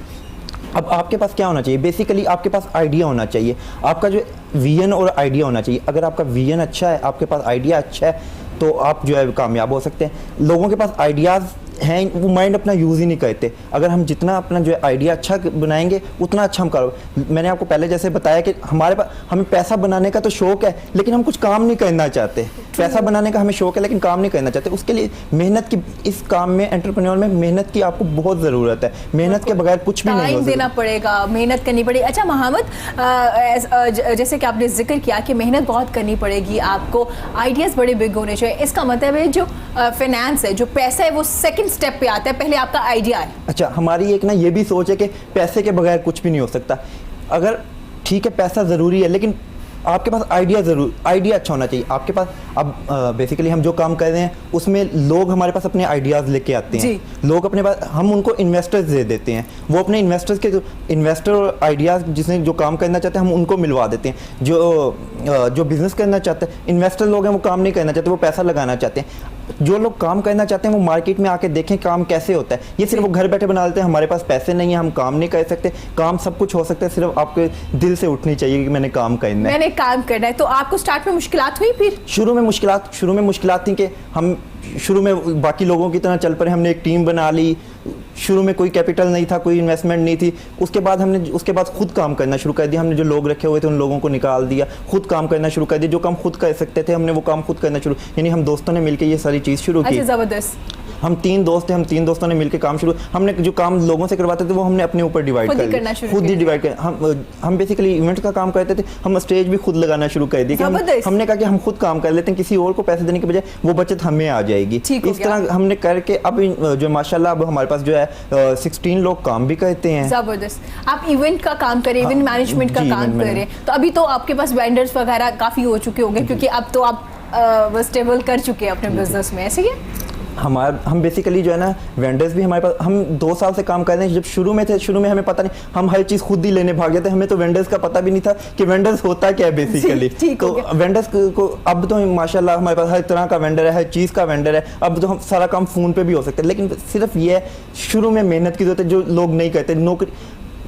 अब आपके पास क्या होना चाहिए? बेसिकली आपके पास आइडिया होना चाहिए, आपका जो विजन और आइडिया होना चाहिए। अगर आपका विजन अच्छा है, आपके पास आइडिया अच्छा है, तो आप जो है कामयाब हो सकते हैं। लोगों के पास आइडियाज़ हैं, वो माइंड अपना यूज़ ही नहीं करते। अगर हम जितना अपना जो है आइडिया अच्छा बनाएंगे, उतना अच्छा हम करो। मैंने आपको पहले जैसे बताया कि हमारे पास, हमें पैसा बनाने का तो शौक है, लेकिन हम कुछ काम नहीं करना चाहते। पैसा बनाने का हमें शौक है, लेकिन काम नहीं करना चाहते। उसके लिए मेहनत की, इस काम में, एंटरप्रेन्योर में मेहनत की आपको बहुत ज़रूरत है। मेहनत के बगैर कुछ भी नहीं हो सकता। देना पड़ेगा, मेहनत करनी पड़ेगी। अच्छा मोहम्मद, जैसे कि आपने जिक्र किया कि मेहनत बहुत करनी पड़ेगी, आपको आइडियाज़ बड़े बिग होने चाहिए। इसका मतलब है जो फाइनेंस है, जो पैसा है, वो सेकंड स्टेप पे आता है, पहले आपका आइडिया है। अच्छा, हमारी एक ना ये भी सोच है कि पैसे के बगैर कुछ भी नहीं हो सकता। अगर ठीक है पैसा ज़रूरी है, लेकिन आपके पास आइडिया अच्छा होना चाहिए आपके पास। अब बेसिकली हम जो काम कर रहे हैं उसमें लोग हमारे पास अपने आइडियाज़ लेके आते हैं, लोग अपने पास, हम उनको इन्वेस्टर्स दे देते हैं, वो अपने इन्वेस्टर्स के, इन्वेस्टर और आइडियाज़ जिसने जो काम करना चाहते हैं हम उनको मिलवा देते हैं। जो बिज़नेस करना चाहते हैं, इन्वेस्टर लोग हैं, वो काम नहीं करना चाहते, वो पैसा लगाना चाहते हैं। जो लोग काम करना चाहते हैं वो मार्केट में आके देखें काम कैसे होता है। ये सिर्फ वो घर बैठे बना लेते हैं, हमारे पास पैसे नहीं है, हम काम नहीं कर सकते। काम सब कुछ हो सकता है, सिर्फ आपके दिल से उठनी चाहिए कि मैंने काम करना है, मैंने काम करना है। तो आपको स्टार्ट में मुश्किलात हुई? फिर शुरू में मुश्किलात थी कि हम शुरू में बाकी लोगों की तरह चल पड़े। हमने एक टीम बना ली, शुरू में कोई कैपिटल नहीं था, कोई इन्वेस्टमेंट नहीं थी। उसके बाद खुद काम करना शुरू कर दिया। हमने जो लोग रखे हुए थे उन लोगों को निकाल दिया, खुद काम करना शुरू कर दिया। जो काम खुद कर सकते थे हमने वो काम खुद करना शुरू, यानी हम दोस्तों ने मिलकर ये सारी चीज़ शुरू की। ज़बरदस्त। हम 3 दोस्त थे, हम 3 दोस्तों ने मिलकर काम शुरू, हमने जो काम लोगों से करवाते थे वो हमने अपने ऊपर डिवाइड कर लिया, खुद ही डिवाइड कर। हम बेसिकली इवेंट का काम करते थे, हम स्टेज भी खुद लगाना शुरू कर दिया। हमने कहा कि हम खुद काम कर लेते हैं, किसी और को पैसे देने के बजाय वो बचत हमें आ जाएगी। इस तरह हमने करके अब जो माशाल्लाह अब हमारे पास जो है 16 लोग काम भी करते हैं। जबरदस्त। आप इवेंट का काम करें, इवेंट मैनेजमेंट का काम करें, तो अभी तो आपके पास वेंडर्स वगैरह काफ़ी हो चुके होंगे, क्योंकि अब तो आप स्टेबल कर चुके हैं अपने बिजनेस में, ऐसे ही है? हम बेसिकली जो है ना वेंडर्स भी हमारे पास, हम 2 साल से काम कर रहे हैं। जब शुरू में थे, शुरू में हमें पता नहीं, हम हर चीज़ खुद ही लेने भागे थे, हमें तो वेंडर्स का पता भी नहीं था कि वेंडर्स होता क्या है बेसिकली। तो वेंडर्स को अब तो माशाल्लाह हमारे पास हर तरह का वेंडर है, हर चीज़ का वेंडर है। अब तो हम सारा काम फ़ोन पे भी हो सकता है, लेकिन सिर्फ ये शुरू में मेहनत की ज़रूरत है जो लोग नहीं करते।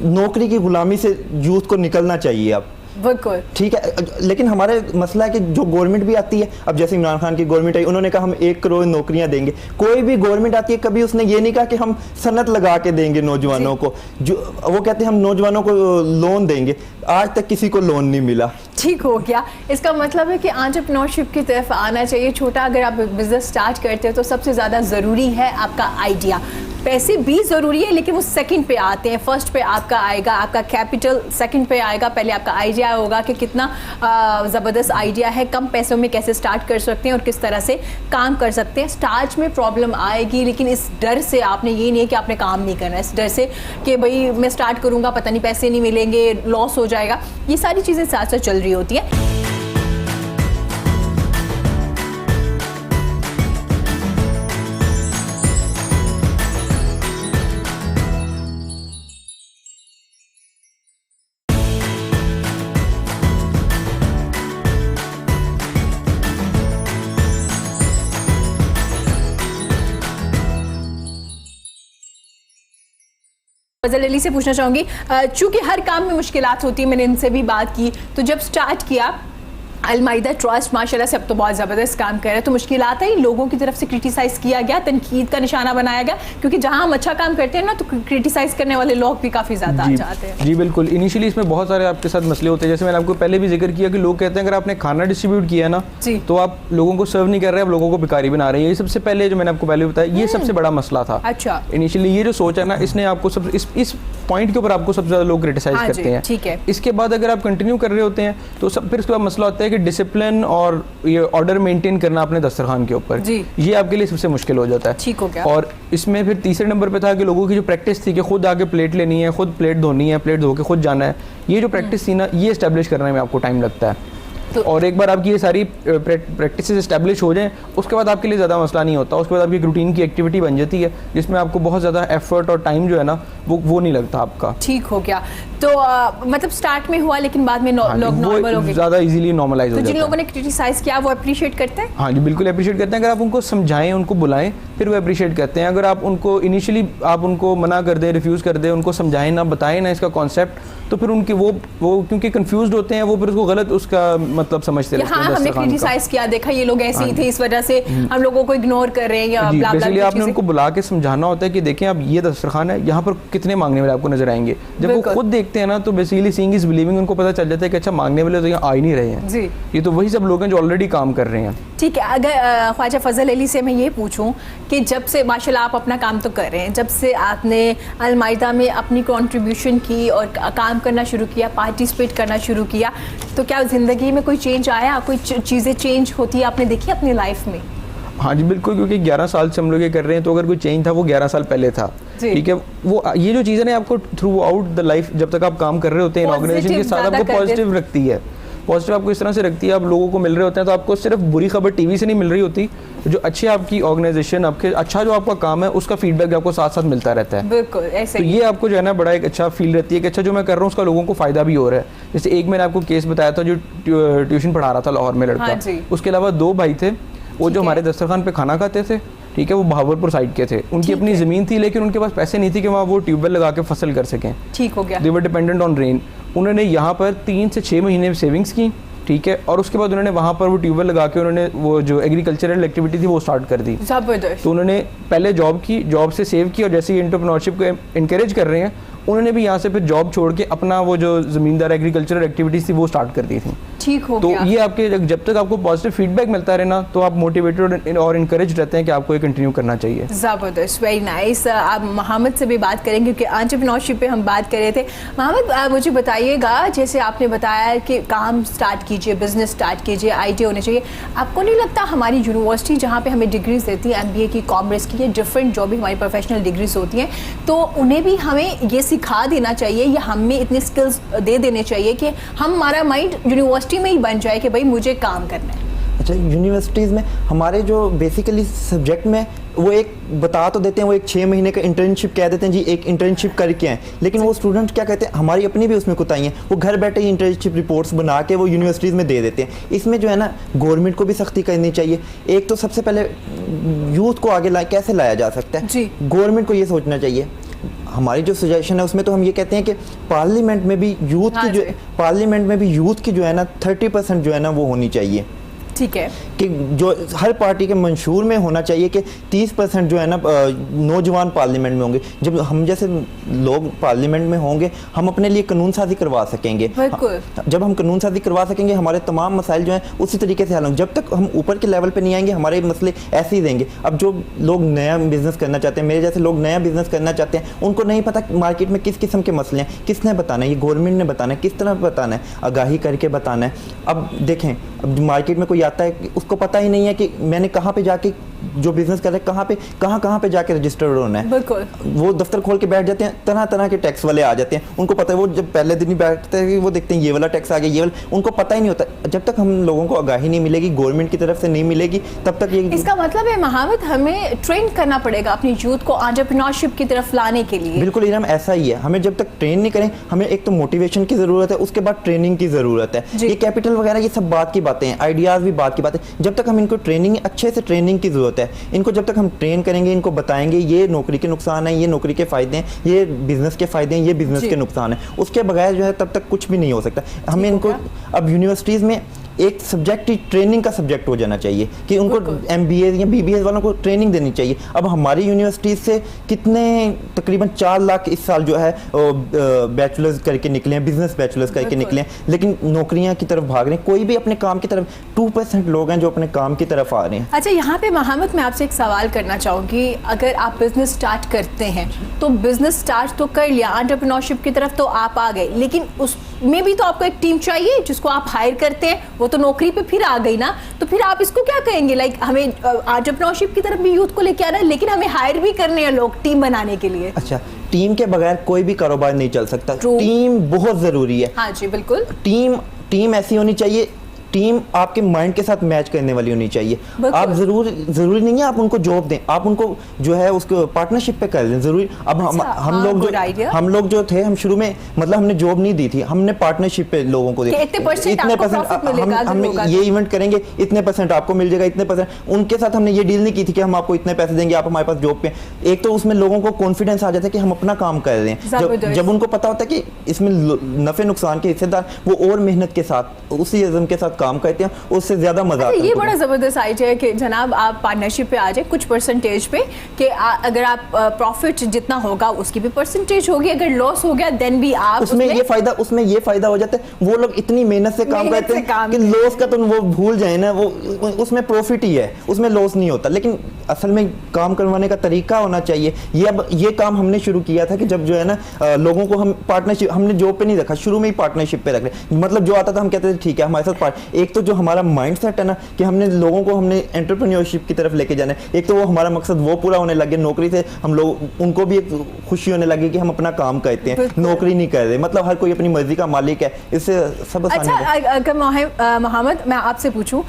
नौकरी की गुलामी से यूथ को निकलना चाहिए अब। बिल्कुल ठीक है, लेकिन हमारे मसला है कि जो गवर्नमेंट भी आती है, अब जैसे इमरान खान की गवर्नमेंट आई, उन्होंने कहा हम 1 करोड़ नौकरियां देंगे। कोई भी गवर्नमेंट आती है, कभी उसने ये नहीं कहा कि हम सनत लगा के देंगे नौजवानों को। जो वो कहते हैं हम नौजवानों को लोन देंगे, आज तक किसी को लोन नहीं मिला। ठीक हो गया। इसका मतलब है कि एंटरप्रेन्योरशिप की तरफ आना चाहिए। छोटा अगर आप बिजनेस स्टार्ट करते हो तो सबसे ज़्यादा ज़रूरी है आपका आइडिया। पैसे भी ज़रूरी है, लेकिन वो सेकंड पे आते हैं। फर्स्ट पे आपका आएगा आपका कैपिटल, सेकंड पे आएगा पहले आपका आइडिया होगा कि कितना ज़बरदस्त आइडिया है, कम पैसों में कैसे स्टार्ट कर सकते हैं और किस तरह से काम कर सकते हैं। स्टार्ट में प्रॉब्लम आएगी, लेकिन इस डर से आपने ये नहीं है कि आपने काम नहीं करना है, इस डर से कि भाई मैं स्टार्ट करूँगा पता नहीं पैसे नहीं मिलेंगे, लॉस हो जाएगा, ये सारी चीज़ें साथ साथ चल रही होती हैं। फजल अली से पूछना चाहूँगी, चूँकि हर काम में मुश्किलात होती है, मैंने इनसे भी बात की, तो जब स्टार्ट किया अलमाइदा ट्रस्ट माशाल्लाह से अब तो बहुत ज़बरदस्त काम कर रहा है, तो मुश्किलात आई, लोगों की तरफ से क्रिटिसाइज़ किया गया, तनकीद का निशाना बनाया गया, क्योंकि जहाँ हम अच्छा काम करते हैं ना तो क्रिटिसाइज़ करने वाले लोग भी काफ़ी ज़्यादा आ जाते हैं। जी बिल्कुल, इनिशियली इसमें बहुत सारे आपके साथ मसले होते हैं। जैसे मैंने आपको पहले भी जिक्र किया कि लोग कहते हैं अगर आपने खाना डिस्ट्रीब्यूट किया ना तो आप लोगों को सर्व नहीं कर रहे, आप लोगों को भिखारी बना रहे हैं। ये सबसे पहले जो मैंने आपको पहले बताया, ये सबसे बड़ा मसला था। अच्छा, इनिशियली ये जो सोच है ना, इसने आपको सब इस पॉइंट के ऊपर आपको सबसे ज़्यादा लोग क्रिटिसाइज करते हैं। ठीक है, इसके बाद अगर आप कंटिन्यू कर रहे होते हैं तो सब फिर उसके बाद मसला होता है कि डिसिप्लिन और ये ऑर्डर मेंटेन करना अपने दस्तरखान के ऊपर, ये आपके लिए सबसे मुश्किल हो जाता है। ठीक हो गया। और इसमें फिर तीसरे नंबर पे था कि लोगों की जो प्रैक्टिस थी कि खुद आके प्लेट लेनी है, खुद प्लेट धोनी है, प्लेट धो के खुद जाना है, ये जो प्रैक्टिस थी ना, ये इस्टेब्लिश करने में आपको टाइम लगता है। तो और एक बार आपकी ये सारी प्रैक्टिसेस इस्टेब्लिश हो जाएं, उसके बाद आपके लिए ज़्यादा मसला नहीं होता। उसके बाद आपकी रूटीन की एक्टिविटी बन जाती है जिसमें आपको बहुत ज़्यादा एफर्ट और टाइम जो है ना वो नहीं लगता आपका। ठीक हो गया। तो मतलब स्टार्ट में हुआ, लेकिन बाद में लोग नॉर्मल हो गए, ज़्यादा इजीली नॉर्मलाइज हो जाता है। जिन लोगों ने क्रिटिसाइज किया वो अप्रिशिएट करते हैं। हाँ जी बिल्कुल अप्रिशिएट करते हैं। अगर आप उनको समझाएं, उनको बुलाएं, फिर वो अप्रिशिएट करते हैं। अगर आप उनको इनिशियली आप उनको मना कर दें, रिफ्यूज़ कर दें, उनको समझाएं ना, बताएं ना इसका कॉन्सेप्ट, तो फिर उनकी वो क्योंकि कंफ्यूज्ड होते हैं, वो फिर उसको गलत उसका मतलब समझते रहते हैं। हाँ, हमने क्रिटिसाइज किया, देखा ये लोग ऐसे ही थे, इस वजह से हम लोगों को इग्नोर कर रहे हैं या ब्ला ब्ला। इसलिए आपने उनको बुला के समझाना होता है कि देखें अब ये दस्तरखान है, यहाँ पर कितने मांगने वाले आपको नजर आएंगे। जब वो खुद देखते हैं ना तो बेसिकली सीइंग इज बिलीविंग, उनको पता चल जाता है कि अच्छा मांगने वाले तो यहाँ आ ही नहीं रहे हैं जी, ये तो वही सब लोग हैं जो ऑलरेडी काम कर रहे हैं। ठीक है, अगर ख्वाजा फजल अली से मैं ये पूछूं कि जब से माशाल्लाह आप अपना काम तो कर रहे हैं, जब से आपने अलमाइदा में अपनी कंट्रीब्यूशन की और काम करना शुरू किया, पार्टिसिपेट करना शुरू किया, तो क्या ज़िंदगी में कोई चेंज आया, कोई चीज़ें चेंज होती है आपने देखी अपनी लाइफ में? हाँ जी बिल्कुल, क्योंकि 11 साल से हम लोग ये कर रहे हैं, तो अगर कोई चेंज था वो 11 साल पहले था। ठीक है, वो ये जो चीज़ है ना आपको थ्रू आउट द लाइफ जब तक आप काम कर रहे होते हैं ऑर्गेनाइजेशन के साथ, आपको पॉजिटिव रखती है। पॉजिटिव आपको इस तरह से रखती है, आप लोगों को मिल रहे होते हैं तो आपको सिर्फ बुरी खबर टीवी से नहीं मिल रही होती, जो अच्छी आपकी ऑर्गेनाइजेशन, आपके अच्छा जो आपका काम है उसका फीडबैक आपको साथ साथ मिलता रहता है। बिल्कुल ऐसे तो ये आपको जो है ना बड़ा एक अच्छा फील रहती है कि अच्छा जो मैं कर रहा हूँ उसका लोगों को फायदा भी हो रहा है। जैसे एक मैंने आपको केस बताया था जो ट्यूशन पढ़ा रहा था लाहौर में लड़का, उसके अलावा 2 भाई थे, वो जो हमारे दस्तरखान पे खाना खाते थे, ठीक है, वो बहावलपुर साइड के थे, उनकी अपनी ज़मीन थी लेकिन उनके पास पैसे नहीं थे कि वहाँ वो ट्यूबवेल लगा के फसल कर सकें। ठीक हो गया। दे वर डिपेंडेंट ऑन रेन। उन्होंने यहाँ पर 3 से 6 महीने सेविंग्स की, ठीक है, और उसके बाद उन्होंने वहाँ पर वो ट्यूबवेल लगा के उन्होंने वो जो एग्रीकल्चरल एक्टिविटी थी वो स्टार्ट कर दी। तो उन्होंने पहले जॉब की, जॉब से सेव की, और जैसे ही एंटरप्रेन्योरशिप को इनकरेज कर रहे हैं उन्होंने भी यहाँ से फिर जॉब छोड़ के अपना वो जो ज़मींदार एग्रीकल्चरल एक्टिविटीज़ थी वो स्टार्ट कर दी थी। ठीक हो तो गया। ये आपके जब तक आपको पॉजिटिव फीडबैक मिलता रहे ना तो आप मोटिवेटेड और इनकरेज रहते हैं कि आपको ये कंटिन्यू करना चाहिए। ज़बरदस्त, वेरी नाइस। आप मोहम्मद से भी बात करेंगे क्योंकि एंटरप्रेन्योरशिप पे हम बात कर रहे थे। मोहम्मद मुझे बताइएगा, जैसे आपने बताया कि काम स्टार्ट कीजिए, बिजनेस स्टार्ट कीजिए, आइडिया होने चाहिए, आपको नहीं लगता हमारी यूनिवर्सिटी जहाँ पे हमें डिग्रीज देती है, MBA की, कॉमर्स की, या डिफरेंट जो भी हमारी प्रोफेशनल डिग्रीज होती हैं, तो उन्हें भी हमें ये सिखा देना चाहिए या हमें इतने स्किल्स दे देने चाहिए कि हमारा माइंड यूनिवर्सिटी में ही बन जाए कि भाई मुझे काम करना है? अच्छा, यूनिवर्सिटीज़ में हमारे जो बेसिकली सब्जेक्ट में वो एक बता तो देते हैं, वो एक 6 महीने का इंटर्नशिप कह देते हैं जी, एक इंटर्नशिप करके आए, लेकिन वो स्टूडेंट क्या कहते हैं, हमारी अपनी भी उसमें कुताही है, वो घर बैठे ही इंटर्नशिप रिपोर्ट्स बना के वो यूनिवर्सिटीज़ में दे देते हैं। इसमें जो है ना गवर्नमेंट को भी सख्ती करनी चाहिए। एक तो सबसे पहले यूथ को आगे कैसे लाया जा सकता है, गवर्नमेंट को ये सोचना चाहिए। हमारी जो सजेशन है उसमें तो हम ये कहते हैं कि पार्लियामेंट में भी यूथ की जो है ना 30% जो है ना वो होनी चाहिए। ठीक है, कि जो हर पार्टी के मंशूर में होना चाहिए कि 30% जो है ना नौजवान पार्लियामेंट में होंगे। जब हम जैसे लोग पार्लियामेंट में होंगे, हम अपने लिए कानून साजी करवा सकेंगे। जब हम कानून साजी करवा सकेंगे, हमारे तमाम मसाइल जो हैं उसी तरीके से हल होंगे। जब तक हम ऊपर के लेवल पे नहीं आएंगे, हमारे मसले ऐसे ही रहेंगे। अब जो लोग नया बिजनेस करना चाहते हैं, मेरे जैसे लोग नया बिजनेस करना चाहते हैं, उनको नहीं पता मार्केट में किस किस्म के मसले हैं, किसने बताना है, ये गवर्नमेंट ने बताना है, किस तरह बताना है, आगाही करके बताना है। अब देखें, अब मार्केट में कोई आता है, उसको पता ही नहीं है कि मैंने कहाँ पे जाके जो बिजनेस कर रहे हैं कहाँ पे जाके रजिस्टर्ड होना है। बिल्कुल, वो दफ्तर खोल के बैठ जाते हैं, तरह तरह के टैक्स वाले आ जाते हैं, उनको पता है, वो जब पहले दिन ही बैठते हैं वो देखते हैं ये वाला टैक्स आ गया, ये वाला, उनको पता ही नहीं होता। जब तक हम लोगों को आगाही नहीं मिलेगी, गवर्नमेंट की तरफ से नहीं मिलेगी, तब तक ये इसका मतलब है महावत हमें ट्रेन करना पड़ेगा अपनी यूथ को एंटरप्रेन्योरशिप की तरफ लाने के लिए। बिल्कुल इरम, ऐसा ही है। हमें जब तक ट्रेन नहीं करें, हमें एक तो मोटिवेशन की जरूरत है, उसके बाद ट्रेनिंग की जरूरत है। ये कैपिटल वगैरह ये सब बात की बातें हैं, आइडियाज भी बात की बातें। जब तक हम इनको ट्रेनिंग, अच्छे से ट्रेनिंग की जरूरत है। इनको जब तक हम ट्रेन करेंगे, इनको बताएंगे ये नौकरी के नुकसान है, ये नौकरी के फायदे हैं, ये बिजनेस के फायदे हैं, ये बिजनेस के नुकसान है, उसके बगैर जो है तब तक कुछ भी नहीं हो सकता। हमें इनको अब यूनिवर्सिटीज़ में एक सब्जेक्ट ही ट्रेनिंग का सब्जेक्ट हो जाना चाहिए कि उनको MBA या BBA वालों को ट्रेनिंग देनी चाहिए। अब हमारी यूनिवर्सिटी से कितने तकरीबन 4 लाख इस साल जो है बैचलर्स करके निकले हैं, बिजनेस बैचलर्स करके निकले हैं, लेकिन नौकरियां की तरफ भाग रहे हैं। कोई भी अपने काम की तरफ, 2% लोग हैं जो अपने काम की तरफ आ रहे हैं। अच्छा, यहाँ पे मोहम्मद मैं आपसे एक सवाल करना चाहूँगी, अगर आप बिजनेस स्टार्ट करते हैं तो बिजनेस स्टार्ट तो कर लिया, एंटरप्रेन्योरशिप की तरफ तो आप आ गए, लेकिन उसमें भी तो आपको एक टीम चाहिए जिसको आप हायर करते हैं, वो तो नौकरी पे फिर आ गई ना, तो फिर आप इसको क्या कहेंगे? लाइक हमें एंटरप्रेन्योरशिप की तरफ भी यूथ को लेके आना है, लेकिन हमें हायर भी करने हैं लोग टीम बनाने के लिए। अच्छा, टीम के बगैर कोई भी कारोबार नहीं चल सकता। टीम बहुत जरूरी है। हाँ जी, बिल्कुल। टीम ऐसी होनी चाहिए, टीम आपके माइंड के साथ मैच करने वाली होनी चाहिए। आप जरूरी नहीं है आप उनको जॉब दें, आप उनको जो है उसको पार्टनरशिप पे कर लें, जरूरी। अब हम लोग जो थे, हम शुरू में मतलब हमने जॉब नहीं दी थी, हमने पार्टनरशिप पे लोगों को दिया, इतने परसेंट हम ये इवेंट करेंगे, इतने % आपको मिल जाएगा, इतने %। उनके साथ हमने ये डील नहीं की थी कि हम आपको इतने पैसे देंगे, आप हमारे पास जॉब पे। एक तो उसमें लोगों को कॉन्फिडेंस आ जाता है कि हम अपना काम कर रहे हैं। जब उनको पता होता है कि इसमें नफे नुकसान के हिस्सेदार, वो और मेहनत के साथ, उसी इज़्म के साथ काम करते हैं, उससे ज्यादा मजा आता है। ये बड़ा जबरदस्त आइडिया है कि जनाब आप पार्टनरशिप पे आ जाए कुछ परसेंटेज पे, कि अगर आप प्रॉफिट जितना होगा उसकी भी परसेंटेज होगी, अगर लॉस हो गया देन भी आप उसमें ये फायदा हो जाता है। वो लोग इतनी मेहनत से काम करते हैं कि लॉस का तो वो भूल जाए ना, वो उसमें प्रॉफिट ही है, उसमें लॉस नहीं होता। लेकिन असल में काम करवाने का तरीका होना चाहिए। ये काम हमने शुरू किया था कि जब जो है ना लोगों को हम पार्टनरशिप, हमने जॉब पे नहीं रखा, शुरू में ही पार्टनरशिप पे रख रहे। मतलब जो आता था हम कहते थे ठीक है हमारे साथ। एक तो जो हमारा माइंडसेट है ना कि हमने लोगों को हमने एंटरप्रेन्योरशिप की तरफ लेके जाना है, एक तो वो हमारा मकसद वो पूरा होने लगे, नौकरी से हम लोग उनको भी एक खुशी होने लगी कि हम अपना काम करते हैं, नौकरी नहीं कर रहे, मतलब हर कोई अपनी मर्जी का मालिक है। इससे सब आसान है। अच्छा, अगर मोहम्मद मैं आपसे पूछूं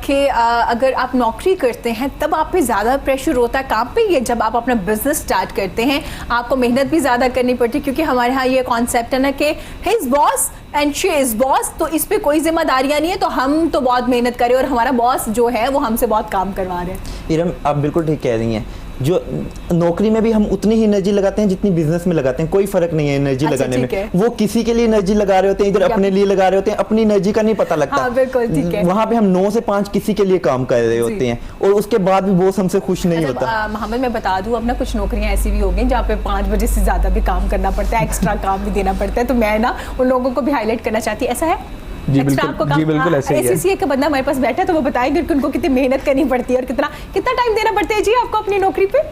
कि अगर आप नौकरी करते हैं तब आप पे ज़्यादा प्रेशर होता है काम पे, ये जब आप अपना बिजनेस स्टार्ट करते हैं आपको मेहनत भी ज़्यादा करनी पड़ती है, क्योंकि हमारे यहाँ ये कॉन्सेप्ट है ना कि his boss and she is boss, तो इस पे कोई जिम्मेदारियां नहीं है, तो हम तो बहुत मेहनत करें और हमारा बॉस जो है वो हमसे बहुत काम करवा रहे हैं। इरम, आप बिल्कुल ठीक कह रही हैं। जो नौकरी में भी हम उतनी ही एनर्जी लगाते हैं जितनी बिजनेस में लगाते हैं, कोई फर्क नहीं है एनर्जी लगाने में। वो किसी के लिए एनर्जी लगा रहे होते हैं, इधर अपने लिए लगा रहे होते हैं, अपनी एनर्जी का नहीं पता लगता। हाँ, बिल्कुल ठीक है। वहाँ पे हम 9 से 5 किसी के लिए काम कर रहे होते हैं और उसके बाद भी बॉस हमसे खुश नहीं होता। मोहम्मद मैं बता दूं, अब ना कुछ नौकरियां ऐसी भी हो गई जहाँ पे 5 बजे से ज्यादा भी काम करना पड़ता है, एक्स्ट्रा काम भी देना पड़ता है, तो मैं ना उन लोगों को भी हाईलाइट करना चाहती हूँ। ऐसा है? जी बिल्कुल ऐसे ही है। ACCA का बंदा हमारे पास बैठा है तो वो बताएंगे कि उनको कितनी मेहनत करनी पड़ती है और कितना टाइम देना पड़ता है जी आपको अपनी नौकरी पे।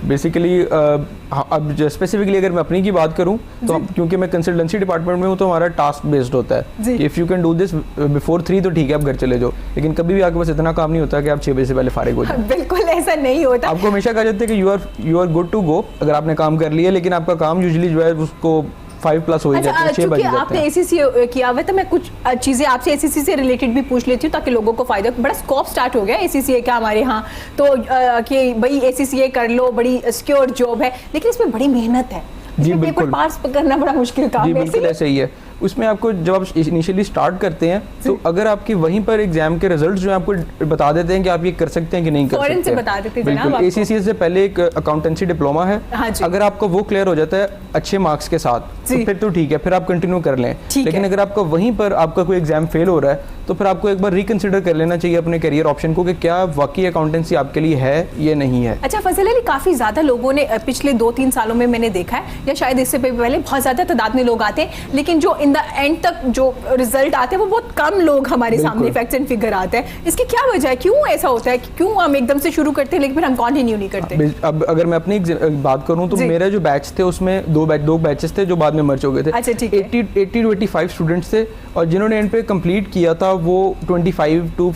बेसिकली अब स्पेसिफिकली अगर मैं अपनी की बात करूं तो क्योंकि मैं कंसल्टेंसी डिपार्टमेंट में हूं तो हमारा टास्क बेस्ड होता है। If you can do this before 3 तो ठीक है, आप घर चले जाओ, लेकिन कभी भी आपके पास इतना काम नहीं होता कि आप 6 बजे से पहले फारिग हो जाए। बिल्कुल ऐसा नहीं होता। आपको हमेशा कहा जाता है कि you are good to go, अगर आपने काम कर लिया, लेकिन आपका काम यूजुअली जो है उसको 5+ हो ही जाते हैं, 6 बज जाते हैं। आपने एसीसी किया हुआ है तो मैं कुछ चीजें आपसे एसीसी से रिलेटेड भी पूछ लेती हूँ ताकि लोगों को फायदा, बड़ा स्कोप स्टार्ट हो गया एसीसी का हमारे यहाँ तो कि भाई एसीसी कर लो, बड़ी सिक्योर जॉब है, लेकिन इसमें बड़ी मेहनत है, जी पेपर बिल्कुल पास करना बड़ा मुश्किल काम है। जी बिल्कुल ऐसे ही है। उसमें आपको जब आप इनिशियली स्टार्ट करते हैं तो अगर आपके वहीं पर एग्जाम के रिजल्ट्स जो है आपको बता देते हैं कि आप ये कर सकते हैं कि नहीं कर सकते, बता देते हैं बिल्कुल। ACCA से पहले एक अकाउंटेंसी डिप्लोमा है, अगर आपका वो क्लियर हो जाता है अच्छे मार्क्स के साथ तो फिर तो ठीक है, फिर आप कंटिन्यू कर लें। लेकिन अगर आपका वहीं पर आपका कोई एग्जाम फेल हो रहा है तो फिर आपको एक बार रिकंसिडर कर लेना चाहिए अपने करियर ऑप्शन को कि क्या वाकई अकाउंटेंसी आपके लिए है या नहीं है। अच्छा फजल अली, काफी ज्यादा लोगों ने पिछले 2-3 सालों में मैंने देखा है, या शायद इससे पहले बहुत ज्यादा तादाद में लोग आते हैं, लेकिन जो इन द एंड तक जो रिजल्ट आते हैं वो बहुत कम लोग हमारे सामने फैक्ट्स एंड फिगर आते हैं। इसकी क्या वजह है, क्यों ऐसा होता है, क्यों हम एकदम से शुरू करते हैं लेकिन फिर हम कंटिन्यू नहीं करते? अब अगर मैं अपनी बात करूं तो मेरा जो बैच थे उसमें दो बैचेस थे जो बाद में मर्ज हो गए थे। अच्छा, 80 to 85 स्टूडेंट्स थे और जिन्होंने एंड पे कंप्लीट किया था वो 25 to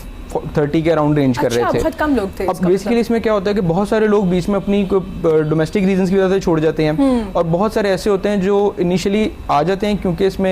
30 के अराउंड रेंज कर रहे थे। बहुत कम लोग थे। अब बेसिकली इसमें क्या होता है कि बहुत सारे लोग बीच में अपनी डोमेस्टिक रीजंस की वजह से छोड़ जाते हैं और बहुत सारे ऐसे होते हैं जो इनिशियली आ जाते हैं क्योंकि इसमें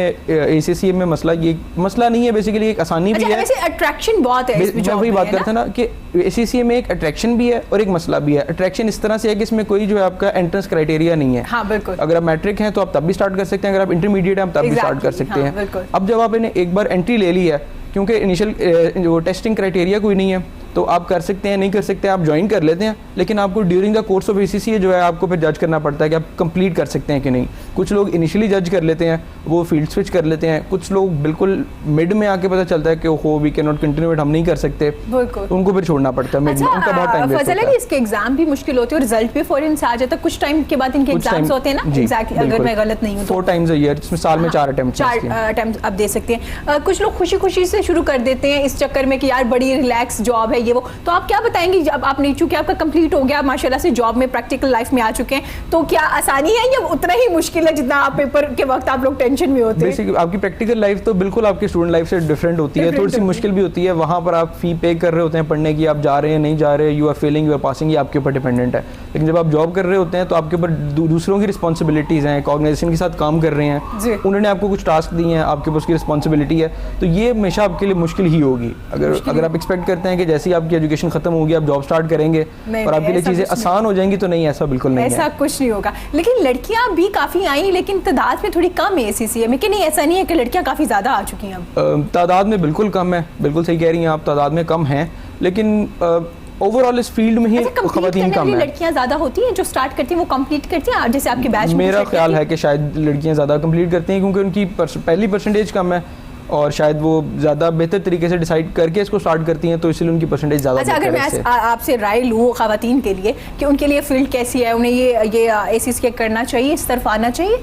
ACCA में मसला नहीं है, बेसिकली एक आसानी भी है। अट्रैक्शन बहुत है इसमें, मैं वही बात करता था ना कि ACCA में एक अट्रैक्शन भी है और एक मसला भी है। अट्रैक्शन इस तरह से है कि इसमें कोई जो है आपका एंट्रेंस क्राइटेरिया नहीं है। हाँ, बिल्कुल। अगर आप मैट्रिक हैं तो आप तब भी स्टार्ट कर सकते हैं, अगर आप इंटरमीडिएट हैं आप तब भी स्टार्ट कर सकते हैं। अब जब आप इन्हें एक बार एंट्री ले ली है, क्योंकि इनिशियल जो टेस्टिंग क्राइटेरिया कोई नहीं है तो आप कर सकते हैं, नहीं कर सकते आप ज्वाइन कर लेते हैं, लेकिन आपको during the course of ACCA जो है आपको फिर जज करना पड़ता है कि आप कंप्लीट कर सकते हैं कि नहीं। कुछ लोग इनिशियली जज कर लेते हैं, वो फील्ड स्विच कर लेते हैं, कुछ लोग बिल्कुल मिड में आके पता चलता है कि हो वी कैन नॉट कंटिन्यू, हम नहीं कर सकते, उनको फिर छोड़ना पड़ता है। अच्छा, उनका बहुत टाइम वेस्ट होता है। इसके एग्जाम भी मुश्किल होते हैं और रिजल्ट भी फौरन से आ जाता है, कुछ टाइम के बाद इनके एग्जाम्स होते हैं ना, एग्जैक्टली, अगर मैं गलत नहीं हूं तो 4 times a year, जिसमें साल में 4 अटेम्प्ट आप दे सकते हैं। कुछ लोग खुशी से शुरू कर देते हैं इस चक्कर में कि यार बड़ी रिलैक्स जॉब है ये वो, तो आप क्या बताएंगे जब आपने चूंकि आपका कंप्लीट हो गया माशाल्लाह से जॉब में प्रैक्टिकल लाइफ में आ चुके हैं, तो क्या आसानी है या उतना ही मुश्किल है जितना आप पेपर के वक्त आप लोग टेंशन में होते हैं? बेसिकली आपकी प्रैक्टिकल लाइफ तो बिल्कुल आपकी स्टूडेंट लाइफ से डिफरेंट होती है, थोड़ी सी मुश्किल भी होती है। वहाँ पर आप फी पे कर रहे होते हैं पढ़ने की, आप जा रहे हैं नहीं जा रहे, you are failing you are passing, ये आपके ऊपर डिपेंडेंट है। लेकिन जब आप जॉब कर रहे होते हैं तो आपके ऊपर दूसरों की रिस्पॉन्सिबिलिटीज़ हैं, एक ऑर्गेनाइजेशन के साथ काम कर रहे हैं, उन्होंने आपको कुछ टास्क दिए हैं, आपके ऊपर उसकी रिस्पॉन्सिबिलिटी है, तो ये हमेशा आपके लिए मुश्किल ही होगी। अगर आप एक्सपेक्ट करते हैं कि जैसे ही आपकी एजुकेशन खत्म होगी आप जॉब स्टार्ट करेंगे और आपके लिए चीजें आसान हो जाएंगी, तो नहीं, ऐसा बिल्कुल नहीं है, ऐसा कुछ नहीं होगा। लेकिन लड़कियां भी काफी आई, लेकिन तादाद में थोड़ी कम है ACCA में, कि नहीं ऐसा नहीं है कि लड़कियां काफी ज्यादा आ चुकी हैं? तादाद में बिल्कुल कम है, बिल्कुल सही कह रही हैं आप, तादाद में कम है, लेकिन ओवरऑल इस फील्ड में ही खवातीन कम है। लड़कियां ज्यादा होती हैं जो स्टार्ट करती हैं, वो कंप्लीट करती हैं जैसे आपके बैच में? मेरा ख्याल है कि शायद लड़कियां ज्यादा कंप्लीट करती हैं क्योंकि उनकी पहली परसेंटेज कम है और शायद वो ज़्यादा बेहतर तरीके से डिसाइड करके इसको स्टार्ट करती हैं, तो इसलिए उनकी परसेंटेज ज़्यादा। अच्छा, अगर मैं आपसे राय लूँ ख़वातीन के लिए कि उनके लिए फील्ड कैसी है, उन्हें ये ACCA करना चाहिए, इस तरफ आना चाहिए?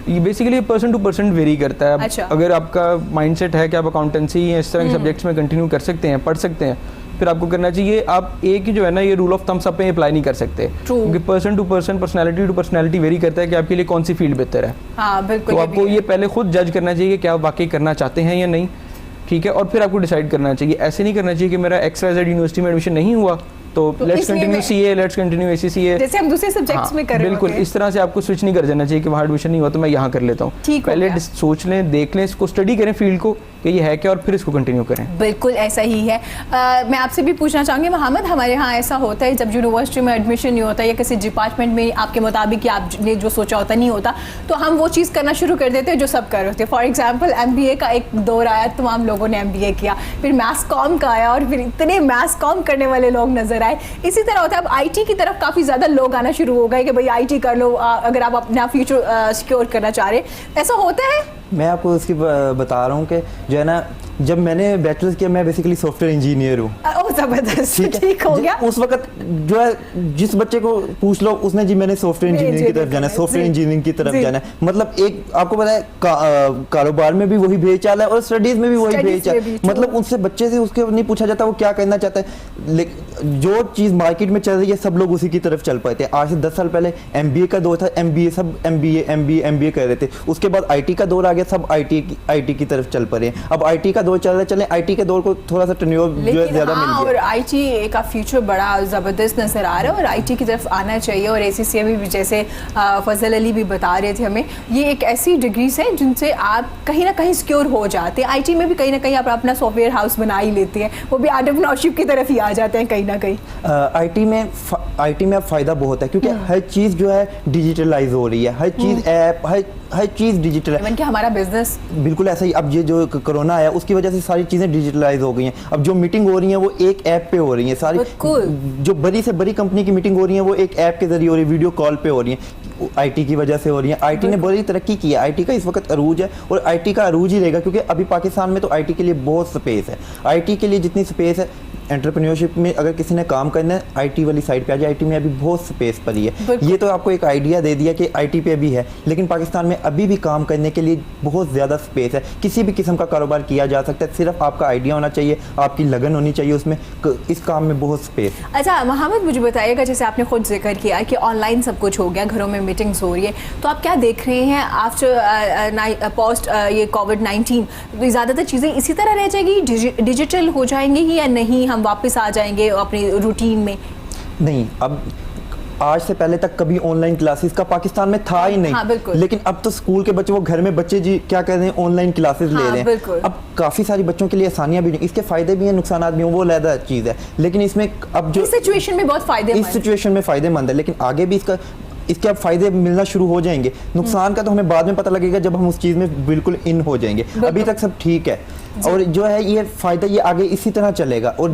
ये basically person to person vary करता है। अच्छा। अगर आपका माइंडसेट है कि आप अकाउंटेंसी या इस तरह के सब्जेक्ट्स में कंटिन्यू कर सकते हैं, पढ़ सकते हैं, फिर आपको करना चाहिए। आप एक ही जो है ना ये रूल ऑफ थम्स अप पे अप्लाई नहीं कर सकते, क्योंकि person to person, personality to personality vary करता है कि आपके लिए कौन सी फील्ड बेहतर है। हाँ, बिल्कुल। तो आपको ये पहले खुद जज करना चाहिए कि क्या आप वाकई करना चाहते हैं या नहीं, ठीक है, और फिर आपको डिसाइड करना चाहिए। ऐसे नहीं करना चाहिए कि मेरा XYZ यूनिवर्सिटी में एडमिशन नहीं हुआ तो let's continue CA, let's continue ACCA, जैसे हम दूसरे सब्जेक्ट्स में कर रहे हैं। बिल्कुल इस तरह से आपको स्विच नहीं कर देना चाहिए कि वहाँ एडमिशन नहीं हुआ तो मैं यहाँ कर लेता हूँ। पहले सोच लें, देख लें, इसको स्टडी करें फील्ड को कि ये है क्या, और फिर इसको कंटिन्यू करें। बिल्कुल ऐसा ही है। मैं आपसे भी पूछना चाहूँगी मोहम्मद, हमारे यहाँ ऐसा होता है जब यूनिवर्सिटी में एडमिशन नहीं होता या किसी डिपार्टमेंट में आपके मुताबिक कि आपने जो सोचा होता नहीं होता, तो हम वो चीज़ करना शुरू कर देते हैं जो सब कर रहे होते हैं। फॉर एग्जाम्पल MBA का एक दौर आया, तमाम लोगों ने MBA किया, फिर मैथ्स कॉम का आया और फिर इतने मैथ्स कॉम करने वाले लोग नजर आए। इसी तरह होता है अब IT की तरफ काफ़ी ज़्यादा लोग आना शुरू हो गए कि भाई IT कर लो अगर आप अपना फ्यूचर सिक्योर करना चाह रहे हैं। ऐसा होता है? मैं आपको उसकी बता रहा हूँ कि जो है ना, जब मैंने बैचलर्स किया मैं बेसिकली सॉफ्टवेयर इंजीनियर हूँ। जबरदस्त, ठीक हो गया। उस वक्त जो है जिस बच्चे को पूछ लो उसने जी मैंने सॉफ्टवेयर इंजीनियरिंग की तरफ जाना है, सॉफ्टवेयर इंजीनियरिंग की तरफ जाना है। मतलब एक आपको पता है कारोबार में भी वही भेज चाल है और स्टडीज में भी वही भेज चाल। मतलब उनसे बच्चे से उसके नहीं पूछा जाता वो क्या करना चाहता है, जो चीज़ मार्केट में चल रही है सब लोग उसी की तरफ चल पाए थे। आज से 10 साल पहले MBA का दौर था, MBA सब MBA कर रहे थे। उसके बाद IT का दौर आ गया, सब IT की तरफ चल पड़े। अब IT का दौर चल रहा है, चले आईटी के दौर को थोड़ा सा टर्नओवर जो है ज्यादा मिल गया। और आईटी का फ्यूचर बड़ा ज़बरदस्त नज़र आ रहा है और आईटी की तरफ आना चाहिए। और ACCA में भी जैसे फजल अली भी बता रहे थे हमें, ये एक ऐसी डिग्रीज है जिनसे आप कहीं ना कहीं सिक्योर हो जाते हैं। आईटी में भी कहीं ना कहीं आप अपना सॉफ्टवेयर हाउस बना ही लेते हैं, वो भी एंटरप्रेन्योरशिप की तरफ ही आ जाते हैं कहीं ना कहीं। आईटी में अब फ़ायदा बहुत है क्योंकि हर चीज़ जो है डिजिटलाइज हो रही है, हर चीज़ ऐप, हर चीज़ डिजिटल है। कि हमारा बिजनेस बिल्कुल ऐसा ही, अब ये जो कोरोना है उसकी वजह से सारी चीज़ें डिजिटलाइज हो गई हैं। अब जो मीटिंग हो रही है वो एक ऐप पे हो रही है, सारी जो बड़ी से बड़ी कंपनी की मीटिंग हो रही है वो एक ऐप के जरिए हो रही है, वीडियो कॉल पे हो रही है। आईटी की वजह से हो रही है। आईटी ने बड़ी तरक्की की है, आईटी का इस वक्त अरूज है और आईटी का अरूज ही रहेगा क्योंकि अभी पाकिस्तान में तो आईटी के लिए बहुत स्पेस है। आईटी के लिए जितनी स्पेस है एंटरप्रेन्योरशिप में, अगर किसी ने काम करना है आईटी वाली साइड पे आ जाए, आईटी में अभी बहुत स्पेस पड़ी है। ये तो आपको एक आइडिया दे दिया कि आईटी पे भी है, लेकिन पाकिस्तान में अभी भी काम करने के लिए बहुत ज़्यादा स्पेस है। किसी भी किस्म का कारोबार किया जा सकता है, सिर्फ आपका आइडिया होना चाहिए, आपकी लगन होनी चाहिए उसमें, इस काम में बहुत स्पेस। अच्छा मोहम्मद, मुझे बताइएगा, जैसे आपने खुद जिक्र किया कि ऑनलाइन सब कुछ हो गया, घरों में मीटिंग्स हो रही है, तो आप क्या देख रहे हैं आफ्टर पोस्ट ये कोविड-19? ज़्यादातर चीज़ें इसी तरह रह जाएगी, डिजिटल हो जाएंगी या नहीं, हम वापस आ जाएंगे अपनी रूटीन में? नहीं, अब आज से पहले तक कभी ऑनलाइन क्लासेस का पाकिस्तान में था ही नहीं। हाँ, लेकिन अब तो स्कूल के बच्चे, वो घर में बच्चे जी क्या कर रहे हैं, ऑनलाइन क्लासेस ले रहे हैं। अब काफ़ी सारी बच्चों के लिए आसानियां भी नहीं, इसके फायदे भी हैं, नुकसान भी हैं, वो अलग चीज़ है। लेकिन इसमें अब जो इस सिचुएशन में बहुत फायदेमंद, इस सिचुएशन में फ़ायदेमंद है, लेकिन आगे भी इसके अब फायदे मिलना शुरू हो जाएंगे। नुकसान का तो हमें बाद में पता लगेगा जब हम उस चीज़ में बिल्कुल इन हो जाएंगे। अभी तक सब ठीक है और जो है ये फायदा ये आगे इसी तरह चलेगा और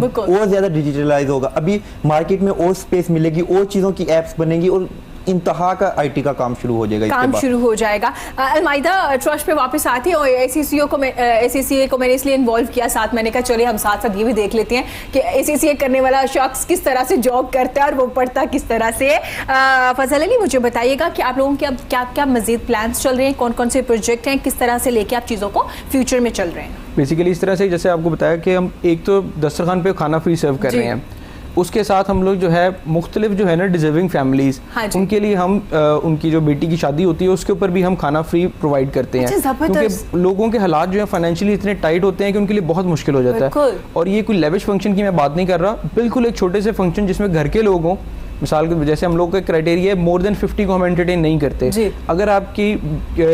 ज़्यादा डिजिटलाइज होगा। अभी मार्केट में और स्पेस मिलेगी, और चीज़ों की एप्स बनेंगी और इंतहा का आईटी का काम शुरू हो जाएगा। काम शुरू हो जाएगा। अलमाइदा ट्रस्ट पे वापस आती है और ACCA को मैंने इसलिए इन्वॉल्व किया साथ। मैंने कहा चलिए हम साथ साथ ये भी देख लेते हैं कि ACCA करने वाला शख्स किस तरह से जॉब करता है और वो पढ़ता किस तरह से। फजल अली, मुझे बताइएगा कि आप लोगों के अब क्या क्या मजीद प्लान्स चल रहे हैं, कौन कौन से प्रोजेक्ट हैं, किस तरह से लेके आप चीज़ों को फ्यूचर में चल रहे हैं? बेसिकली इस तरह से, जैसे आपको बताया कि हम एक तो दस्तरखान पे खाना फ्री सर्व कर रहे हैं, उसके साथ हम लोग जो है मुख्तलिफ जो है ना डिजर्विंग फैमिलीज, उनके लिए हम उनकी जो बेटी की शादी होती है उसके ऊपर भी हम खाना फ्री प्रोवाइड करते हैं। क्योंकि लोगों के हालात जो है फाइनेंशियली इतने टाइट होते हैं कि उनके लिए बहुत मुश्किल हो जाता है। और ये कोई लेविश फंक्शन की मैं बात नहीं कर रहा, बिल्कुल एक छोटे से फंक्शन जिसमें घर के लोग हों। मिसाल के जैसे हम लोग का क्राइटेरिया है मोर देन 50 को हम एंटरटेन नहीं करते। अगर आपकी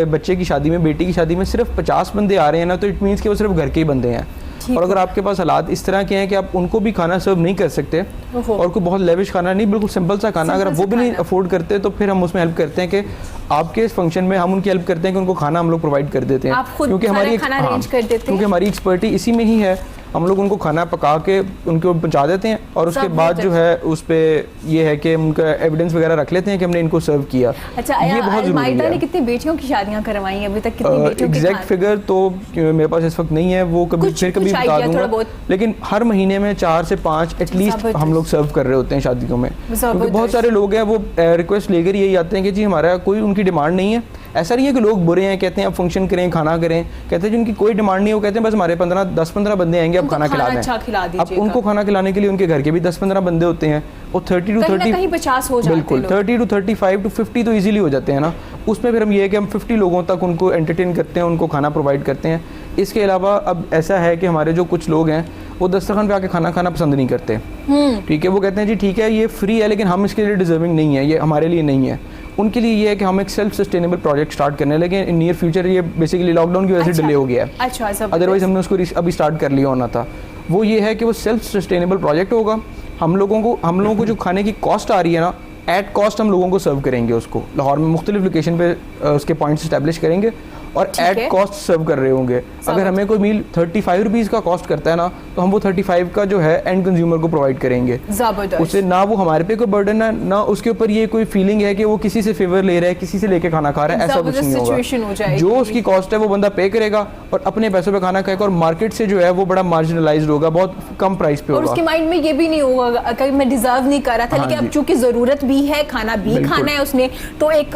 बच्चे की शादी में, बेटी की शादी में सिर्फ 50 बंदे आ रहे हैं ना, तो इट मीन्स कि वो सिर्फ घर के ही बंदे हैं। और अगर आपके पास हालात इस तरह के हैं कि आप उनको भी खाना सर्व नहीं कर सकते और कोई बहुत लेविश खाना नहीं, बिल्कुल सिंपल सा खाना, अगर आप वो भी नहीं अफोर्ड करते तो फिर हम उसमें हेल्प करते हैं कि आपके इस फंक्शन में हम उनकी हेल्प करते हैं कि उनको खाना हम लोग प्रोवाइड कर देते हैं, क्योंकि हमारी एक्सपर्टी इसी में ही है। हम लोग उनको खाना पका के उनको पहुंचा देते हैं और उसके बाद जो है उस पे ये है कि उनका एविडेंस वगैरह रख लेते हैं कि हमने इनको सर्व किया। अच्छा, ये बहुत जरूरी है। कितनी बेटियों की शादियां करवाई हैं अभी तक? कितनी बेटियों की? एग्जैक्ट फिगर तो मेरे पास इस वक्त नहीं है, वो कभी फिर कभी बता दूंगा, लेकिन हर महीने में 4 से 5 एटलीस्ट हम लोग सर्व कर रहे होते हैं शादियों में। क्योंकि बहुत सारे लोग हैं वो रिक्वेस्ट लेकर यही आते हैं कि जी हमारा कोई उनकी डिमांड नहीं है। ऐसा नहीं है कि लोग बुरे हैं, कहते हैं अब फंक्शन करें, खाना करें, कहते हैं जिनकी कोई डिमांड नहीं है वो कहते हैं बस हमारे 10-15 बंदे आएंगे, अब खाना खिला दें। अब उनको खाना खिलाने के लिए उनके घर के भी 10-15 बंदे होते हैं, वो 30 to 50 हो जाते हैं। बिल्कुल 30 to 35 to 50 तो इजीली हो जाते हैं ना। उसमें फिर हम ये है कि हम 50 लोगों तक उनको एंटरटेन करते हैं, उनको खाना प्रोवाइड करते हैं। इसके अलावा अब ऐसा है कि हमारे जो कुछ लोग हैं वो दस्तरखान पे आके खाना खाना पसंद नहीं करते। ठीक है, वो कहते हैं जी ठीक है ये फ्री है लेकिन हम इसके लिए डिजर्विंग नहीं है, ये हमारे लिए नहीं है। उनके लिए ये है कि हम एक सेल्फ सस्टेनेबल प्रोजेक्ट स्टार्ट करने लगे इन नियर फ्यूचर। ये बेसिकली लॉकडाउन की वजह से डिले हो गया है। अच्छा, अदरवाइज हमने उसको अभी स्टार्ट कर लिया होना था। वो ये है कि वो सेल्फ सस्टेनेबल प्रोजेक्ट होगा। हम लोगों को जो खाने की कॉस्ट आ रही है ना, एट कॉस्ट हम लोगों को सर्व करेंगे उसको। लाहौर में मुख्तलिफ लोकेशन पे उसके पॉइंट्स इस्टेब्लिश करेंगे और एट कॉस्ट सर्व कर रहे होंगे। अगर हमें कोई मील 35 रुपीज़ का कॉस्ट करता है ना, तो हम वो 35 का जो है एंड कंज्यूमर को प्रोवाइड करेंगे। उससे ना वो हमारे पे कोई बर्डन है, ना उसके ऊपर ये कोई फीलिंग है कि वो किसी से फेवर ले रहा है, किसी से लेके खाना खा रहा है, ऐसा कुछ नहीं होगा। जो उसकी कॉस्ट है वो बंदा पे करेगा और अपने पैसों पे खाना खाएगा और मार्केट से जो है वो बड़ा मार्जिनलाइज्ड होगा, बहुत कम प्राइस पे होगा। और उसके माइंड में ये भी नहीं होगा कि मैं डिजर्व नहीं कर रहा था, लेकिन अब चूंकि जरूरत भी है, खाना भी खाना है उसने, तो एक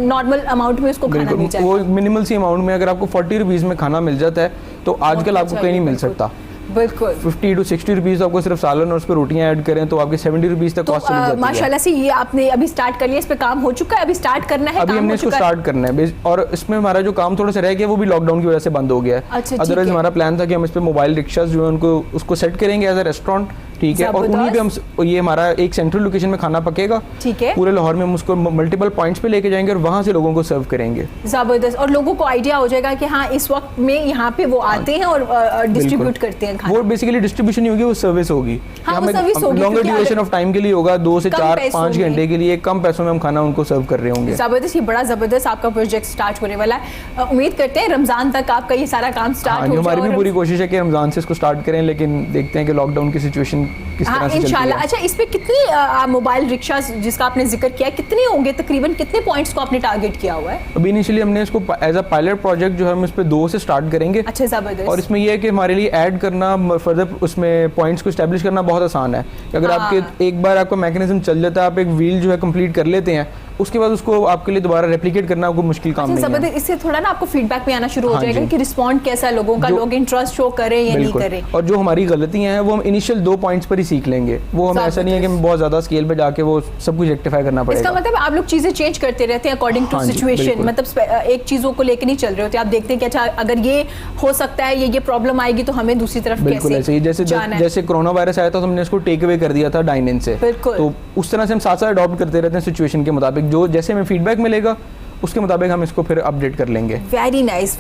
नॉर्मल अमाउंट में उसको खाना मिल जाएगा। वो मिनिमल सी अमाउंट में अगर आपको 40 रुपीज़ में खाना मिल जाता है तो आजकल आपको कहीं नहीं मिल सकता। बिल्कुल 50 to 60 रुपीज़ आपको सिर्फ सालन और उस पर रोटियाँ ऐड करें तो आपके 70 रुपीज़ तक कॉस्ट चली जाती है। माशाल्लाह से ये आपने अभी स्टार्ट कर लिया, इस पे काम हो चुका है, अभी स्टार्ट करना है? अभी हमने इसको स्टार्ट करना है और इसमें हमारा जो काम थोड़ा सा रह गया वो भी लॉकडाउन की वजह से बंद हो गया है। अच्छा, अदरवाइज हमारा प्लान था कि हम इस पे मोबाइल रिक्शा जो है उनको उसको सेट करेंगे एज अ रेस्टोरेंट, ठीक है, और उन्हीं पे हम ये हमारा एक सेंट्रल लोकेशन में खाना पकेगा, ठीक है, पूरे लाहौर में हम उसको मल्टीपल पॉइंट्स पे लेके जाएंगे और वहां से लोगों को सर्व करेंगे। जबरदस्त, और लोगों को आइडिया हो जाएगा कि हाँ इस वक्त में यहाँ पे वो आते हैं और डिस्ट्रीब्यूट करते हैं खाना। वो बेसिकली डिस्ट्रीब्यूशन नहीं होगी, वो सर्विस होगी। हाँ, वो सर्विस होगी, लॉन्गर ड्यूरेशन ऑफ टाइम के लिए होगा, 2 से 4-5 घंटे के लिए कम पैसों में हम खाना उनको सर्व कर रहे होंगे। जबरदस्त, ये बड़ा जबरदस्त आपका प्रोजेक्ट स्टार्ट होने वाला है। उम्मीद करते हैं रमजान तक आपका ये सारा काम स्टार्ट हो जाए। हमारी भी पूरी कोशिश है कि रमजान से इसको स्टार्ट करें, लेकिन देखते हैं कि लॉकडाउन की सिचुएशन किस तरह से चलती है। अच्छा, इस पे कितनी मोबाइल रिक्शा जिसका आपने जिक्र किया, कितने होंगे तकरीबन, कितने पॉइंट्स को आपने टारगेट किया हुआ है? अभी इनिशियली हमने इसको एज अ पायलट प्रोजेक्ट जो है हम इस पे 2 से स्टार्ट करेंगे। अच्छा, जबरदस्त। और इसमें ये है कि हमारे लिए ऐड करना, फर्दर उसमें पॉइंट्स को एस्टेब्लिश करना बहुत आसान है। अगर आपके एक बार आपका मैकेनिज्म चल जाता है, आप एक व्हील जो है कंप्लीट कर लेते हैं, उसके बाद उसको आपके लिए दोबारा रेप्लिकेट करना आपको मुश्किल काम नहीं है। इससे थोड़ा ना आपको फीडबैक में आना शुरू हो जाएगा कि रिस्पॉन्ड कैसा है लोगों का, लोग इंटरेस्ट शो करें या नहीं करें। और जो हमारी गलतियां हैं वो हम इनिशियल 2 पॉइंट्स पर ही सीख लेंगे, वो हमें ऐसा नहीं है कि हम बहुत ज्यादा स्केल पे जाके वो सब कुछ रेक्टिफाई करना पड़ेगा। इसका मतलब आप लोग चीजें चेंज करते रहते हैं अकॉर्डिंग टू सिचुएशन, मतलब एक चीजों को लेकर नहीं चल रहे होते, आप देखते हैं कि अच्छा अगर ये हो सकता है, ये प्रॉब्लम आएगी तो हमें दूसरी तरफ बिल्कुल ऐसे ही जैसे कोरोना वायरस आया था तो हमने इसको टेक अवे कर दिया था डाइन इन से, तो उस तरह से हम साथ साथ अडॉप्ट करते रहते हैं सिचुएशन के मुताबिक, जो जैसे हमें फीडबैक मिलेगा उसके मुताबिक हम इसको फिर अपडेट कर लेंगे। वेरी नाइस,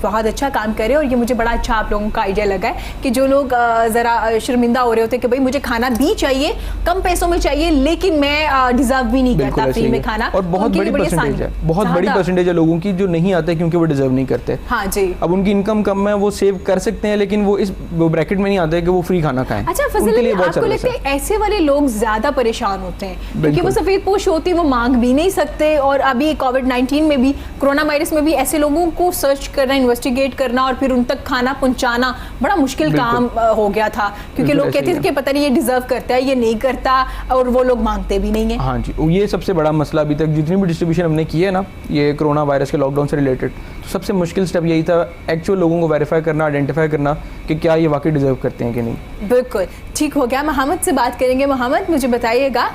बहुत अच्छा काम करे, और ये मुझे बड़ा अच्छा आप लोगों का आइडिया लगा है कि जो लोग ज़रा शर्मिंदा हो रहे होते हैं कि भाई मुझे खाना भी चाहिए, कम पैसों में चाहिए, लेकिन मैं डिजर्व भी नहीं करता फ्री में खाना। और बहुत बड़ी परसेंटेज है, बहुत बड़ी परसेंटेज है लोगों की जो नहीं आते क्योंकि वो डिजर्व नहीं करते। हाँ जी, अब उनकी इनकम कम है, वो सेव कर सकते हैं, लेकिन वो इस ब्रैकेट में नहीं आते कि वो फ्री खाना खाएं। अच्छा फजल, आपको लगता है ऐसे वाले लोग ज्यादा परेशान होते हैं क्योंकि वो सफेद पोश होती है, वो मांग भी नहीं सकते, और अभी कोविड-19 में भी, कोरोना वायरस में भी ऐसे लोगों को सर्च करना, इन्वेस्टिगेट करना और फिर उन तक खाना पहुंचाना बड़ा मुश्किल काम हो गया था, क्योंकि लोग कहते थे कि पता नहीं ये डिजर्व करता है, ये नहीं करता, और वो लोग मांगते भी नहीं है। हाँ जी, ये सबसे बड़ा मसला अभी तक जितनी भी डिस्ट्रीब्यूशन हमने की है ना, ये कोरोना वायरस के लॉकडाउन से रिलेटेड, तो सबसे मुश्किल स्टेप यही था एक्चुअल लोगों को वेरीफाई करना, आइडेंटिफाई करना कि क्या ये वाकई डिजर्व करते हैं कि नहीं। बिल्कुल ठीक हो गया। मोहम्मद से बात करेंगे। मोहम्मद, मुझे बताइएगा,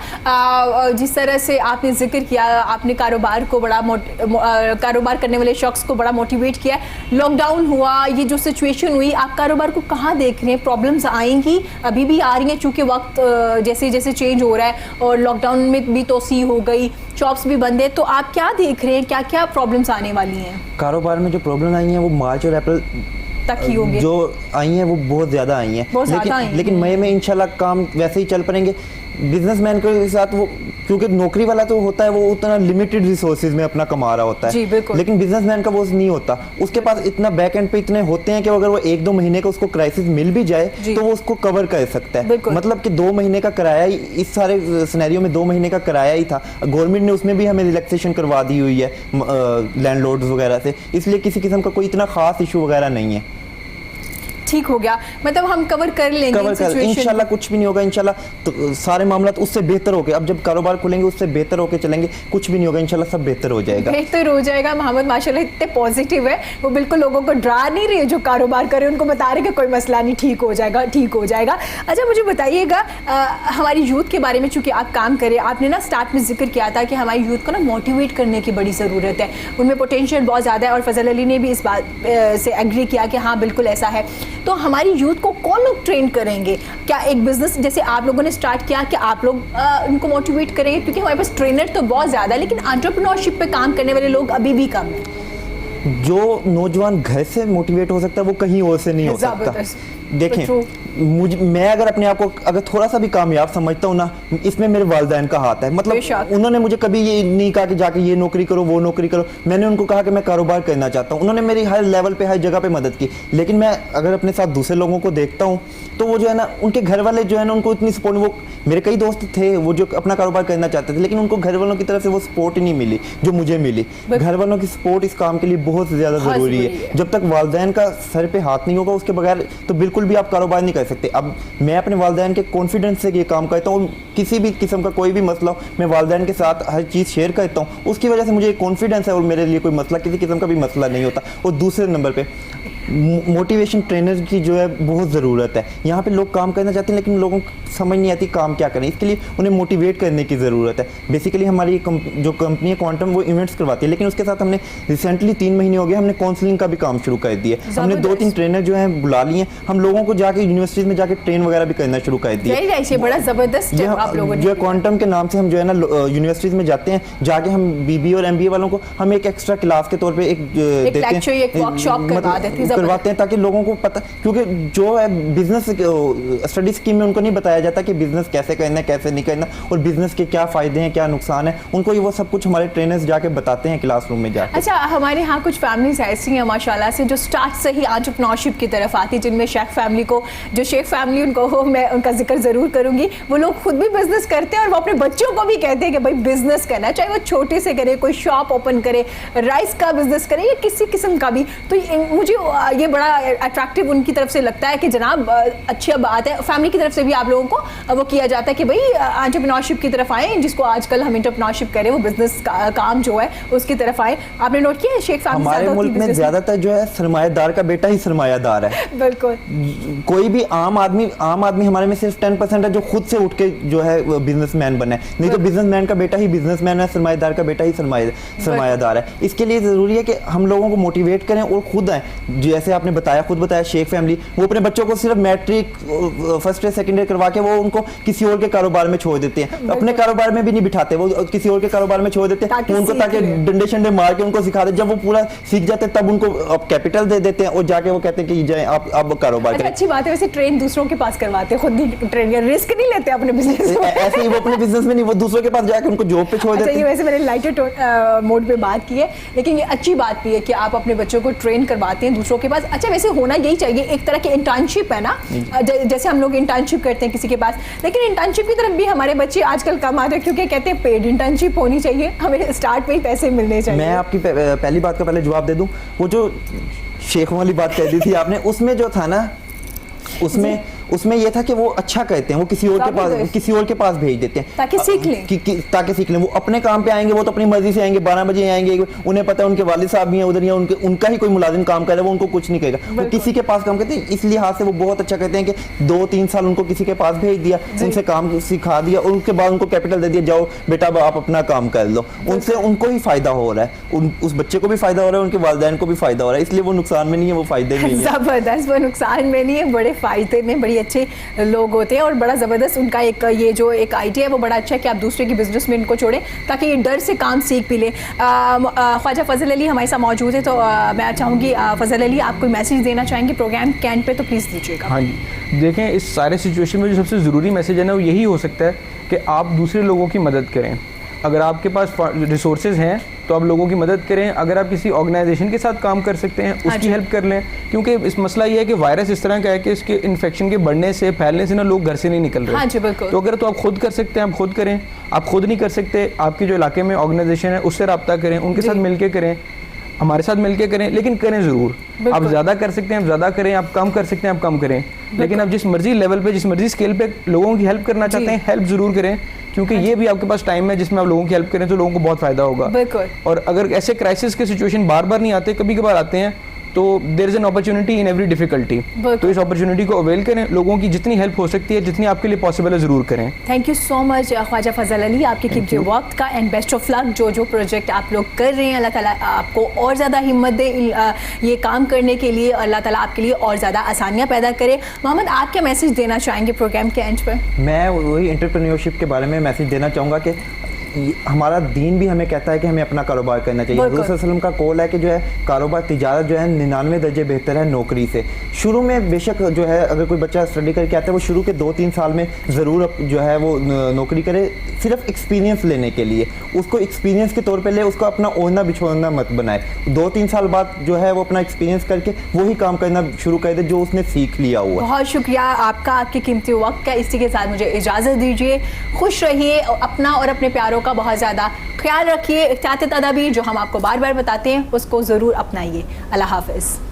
जिस तरह से आपने जिक्र किया, आपने कारोबार को बड़ा कारोबार करने वाले शख्स को बड़ा मोटिवेट किया, लॉकडाउन हुआ, ये जो सिचुएशन हुई, आप कारोबार को कहाँ देख रहे हैं? प्रॉब्लम्स आएंगी, अभी भी आ रही हैं, चूँकि वक्त जैसे जैसे चेंज हो रहा है और लॉकडाउन में भी तोसी हो गई, शॉप्स भी बंद है, तो आप क्या देख रहे हैं, क्या क्या प्रॉब्लम्स आने वाली हैं? कारोबार में जो प्रॉब्लम आई हैं वो मार्च और अप्रैल तक ही होंगे, जो आई हैं वो बहुत ज़्यादा आई हैं, लेकिन मई में इंशाल्लाह काम वैसे ही चल पड़ेंगे। बिजनेसमैन के साथ वो, क्योंकि नौकरी वाला तो होता है वो उतना लिमिटेड रिसोर्सेज में अपना कमा रहा होता है, लेकिन बिजनेसमैन का वो नहीं होता, उसके पास इतना बैक एंड पे इतने होते हैं कि अगर वो 1-2 महीने का उसको क्राइसिस मिल भी जाए तो वो उसको कवर कर सकता है। मतलब कि 2 महीने का किराया, इस सारे सिनेरियो में 2 महीने का किराया ही था, गवर्नमेंट ने उसमें भी हमें रिलैक्सेशन करवा दी हुई है लैंडलॉर्ड्स वगैरह से, इसलिए किसी किस्म का कोई इतना खास इशू वगैरह नहीं है। ठीक हो गया, मतलब हम कवर कर लेंगे, इंशाल्लाह कुछ भी नहीं होगा, इंशाल्लाह तो सारे मामला तो उससे बेहतर होके, अब जब कारोबार खुलेंगे उससे बेहतर होके चलेंगे, कुछ भी नहीं होगा, इंशाल्लाह सब बेहतर हो जाएगा, बेहतर हो जाएगा। मोहम्मद माशाल्लाह इतने पॉजिटिव है, वो बिल्कुल लोगों को डरा नहीं रहे जो कारोबार करे, उनको बता रहे कि कोई मसला नहीं, ठीक हो जाएगा, ठीक हो जाएगा। अच्छा मुझे बताइएगा, हमारी यूथ के बारे में, चूँकि आप काम करें, आपने ना स्टार्ट में जिक्र किया था कि हमारी यूथ को ना मोटिवेट करने की बड़ी ज़रूरत है, उनमें पोटेंशियल बहुत ज़्यादा है, और फजल अली ने भी इस बात से एग्री किया कि हाँ बिल्कुल ऐसा है। तो हमारी यूथ को कौन लोग ट्रेन करेंगे? क्या एक बिजनेस जैसे आप लोगों ने स्टार्ट किया, कि आप लोग उनको मोटिवेट करेंगे? क्योंकि हमारे पास ट्रेनर तो बहुत ज़्यादा है, लेकिन एंटरप्रेन्योरशिप पे काम करने वाले लोग अभी भी कम हैं। जो नौजवान घर से मोटिवेट हो सकता है वो कहीं और से नहीं हो सकता। देखें, मैं अगर अपने आप को अगर थोड़ा सा भी कामयाब समझता हूँ ना, इसमें मेरे वालिदैन का हाथ है। मतलब उन्होंने मुझे कभी ये नहीं कहा कि जाके ये नौकरी करो, वो नौकरी करो, मैंने उनको कहा कि मैं कारोबार करना चाहता हूँ, उन्होंने मेरी हर लेवल पे, हर जगह पे मदद की। लेकिन मैं अगर अपने साथ दूसरे लोगों को देखता हूँ तो वो जो है ना, उनके घर वाले जो है ना उनको इतनी सपोर्ट, वो मेरे कई दोस्त थे वो जो अपना कारोबार करना चाहते थे, लेकिन उनको घर वालों की तरफ से वो सपोर्ट ही नहीं मिली जो मुझे मिली। घर वालों की सपोर्ट इस काम के लिए बहुत ज़्यादा ज़रूरी है। जब तक वालिदैन का सर पे हाथ नहीं होगा उसके बगैर तो बिल्कुल भी आप कारोबार नहीं कर सकते। अब मैं अपने वालिदैन के कॉन्फिडेंस से ये काम करता हूँ, किसी भी किस्म का कोई भी मसला हो मैं वालिदैन के साथ हर चीज़ शेयर करता हूँ, उसकी वजह से मुझे कॉन्फिडेंस है और मेरे लिए कोई मसला, किसी किस्म का भी मसला नहीं होता। और दूसरे नंबर पे मोटिवेशन ट्रेनर की जो है बहुत ज़रूरत है। यहाँ पे लोग काम करना चाहते हैं लेकिन लोगों को समझ नहीं आती काम क्या करें, इसके लिए उन्हें मोटिवेट करने की ज़रूरत है। बेसिकली हमारी जो कंपनी है क्वांटम, वो इवेंट्स करवाती है, लेकिन उसके साथ हमने रिसेंटली 3 महीने हो गए हमने काउंसलिंग का भी काम शुरू कर दिया। हमने 2-3 ट्रेनर जो है बुला लिए, हम लोगों को जाके यूनिवर्सिटीज में जाके ट्रेन वगैरह भी करना शुरू कर दिया। बड़ा जबरदस्त आप लोगों ने जो क्वांटम के नाम से हम जो है ना यूनिवर्सिटीज में जाते हैं, जाके हम बीबीए और एमबीए वालों को हम एक एक्स्ट्रा क्लास के तौर पे एक देते हैं, एक वर्कशॉप करवाते हैं ताकि लोगों को पता, क्योंकि जो है बिजनेस स्टडी स्कीम में उनको नहीं बताया जाता कि बिजनेस कैसे करना है कैसे नहीं करना और बिजनेस के क्या फायदे हैं क्या नुकसान है, उनको ये वो सब कुछ हमारे ट्रेनर्स जाके बताते हैं क्लासरूम में जाके। अच्छा, हमारे यहाँ कुछ फैमिलीज ऐसी हैं माशाल्लाह से जो स्टार्ट से ही एंटरप्रेन्योरशिप की तरफ आती है, जिनमें शेख फैमिली को, जो शेख फैमिली उनको मैं उनका जिक्र जरूर करूंगी, वो लोग खुद भी बिजनेस करते हैं और वो अपने बच्चों को भी कहते हैं कि भाई बिजनेस करना है, चाहे वो छोटे से करे, कोई शॉप ओपन करे, राइस का बिजनेस करे या किसी किस्म का भी। तो मुझे ये बड़ा अट्रैक्टिव उनकी तरफ से लगता है कि जनाब अच्छी बात है, फैमिली की तरफ से भी आप लोगों को वो किया जाता है कि भाई एंटरप्रेन्योरशिप की तरफ आए, जिसको आजकल हम एंटरप्रेन्योरशिप करें, वो बिजनेस काम जो है उसकी तरफ आए। आपने नोट किया है शेख फैमिली हमारे मुल्क में ज्यादातर जो है सरमायादार का बेटा ही सरमायादार है। बिल्कुल, कोई भी आम आदमी हमारे में सिर्फ 10% है जो खुद से उठ के जो है बिजनेसमैन बने, नहीं तो बिजनेसमैन का बेटा ही बिजनेसमैन है, सरमायादार का बेटा ही सरमायादार है। इसके लिए जरूरी है कि हम लोगों को मोटिवेट करें और खुद आए, जैसे आपने खुद बताया शेख फैमिली, वो अपने बच्चों को सिर्फ matric first year second year करवा के वो उनको किसी और के कारोबार में छोड़ देते हैं, अपने कारोबार में भी नहीं बिठाते, वो किसी और के कारोबार में छोड़ देते हैं उनको, ताकि डंडे शंडे मार के उनको सिखा दे। जब वो पूरा सीख जाते हैं तब उनको अब कैपिटल दे देते हैं और जाके वो कहते हैं कि जाए आप अब कारोबार करें। अच्छी बात है, वैसे ट्रेन दूसरों के पास करवाते हैं, खुद ही ट्रेन रिस्क नहीं लेते अपने बिजनेस में। ऐसे ही वो अपने बिजनेस में नहीं, वो दूसरों के पास जाके उनको जॉब पे छोड़ देते हैं। वैसे मैंने लाइटर मोड पे बात की है, लेकिन ये अच्छी बात भी है कि आप अपने बच्चों को ट्रेन करवाते हैं दूसरों के पास। अच्छा, वैसे होना यही चाहिए, एक तरह की इंटर्नशिप है ना, जैसे हम लोग इंटर्नशिप करते हैं किसी के पास, लेकिन इंटर्नशिप की तरफ भी हमारे बच्चे आजकल कम आते हैं, क्योंकि कहते हैं पेड इंटर्नशिप होनी चाहिए, हमें स्टार्ट में ही पैसे मिलने चाहिए। मैं आपकी पहली बात का पहले जवाब दे दूं, वो जो शेखों वाली बात कह दी थी आपने, उसमें जो था ना, उसमें ये था कि वो अच्छा कहते हैं, वो किसी और के पास भेज देते हैं ताकि सीख लें, ताकि सीख लें। वो अपने काम पे आएंगे, वो तो अपनी मर्जी से आएंगे, 12 बजे आएंगे, उन्हें पता है उनके वालिद साहब भी हैं उधर, या उनका ही कोई मुलाजिम काम कर रहा है, वो उनको कुछ नहीं कहेगा, वो किसी के पास काम करते हैं। इस लिहाज से वो बहुत अच्छा कहते हैं कि 2-3 साल उनको किसी के पास भेज दिया, उनसे काम सिखा दिया और उसके बाद उनको कैपिटल दे दिया, जाओ बेटा आप अपना काम कर लो। उनसे उनको ही फायदा हो रहा है, उस बच्चे को भी फायदा हो रहा है, उनके वालिदैन को भी फायदा हो रहा है, इसलिए वो नुकसान में नहीं है, वो फायदे में है। जबरदस्त, वो नुकसान में नहीं है, बड़े फायदे में, बड़ी अच्छे लोग होते हैं और बड़ा ज़बरदस्त उनका ये जो एक आइडिया है वो बड़ा अच्छा है कि आप दूसरे की बिजनेस में इनको छोड़ें ताकि ये डर से काम सीख भी लें। ख्वाजा फजल अली हमारे साथ मौजूद है, तो मैं चाहूँगी फजल अली, आप कोई मैसेज देना चाहेंगे प्रोग्राम के एंड पे, तो प्लीज़ दीजिएगा। हाँ जी, देखें, इस सारे सिचुएशन में जो सबसे ज़रूरी मैसेज है ना, वो यही हो सकता है कि आप दूसरे लोगों की मदद करें। अगर आपके पास रिसोर्सेज हैं तो आप लोगों की मदद करें, अगर आप किसी ऑर्गेनाइजेशन के साथ काम कर सकते हैं उसकी हेल्प कर लें, क्योंकि इस मसला ये है कि वायरस इस तरह का है कि इसके इन्फेक्शन के बढ़ने से, फैलने से ना लोग घर से नहीं निकल रहे। हाँ जी, बिल्कुल। तो अगर तो आप खुद कर सकते हैं आप खुद करें, आप खुद नहीं कर सकते आपके जो इलाके में ऑर्गेनाइजेशन है उससे रब्ता करें, उनके साथ मिलकर करें, हमारे साथ मिलके करें, लेकिन करें ज़रूर। आप ज़्यादा कर सकते हैं आप ज़्यादा करें, आप कम कर सकते हैं आप कम करें, लेकिन आप जिस मर्जी लेवल पे, जिस मर्जी स्केल पे लोगों की हेल्प करना चाहते हैं, हेल्प ज़रूर करें, क्योंकि ये भी आपके पास टाइम है जिसमें आप लोगों की हेल्प करें तो लोगों को बहुत फ़ायदा होगा। और अगर ऐसे क्राइसिस के सिचुएशन बार बार नहीं आते, कभी कभार आते हैं, तो there is an opportunity in every difficulty, तो इस अपॉर्चुनिटी को अवेल करें, लोगों की जितनी हेल्प हो सकती है, जितनी आपके लिए पॉसिबल है, ज़रूर करें। Thank you so much Khwaja Fazal Ali, आपके कीमती वक्त का, एंड बेस्ट ऑफ लक जो प्रोजेक्ट आप लोग कर रहे हैं। अल्लाह ताला आपको और ज़्यादा हिम्मत दे ये काम करने के लिए, अल्लाह ताला आपके लिए और ज़्यादा आसानियाँ पैदा करे। मोहम्मद, आप क्या मैसेज देना चाहेंगे प्रोग्राम के एंड पर? मैं वही एंटरप्रेन्योरशिप के बारे में मैसेज देना चाहूँगा कि हमारा दीन भी हमें कहता है कि हमें अपना कारोबार करना चाहिए। हज़रत सल्लल्लाहु अलैहि वसल्लम का कौल है कि जो है कारोबार, तिजारत जो है 99 दर्जे बेहतर है नौकरी से। शुरू में बेशक जो है अगर कोई बच्चा स्टडी करके आता है, वो शुरू के 2-3 साल में ज़रूर जो है वो नौकरी करे, सिर्फ एक्सपीरियंस लेने के लिए, उसको एक्सपीरियंस के तौर पे ले, उसको अपना ओढ़ना बिछोड़ना मत बनाए। 2-3 साल बाद जो है वो अपना एक्सपीरियंस करके वही काम करना शुरू कर दे जो उसने सीख लिया हुआ। बहुत शुक्रिया आपका, आपके कीमती वक्त का। इसी के साथ मुझे इजाज़त दीजिए। खुश रहिए, अपना और अपने प्यारों का बहुत ज़्यादा ख्याल रखिए। एहतियाती तदाबीर जो हम आपको बार बार बताते हैं उसको ज़रूर अपनाइए। अल्लाह हाफ़िज़।